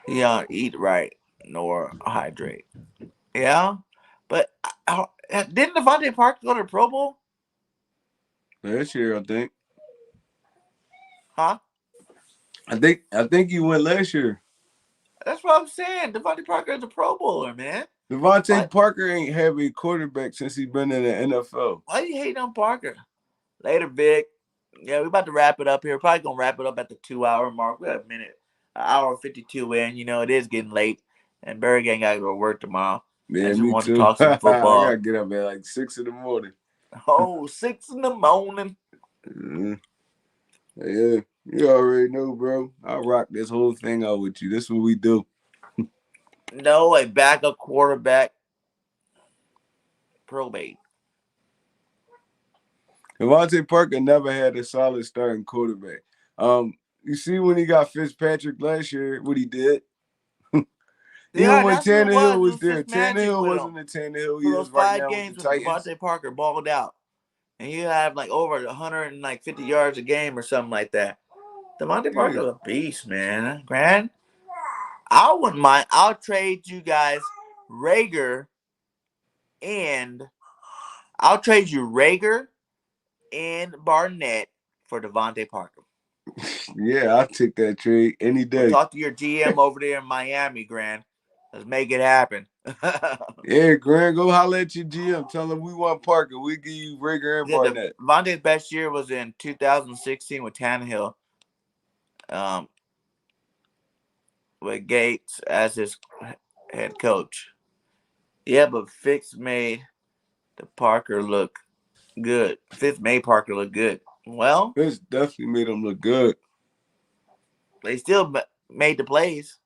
He don't eat right nor hydrate. Yeah, but didn't Devontae Parker go to the Pro Bowl? Last year, I think. Huh? I think he went last year. That's what I'm saying. Devontae Parker is a Pro Bowler, man. Devontae What? Parker ain't have a quarterback since he been in the NFL. Why you hating on Parker? Later, Vic. Yeah, we're about to wrap it up here. Probably gonna wrap it up at the 2 hour mark. We have an hour 52 in. It is getting late, and Barry Gang got to go to work tomorrow. Yeah, I just me want to too. talk some I gotta football. get up at like 6 in the morning. Oh, 6 in the morning. Mm-hmm. Yeah, you already know, bro. I'll rock this whole thing out with you. This is what we do. No, a backup quarterback probate. Devontae Parker never had a solid starting quarterback. You see when he got Fitzpatrick last year, what he did? Even Yeah, when that's what it was. Tannehill It was was there, just magic Tannehill with him wasn't the Tannehill he for those is right 5 now with the games when Titans. Devontae Parker balled out, and he had like over 150 yards a game or something like that. Devontae Yeah. Parker's a beast, man. Grand. I wouldn't mind. I'll trade you guys Rager and I'll trade you Rager and Barnett for Devontae Parker. Yeah, I'll take that trade any Go day. talk to your GM over there in Miami, Grand. Let's make it happen. Yeah, Grant, go holler at your GM. Tell him we want Parker. We give you Rager and Barnett. Devontae's best year was in 2016 with Tannehill, with Gates as his head coach. Yeah, but Fitz made the Parker look good. Fitz made Parker look good. Well, This definitely made him look good. they still made the plays.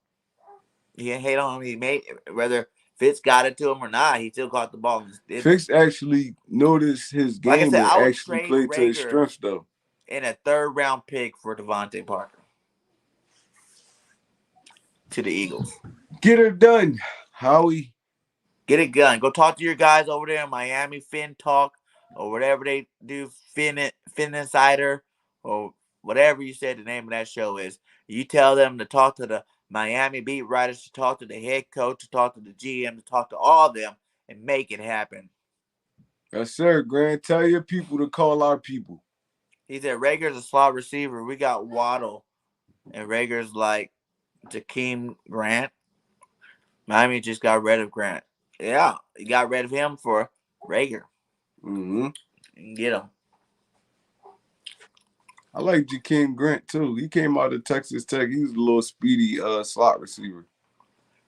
You can't hate on him. He made, whether Fitz got it to him or not, he still caught the ball and just did it. Fix actually noticed his Like I game said, and I would actually trade played to his Rager strengths, though. in a 3rd-round pick for Devontae Parker to the Eagles. Get her done, Howie. Get it done. Go talk to your guys over there in Miami, Fin Talk, or whatever they do, Fin Insider, or whatever you said the name of that show is. You tell them to talk to the Miami beat writers to talk to the head coach, to talk to the GM, to talk to all of them and make it happen. Yes, sir, Grant. Tell your people to call our people. He said Rager's a slot receiver. We got Waddle, and Rager's like Jakeem Grant. Miami just got rid of Grant. Yeah, he got rid of him for Rager. Mm-hmm. Get him. I like Jakeem Grant too. He came out of Texas Tech. He was a little speedy slot receiver.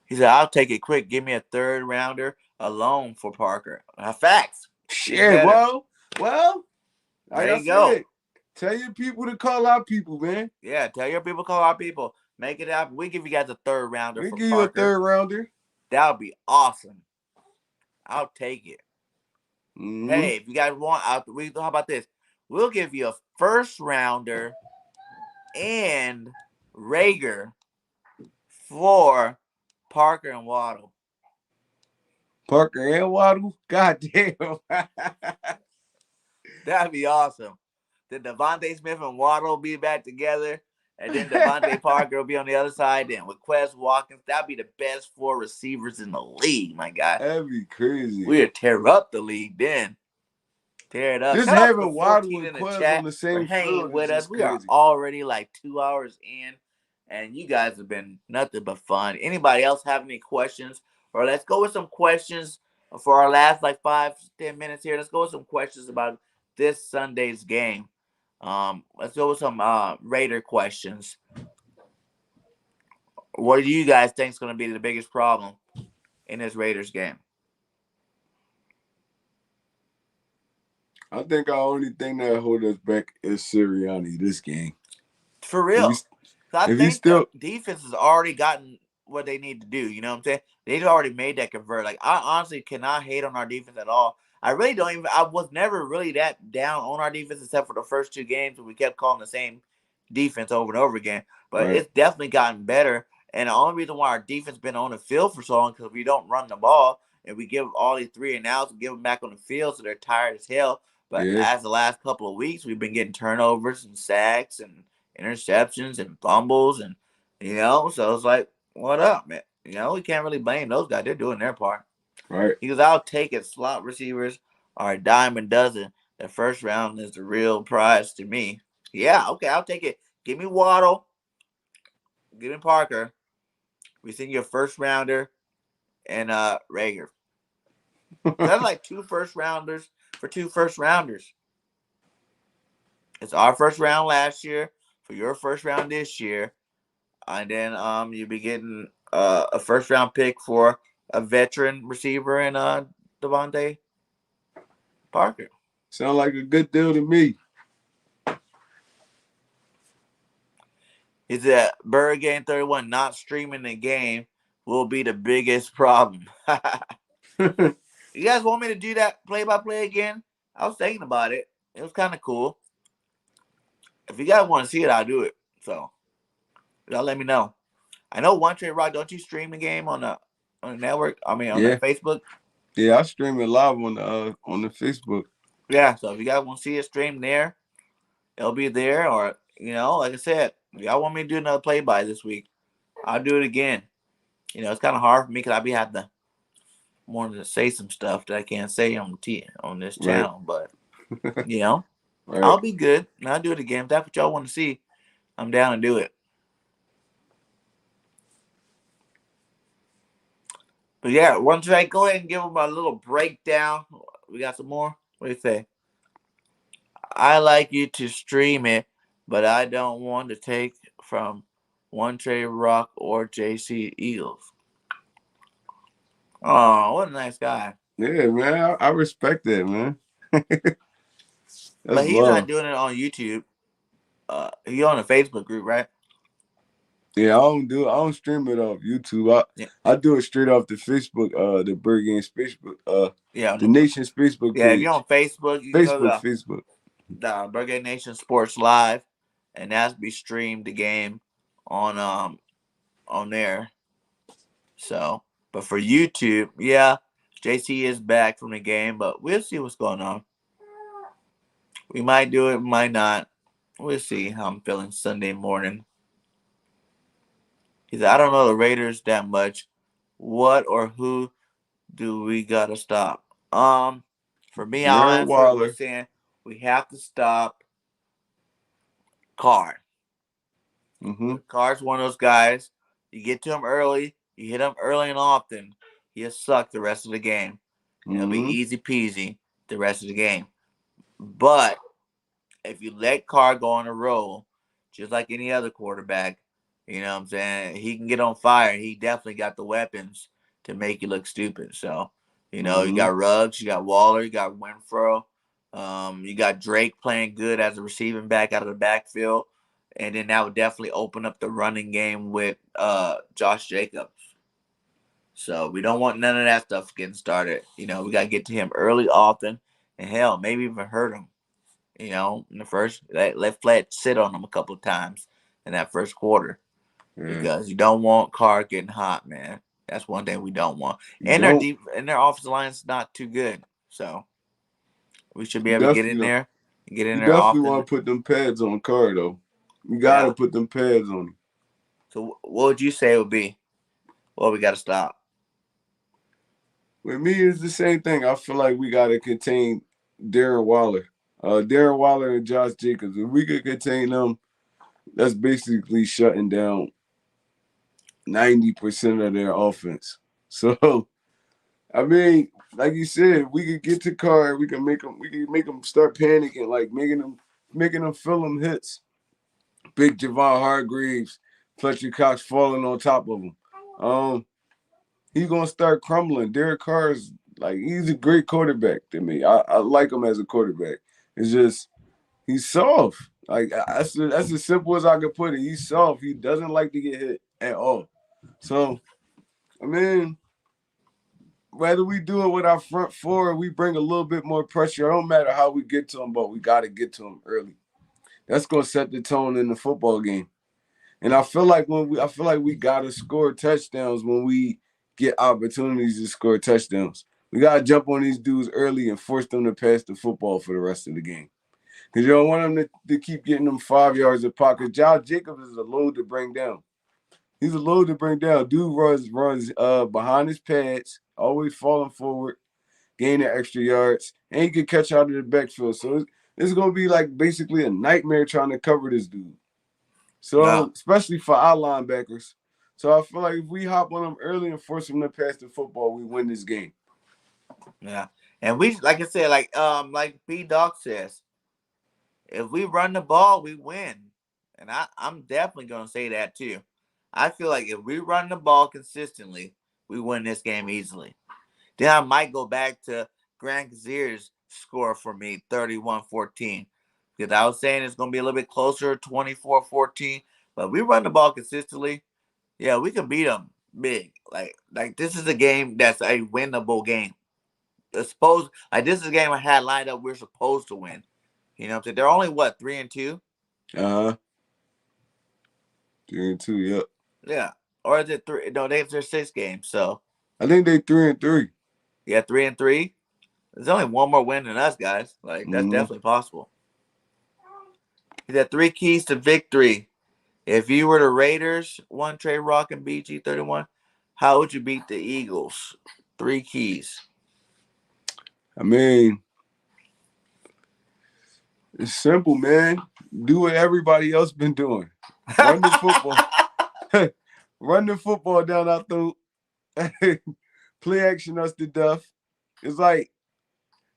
He said, "I'll take it quick. Give me a third rounder alone for Parker." Facts. Shit. Well, like there I you go. said, tell your people to call our people, man. Yeah, tell your people, call our people. Make it happen. We give you guys a third rounder We for give Parker. you a third rounder. That would be awesome. I'll take it. Mm-hmm. Hey, if you guys want, how about this? We'll give you a first rounder and Rager for Parker and Waddle. Parker and Waddle? God damn. That'd be awesome. Then Devontae Smith and Waddle be back together. And then Devontae Parker will be on the other side. Then with Quez Watkins, that'd be the best 4 receivers in the league, my guy. That'd be crazy. We'd tear up the league then. Tear it up. Just Shout having Waddle and Quez on the same hanging with us. We crazy. are already like 2 hours in, and you guys have been nothing but fun. Anybody else have any questions? Or let's go with some questions for our last like 5-10 minutes here. Let's go with some questions about this Sunday's game. Let's go with some Raider questions. What do you guys think is going to be the biggest problem in this Raiders game? I think our only thing that hold us back is Sirianni this game. For real. I think the defense has already gotten what they need to do. You know what I'm saying? They've already made that convert. Like, I honestly cannot hate on our defense at all. I really don't even – I was never really that down on our defense except for the first 2 games when we kept calling the same defense over and over again. But It's definitely gotten better. And the only reason why our defense been on the field for so long is because we don't run the ball and we give all these 3 and outs and give them back on the field so they're tired as hell. But as the last couple of weeks, we've been getting turnovers and sacks and interceptions and fumbles and, so it's like, what up, man? We can't really blame those guys. They're doing their part. Right. Because I'll take it. Slot receivers are a dime a dozen. The first round is the real prize to me. Yeah, okay, I'll take it. Give me Waddle. Give me Parker. We send you a first rounder and Rager. That's like 2 first rounders for 2 first rounders. It's our first round last year for your first round this year. And then you'll be getting a first round pick for a veteran receiver and Devontae Parker. Sound like a good deal to me. Is that Bird Game 31 not streaming the game will be the biggest problem. You guys want me to do that play-by-play again? I was thinking about it. It was kind of cool. If you guys want to see it, I'll do it. So, y'all let me know. I know One Tre Roc. Don't you stream the game on the network? I mean, on the Facebook. Yeah, I stream it live on the Facebook. Yeah, so if you guys want to see it stream there, it'll be there. Or like I said, if y'all want me to do another play-by this week, I'll do it again. It's kind of hard for me because I be have to wanting to say some stuff that I can't say on this channel, but I'll be good and I'll do it again. If that's what y'all want to see, I'm down to do it. But yeah, One Tre, go ahead and give them a little breakdown. We got some more. What do you say? I like you to stream it, but I don't want to take from One Tre Roc or JC Eagles. Oh, what a nice guy. Yeah, man. I respect that, man. But he's not doing it on YouTube. He's on a Facebook group, right? Yeah, I don't stream it off YouTube. I do it straight off the Facebook, the Bird Games Facebook, the Nation's Facebook page. Yeah, if you're on Facebook, you can go to Facebook. The Bird Game Nation Sports Live, and that's be streamed the game on there. So, but for YouTube, yeah, JC is back from the game, but we'll see what's going on. We might do it, might not. We'll see how I'm feeling Sunday morning. He said, I don't know the Raiders that much. What or who do we gotta stop? For me, I'll Darren answer it with Waller. saying we have to stop Carr. Mm-hmm. Carr's one of those guys. You get to him early, you hit him early and often, he'll suck the rest of the game. And it'll be Mm-hmm. easy peasy the rest of the game. But if you let Carr go on a roll, just like any other quarterback, you know what I'm saying? He can get on fire. He definitely got the weapons to make you look stupid. So, you Mm-hmm. got Ruggs, you got Waller, you got Winfro, you got Drake playing good as a receiving back out of the backfield. And then that would definitely open up the running game with Josh Jacobs. So we don't want none of that stuff getting started. We got to get to him early, often, and hell, maybe even hurt him. In the first, let Flat sit on him a couple of times in that first quarter Yeah. because you don't want Carr getting hot, man. That's one thing we don't want. You And their don't. deep and their offensive line's not too good, so we should be You able to get definitely in don't. there, get in You there definitely often. want to put them pads on Carr though. You gotta Yeah. put them pads on him. So what would you say would be what we got to stop? With me, it's the same thing. I feel like we gotta contain Darren Waller. Darren Waller and Josh Jacobs. If we could contain them, that's basically shutting down 90% of their offense. So I mean, like you said, we could get to Carr. We can make them. We can make them start panicking, like making them feel them hits. Big Javon Hargreaves, Fletcher Cox falling on top of him. He's gonna start crumbling. Derek Carr is like he's a great quarterback to me. I like him as a quarterback. It's just he's soft. Like that's as simple as I could put it. He's soft. He doesn't like to get hit at all. So I mean, whether we do it with our front four, or we bring a little bit more pressure. It don't matter how we get to him, but we got to get to him early. That's gonna set the tone in the football game. And I feel like we gotta score touchdowns when we get opportunities to score touchdowns. We gotta jump on these dudes early and force them to pass the football for the rest of the game. Because you don't want them to keep getting them 5 yards of pocket. Josh Jacobs is a load to bring down. He's a load to bring down. Dude runs behind his pads, always falling forward, gaining extra yards, and he can catch out of the backfield. So it's gonna be like basically a nightmare trying to cover this dude. No, So, especially for our linebackers. So I feel like if we hop on them early and force them to pass the football, we win this game. yeah, and we like I said, like B Doc says, if we run the ball, we win, and I'm definitely gonna say that too. I feel like if we run the ball consistently, we win this game easily. Then I might go back to Grant Kazier's score for me, 31-14. Because I was saying it's going to be a little bit closer, 24-14. But we run the ball consistently. Yeah, we can beat them big. Like this is a game that's a winnable game. This is a game I had lined up we're supposed to win. You know what I'm saying? They're only what, 3-2? Uh-huh. 3-2, yep. Yeah. Or is it three? No, they're 6 games. So I think they 3-3. yeah, 3-3. There's only one more win than us, guys. Like that's Mm-hmm. definitely possible. He said 3 keys to victory. If you were the Raiders, One Tre Roc and BG31, how would you beat the Eagles? 3 keys. I mean, it's simple, man. Do what everybody else been doing. Run the football. Run the football down our throat. Play action us to death. It's like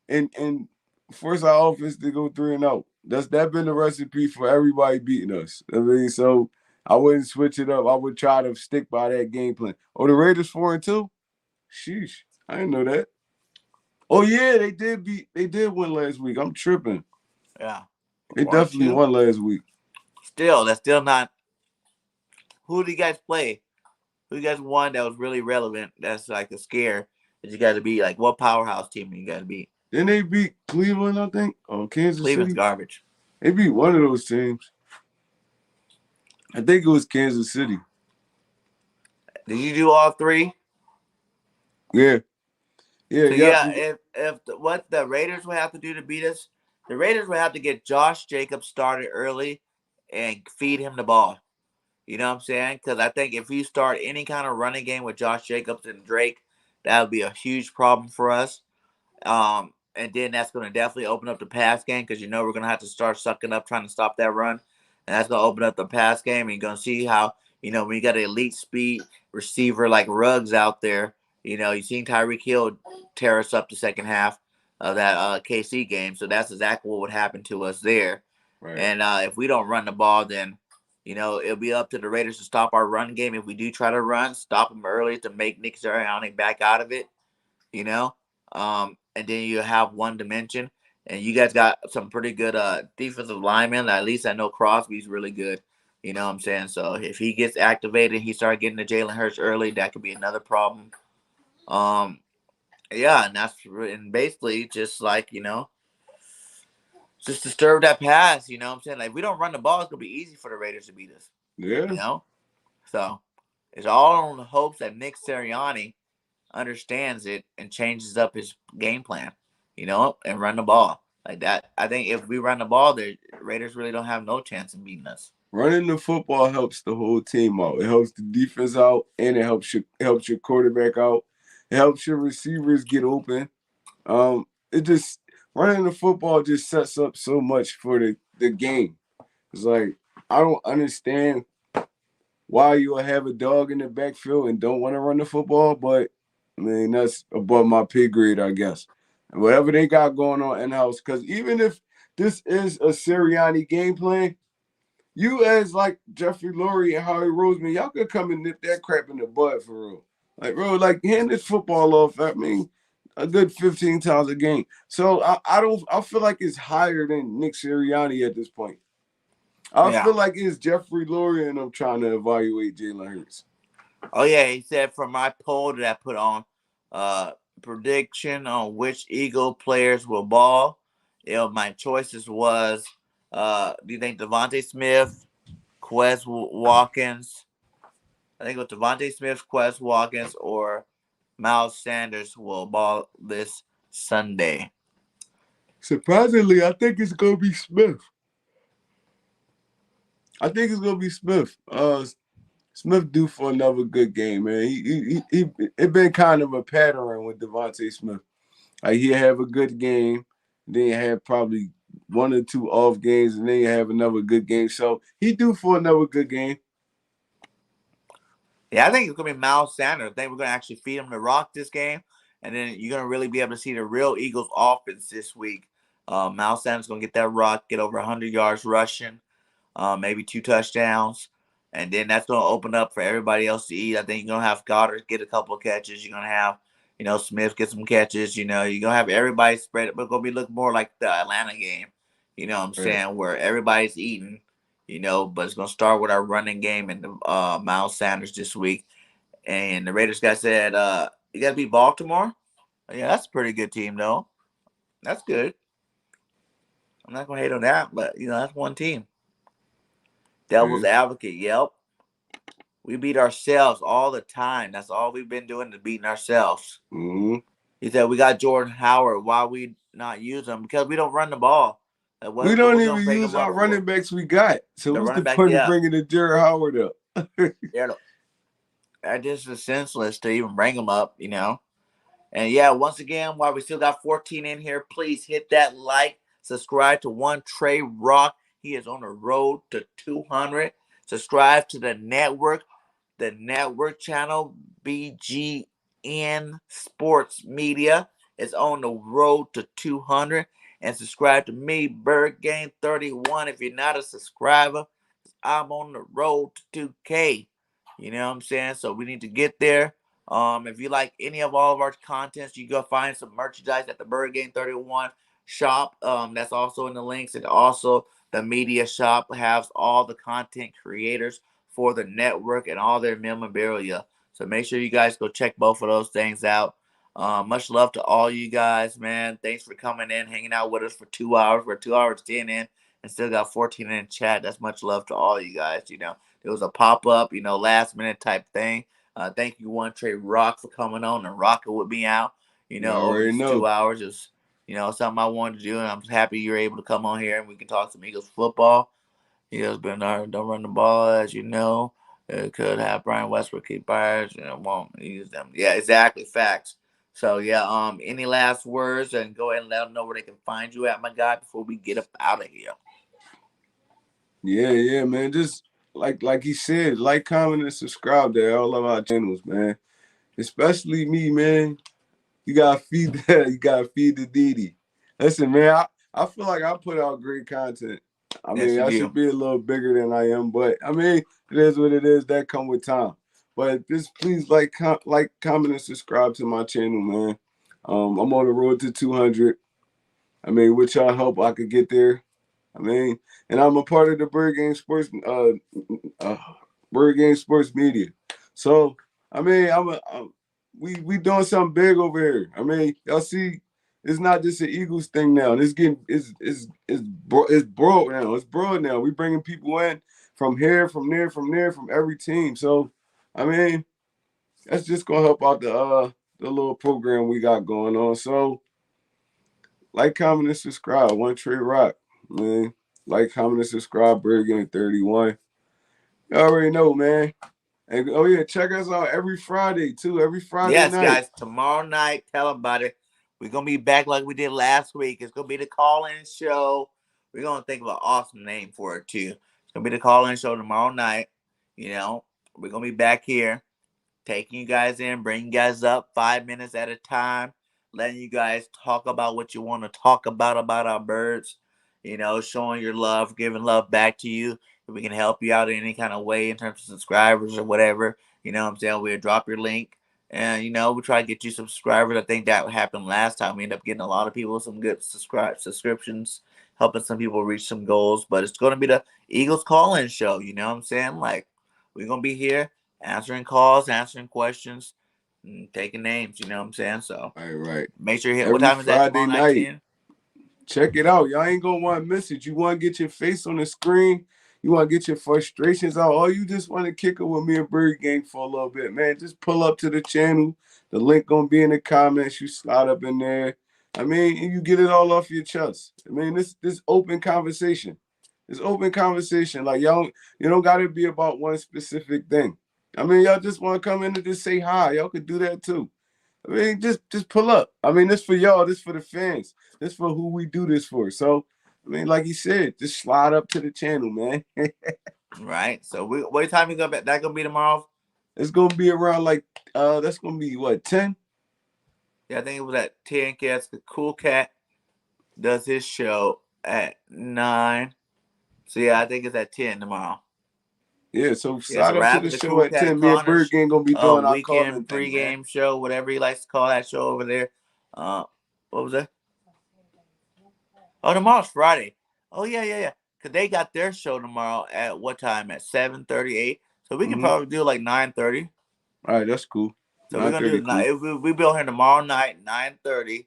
and force our offense to go 3-0. That's been the recipe for everybody beating us. I mean, so I wouldn't switch it up. I would try to stick by that game plan. Oh, the Raiders 4-2? Sheesh. I didn't know that. Oh yeah, they did win last week. I'm tripping. Yeah. They One or definitely two. won last week. That's still not. Who do you guys play? Who you guys won that was really relevant? That's like a scare that you got to beat. Like, what powerhouse team you got to beat? Then they beat Cleveland, I think. Oh, Kansas Cleveland's City. garbage. They beat one of those teams. I think it was Kansas City. Did you do all 3? Yeah. Yeah, So yep. yeah, what the Raiders would have to do to beat us, the Raiders would have to get Josh Jacobs started early and feed him the ball. You know what I'm saying? Because I think if you start any kind of running game with Josh Jacobs and Drake, that would be a huge problem for us. And then that's going to definitely open up the pass game because we're going to have to start sucking up trying to stop that run. And that's going to open up the pass game. And you're going to see how, when you got an elite speed receiver like Ruggs out there, you've seen Tyreek Hill tear us up the second half of that KC game. So that's exactly what would happen to us there. Right. And if we don't run the ball, then, it'll be up to the Raiders to stop our run game. If we do try to run, stop them early to make Nick Sirianni back out of it, and then you have one dimension. And you guys got some pretty good defensive linemen. At least I know Crosby's really good. You know what I'm saying? So if he gets activated, he started getting to Jalen Hurts early, that could be another problem. Yeah, and basically just like, just disturb that pass, you know what I'm saying? Like, if we don't run the ball, it's going to be easy for the Raiders to beat us. Yeah. So it's all on the hopes that Nick Sirianni understands it and changes up his game plan, and run the ball like that. I think if we run the ball, the Raiders really don't have no chance in beating us. Running the football helps the whole team out. It helps the defense out, and it helps your quarterback out. It helps your receivers get open. It just running the football just sets up so much for the game. It's like I don't understand why you will have a dog in the backfield and don't want to run the football, but I mean that's above my pay grade, I guess. And whatever they got going on in house, because even if this is a Sirianni game plan, you as like Jeffrey Lurie and Howie Roseman, y'all could come and nip that crap in the bud for real. Like, bro, like hand this football off. I mean, a good 15 times a game. So I feel like it's higher than Nick Sirianni at this point. I feel like it's Jeffrey Lurie and I'm trying to evaluate Jalen Hurts. Oh yeah, he said from my poll that I put on prediction on which Eagle players will ball. My choices was do you think Devontae Smith, Quez Watkins? I think it was Devontae Smith, Quez Watkins, or Miles Sanders will ball this Sunday. Surprisingly, I think it's gonna be Smith. Smith due for another good game, man. It been kind of a pattern with Devontae Smith. Like he'll have a good game, then you have probably one or two off games, and then you have another good game. So he due for another good game. Yeah, I think it's gonna be Miles Sanders. I think we're gonna actually feed him the rock this game, and then you're gonna really be able to see the real Eagles offense this week. Miles Sanders gonna get that rock, get over 100 yards rushing, maybe 2 touchdowns, and then that's gonna open up for everybody else to eat. I think you're gonna have Goddard get a couple of catches. You're gonna have, Smith get some catches. You're gonna have everybody spread it, but it's gonna look more like the Atlanta game. You know what I'm saying? Where everybody's eating. But it's going to start with our running game and Miles Sanders this week. And the Raiders guy said, you got to beat Baltimore? Yeah, that's a pretty good team, though. That's good. I'm not going to hate on that, but, that's one team. Devil's advocate, yep. We beat ourselves all the time. That's all we've been doing is beating ourselves. Mm-hmm. He said, we got Jordan Howard. Why we not use him? Because we don't run the ball. We don't even use our running backs we got. So what's the point of bringing the Jared Howard up? That just is senseless to even bring him up, And yeah, once again, while we still got 14 in here, please hit that like, subscribe to One Tre Roc. He is on the road to 200. Subscribe to the network channel, BGN Sports Media is on the road to 200. And subscribe to me, Bird Game 31. If you're not a subscriber, I'm on the road to 2K. You know what I'm saying? So we need to get there. If you like any of all of our contents, you go find some merchandise at the Bird Game 31 shop. That's also in the links. And also the media shop has all the content creators for the network and all their memorabilia. So make sure you guys go check both of those things out. Much love to all you guys, man. Thanks for coming in, hanging out with us for 2 hours. We're 2 hours 10 in and still got 14 in chat. That's much love to all you guys. It was a pop-up, last minute type thing. Thank you, One Tre Roc, for coming on and rocking with me out. Over these 2 hours. It's, something I wanted to do, and I'm happy you're able to come on here and we can talk some Eagles football. Eagles been don't run the ball, as you know. It could have Brian Westbrook keep buyers and won't use them. Yeah, exactly. Facts. So yeah, any last words and go ahead and let them know where they can find you at, my guy, before we get up out of here. Yeah, man. Just like he said, like, comment, and subscribe to all of our channels, man. Especially me, man. You gotta feed that. You gotta feed the Didi. Listen, man. I feel like I put out great content. I Yes, mean, you I do. should be a little bigger than I am, but I mean, it is what it is. That come with time. But just please like, comment, and subscribe to my channel, man. I'm on the road to 200. I mean, with y'all help, I could get there. I mean, and I'm a part of the uh, Bird Game Sports Media. So, I mean, we doing something big over here. I mean, y'all see, it's not just an Eagles thing now. It's getting it's broad now. It's broad now. We bringing people in from here, from there, from every team. So, I mean, that's just gonna help out the little program we got going on. So, like, comment, and subscribe. One Tre Roc, man. Like, comment, and subscribe. Bird Game 31. You already know, man. And oh yeah, check us out every Friday too. Every Friday Yes, night. guys. Tomorrow night, tell them about it. We're gonna be back like we did last week. It's gonna be the call-in show. We're gonna think of an awesome name for it too. It's gonna be the call-in show tomorrow night. You know, we're gonna be back here, taking you guys in, bringing you guys up 5 minutes at a time, letting you guys talk about what you want to talk about our birds, you know, showing your love, giving love back to you. If we can help you out in any kind of way in terms of subscribers or whatever, you know what I'm saying? We'll drop your link and, you know, we try to get you some subscribers. I think that happened last time. We ended up getting a lot of people some good subscriptions, helping some people reach some goals. But it's going to be the Eagles call-in show, you know what I'm saying? Like, we're going to be here answering calls, answering questions, and taking names. You know what I'm saying? So Right. make sure you hit. What Every time is that Friday tomorrow night, night. 10? Check it out. Y'all ain't gonna want to miss it. You want to get your face on the screen. You want to get your frustrations out. Or you just want to kick it with me and Bird Gang for a little bit, man. Just pull up to the channel. The link gonna be in the comments. You slide up in there. I mean, and you get it all off your chest. I mean, this open conversation. This open conversation. Like, y'all, you don't gotta be about one specific thing. I mean, y'all just want to come in and just say hi. Y'all could do that too. I mean, just pull up. I mean, this for y'all. This for the fans. This for who we do this for. So, I mean, like you said, just slide up to the channel, man. Right. So what time is that gonna be tomorrow? It's gonna be around like that's gonna be what, 10? Yeah, I think it was at 10. Cats. The Cool Cat does his show at 9. So yeah, I think it's at 10 tomorrow. Yeah, so Yeah, so slide up to rap the is the show Cool at Cat 10. Me and Bird Connors Gang gonna be doing our calling weekend thing, man. pregame show, whatever he likes to call that show over there. What was that? Oh, tomorrow's Friday. Oh yeah. Cause they got their show tomorrow at what time? At 7:38. So we can Mm-hmm. probably do like 9:30. All right, that's cool. So we're gonna 9:30 do cool. we be on here tomorrow night 9:30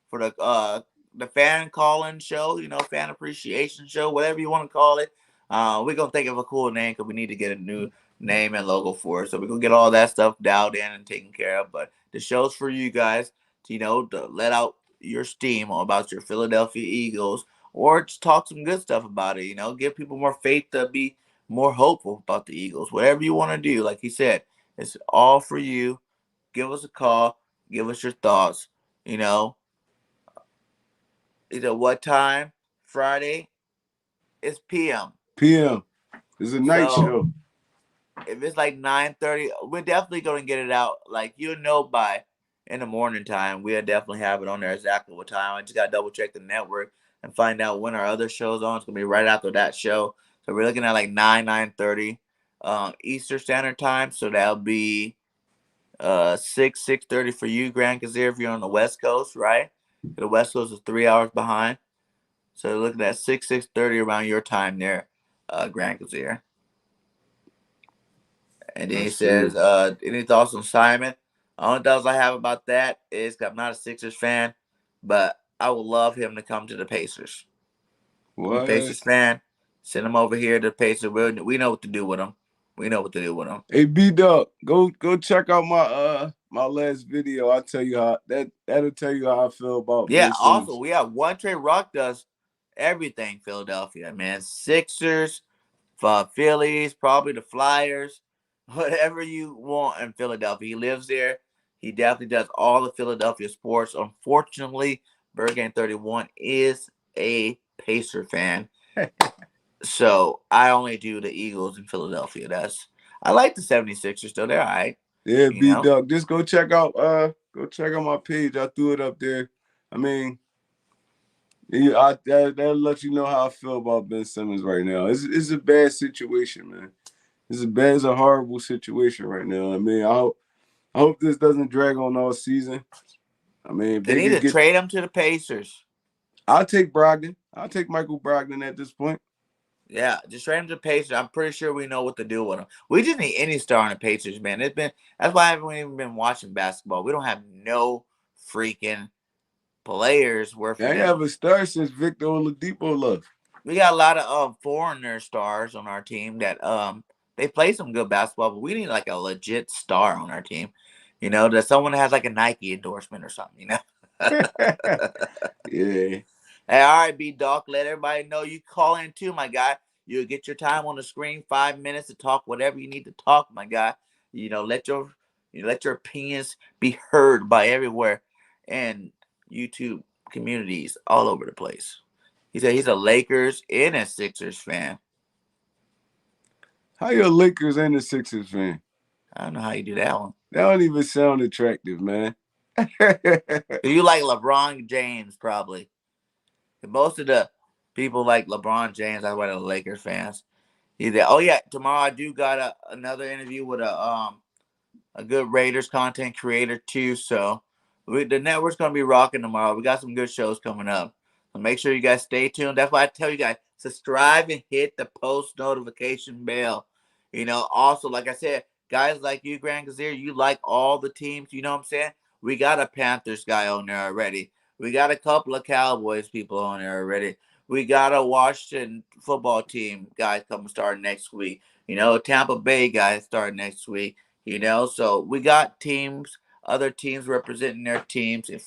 for the fan call-in show. You know, fan appreciation show, whatever you want to call it. We're gonna think of a cool name because we need to get a new name and logo for it. So we're gonna get all that stuff dialed in and taken care of. But the show's for you guys to, you know, to let out your steam about your Philadelphia Eagles or just talk some good stuff about it. You know, give people more faith to be more hopeful about the Eagles. Whatever you want to do, like he said, it's all for you. Give us a call. Give us your thoughts. You know, either what time? Friday? It's PM. PM. It's a night So show. if it's like 9:30, we're definitely gonna get it out. Like you'll know by in the morning time. We'll definitely have it on there exactly what time. I just gotta double check the network and find out when our other show's on. It's gonna be right after that show. So we're looking at like 9:30 Eastern Standard Time. So that'll be 6:30 for you, Grand Kazir, if you're on the West Coast, right? The West Coast is 3 hours behind. So looking at 6:30 around your time there, Grand Kazir. And then he Yes, says, sir. any thoughts on Simon? Only thoughts I have about that is I'm not a Sixers fan, but I would love him to come to the Pacers. I'm a What? Pacers fan. Send him over here to the Pacers. We know what to do with him. We know what to do with him. Hey, B-Dog, go check out my last video. I'll tell you that'll tell you how I feel about Yeah, Ben also, Simmons. we have One Tre Roc does everything Philadelphia, man. Sixers, Phillies, probably the Flyers. whatever you want in Philadelphia. He lives there. He definitely does all the Philadelphia sports. Unfortunately, Bird Gang 31 is a Pacer fan. So I only do the Eagles in Philadelphia. I like the 76ers though. They're all right. Yeah, You B know? Duck. Just go check out my page. I threw it up there. I mean, that'll let you know how I feel about Ben Simmons right now. It's a bad situation, man. It's a horrible situation right now. I mean, I hope this doesn't drag on all season. I mean, if They they need could to get, trade him to the Pacers. I'll take Brogdon. I'll take Michael Brogdon at this point. Yeah, just trade him to the Pacers. I'm pretty sure we know what to do with him. We just need any star on the Pacers, man. That's why I haven't even been watching basketball. We don't have no freaking players worth They of ain't them. have a star since Victor Oladipo left. We got a lot of foreigner stars on our team that they play some good basketball, but we need like a legit star on our team. You know, that someone that has like a Nike endorsement or something, you know. Yeah. Hey, all right, B Doc. Let everybody know you call in too, my guy. You'll get your time on the screen, 5 minutes to talk whatever you need to talk, my guy. You know, let your opinions be heard by everywhere and YouTube communities all over the place. He said he's a Lakers and a Sixers fan. How you a Lakers and a Sixers fan? I don't know how you do that one. That don't even sound attractive, man. You like LeBron James, probably. Most of the people like LeBron James. That's why they're Lakers fans. Oh yeah, tomorrow I do got another interview with a good Raiders content creator too. So the network's gonna be rocking tomorrow. We got some good shows coming up. So make sure you guys stay tuned. That's why I tell you guys, subscribe and hit the post notification bell. You know, also like I said, guys like you, Grand Gazier, you like all the teams. You know what I'm saying? We got a Panthers guy on there already. We got a couple of Cowboys people on there already. We got a Washington football team guys coming starting next week. You know, Tampa Bay guys starting next week. You know, so we got teams, other teams representing their teams, if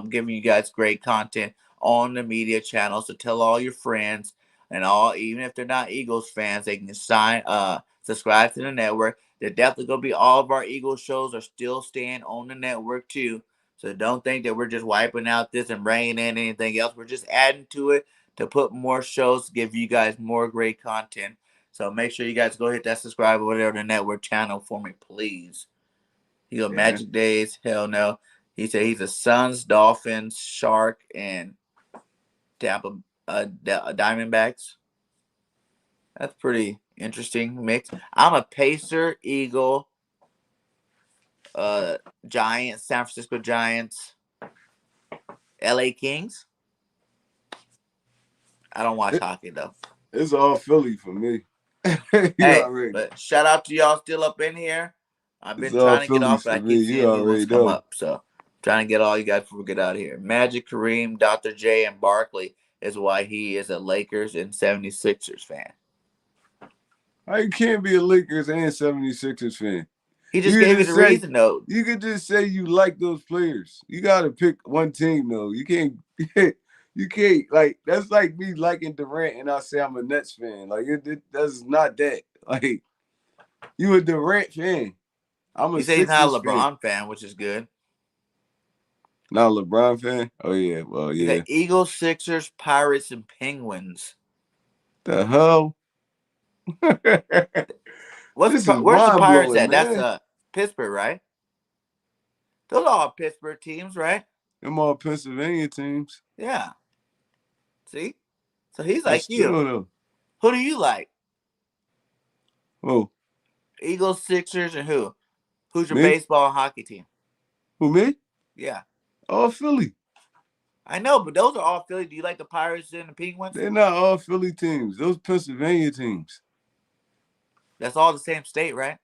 giving you guys great content on the media channel. So tell all your friends and all, even if they're not Eagles fans, they can subscribe to the network. They're definitely gonna be all of our Eagles shows are still staying on the network too. So don't think that we're just wiping out this and bringing in anything else. We're just adding to it to put more shows, to give you guys more great content. So make sure you guys go hit that subscribe over there on the network channel for me, please. He go Yeah. Magic Days, hell no. He said he's a Suns, Dolphins, Shark, and Tampa Diamondbacks. That's pretty interesting mix. I'm a Pacer, Eagle, Giants, San Francisco Giants, LA Kings. I don't watch hockey though. It's all Philly for me. You Hey, already. but shout out to y'all still up in here. I've It's been all trying to get off, Phillies but for I me. keep You seeing new ones already come know. up. So trying to get all you guys before we get out of here. Magic, Kareem, Dr. J, and Barkley is why he is a Lakers and 76ers fan. I can't be a Lakers and 76ers fan. He You just could gave you just the say reason though. you could just say you like those players. You gotta pick one team though. You can't you can't like that's like me liking Durant and I say I'm a Nets fan. Like that's not that. Like you a Durant fan. I'm a He said he's not Sixers a fan. LeBron fan, which is good. Not a LeBron fan? Oh yeah, well He yeah. said Eagles, Sixers, Pirates, and Penguins. The hell? This is Where's the mind Pirates blowing, at? That's man. Pittsburgh, right? Those are all Pittsburgh teams, right? Them all Pennsylvania teams. Yeah. See? So he's But like you. still though. Who do you like? Oh, Eagles, Sixers, and who? Who's your me? baseball and hockey team? Who me? Yeah. All Philly. I know, but those are all Philly. Do you like the Pirates and the Penguins? They're not all Philly teams. Those Pennsylvania teams. That's all the same state, right?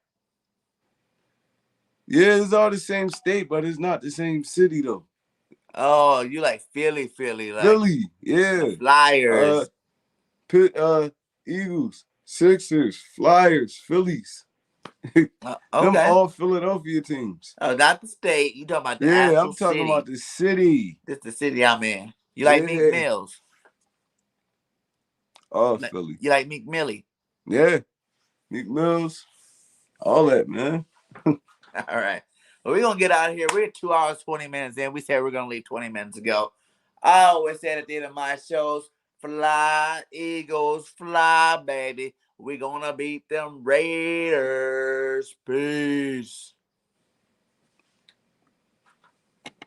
Yeah, it's all the same state, but it's not the same city though. Oh, you like Philly, like Philly, yeah. the Flyers. Pitt, Eagles, Sixers, Flyers, Phillies. Them Okay. all Philadelphia teams. Oh, not the state. You talking about the Yeah, actual I'm talking city. about the city. This is the city I'm in. You like Meek Yeah. Mills? All Philly. You like Meek Millie? Yeah. Meek Mills. All that, man. All right. Well, we're gonna get out of here. We're 2 hours, 20 minutes in. We said we're gonna leave 20 minutes ago. I always say at the end of my shows, fly, Eagles, fly, baby. We're gonna beat them Raiders. Peace.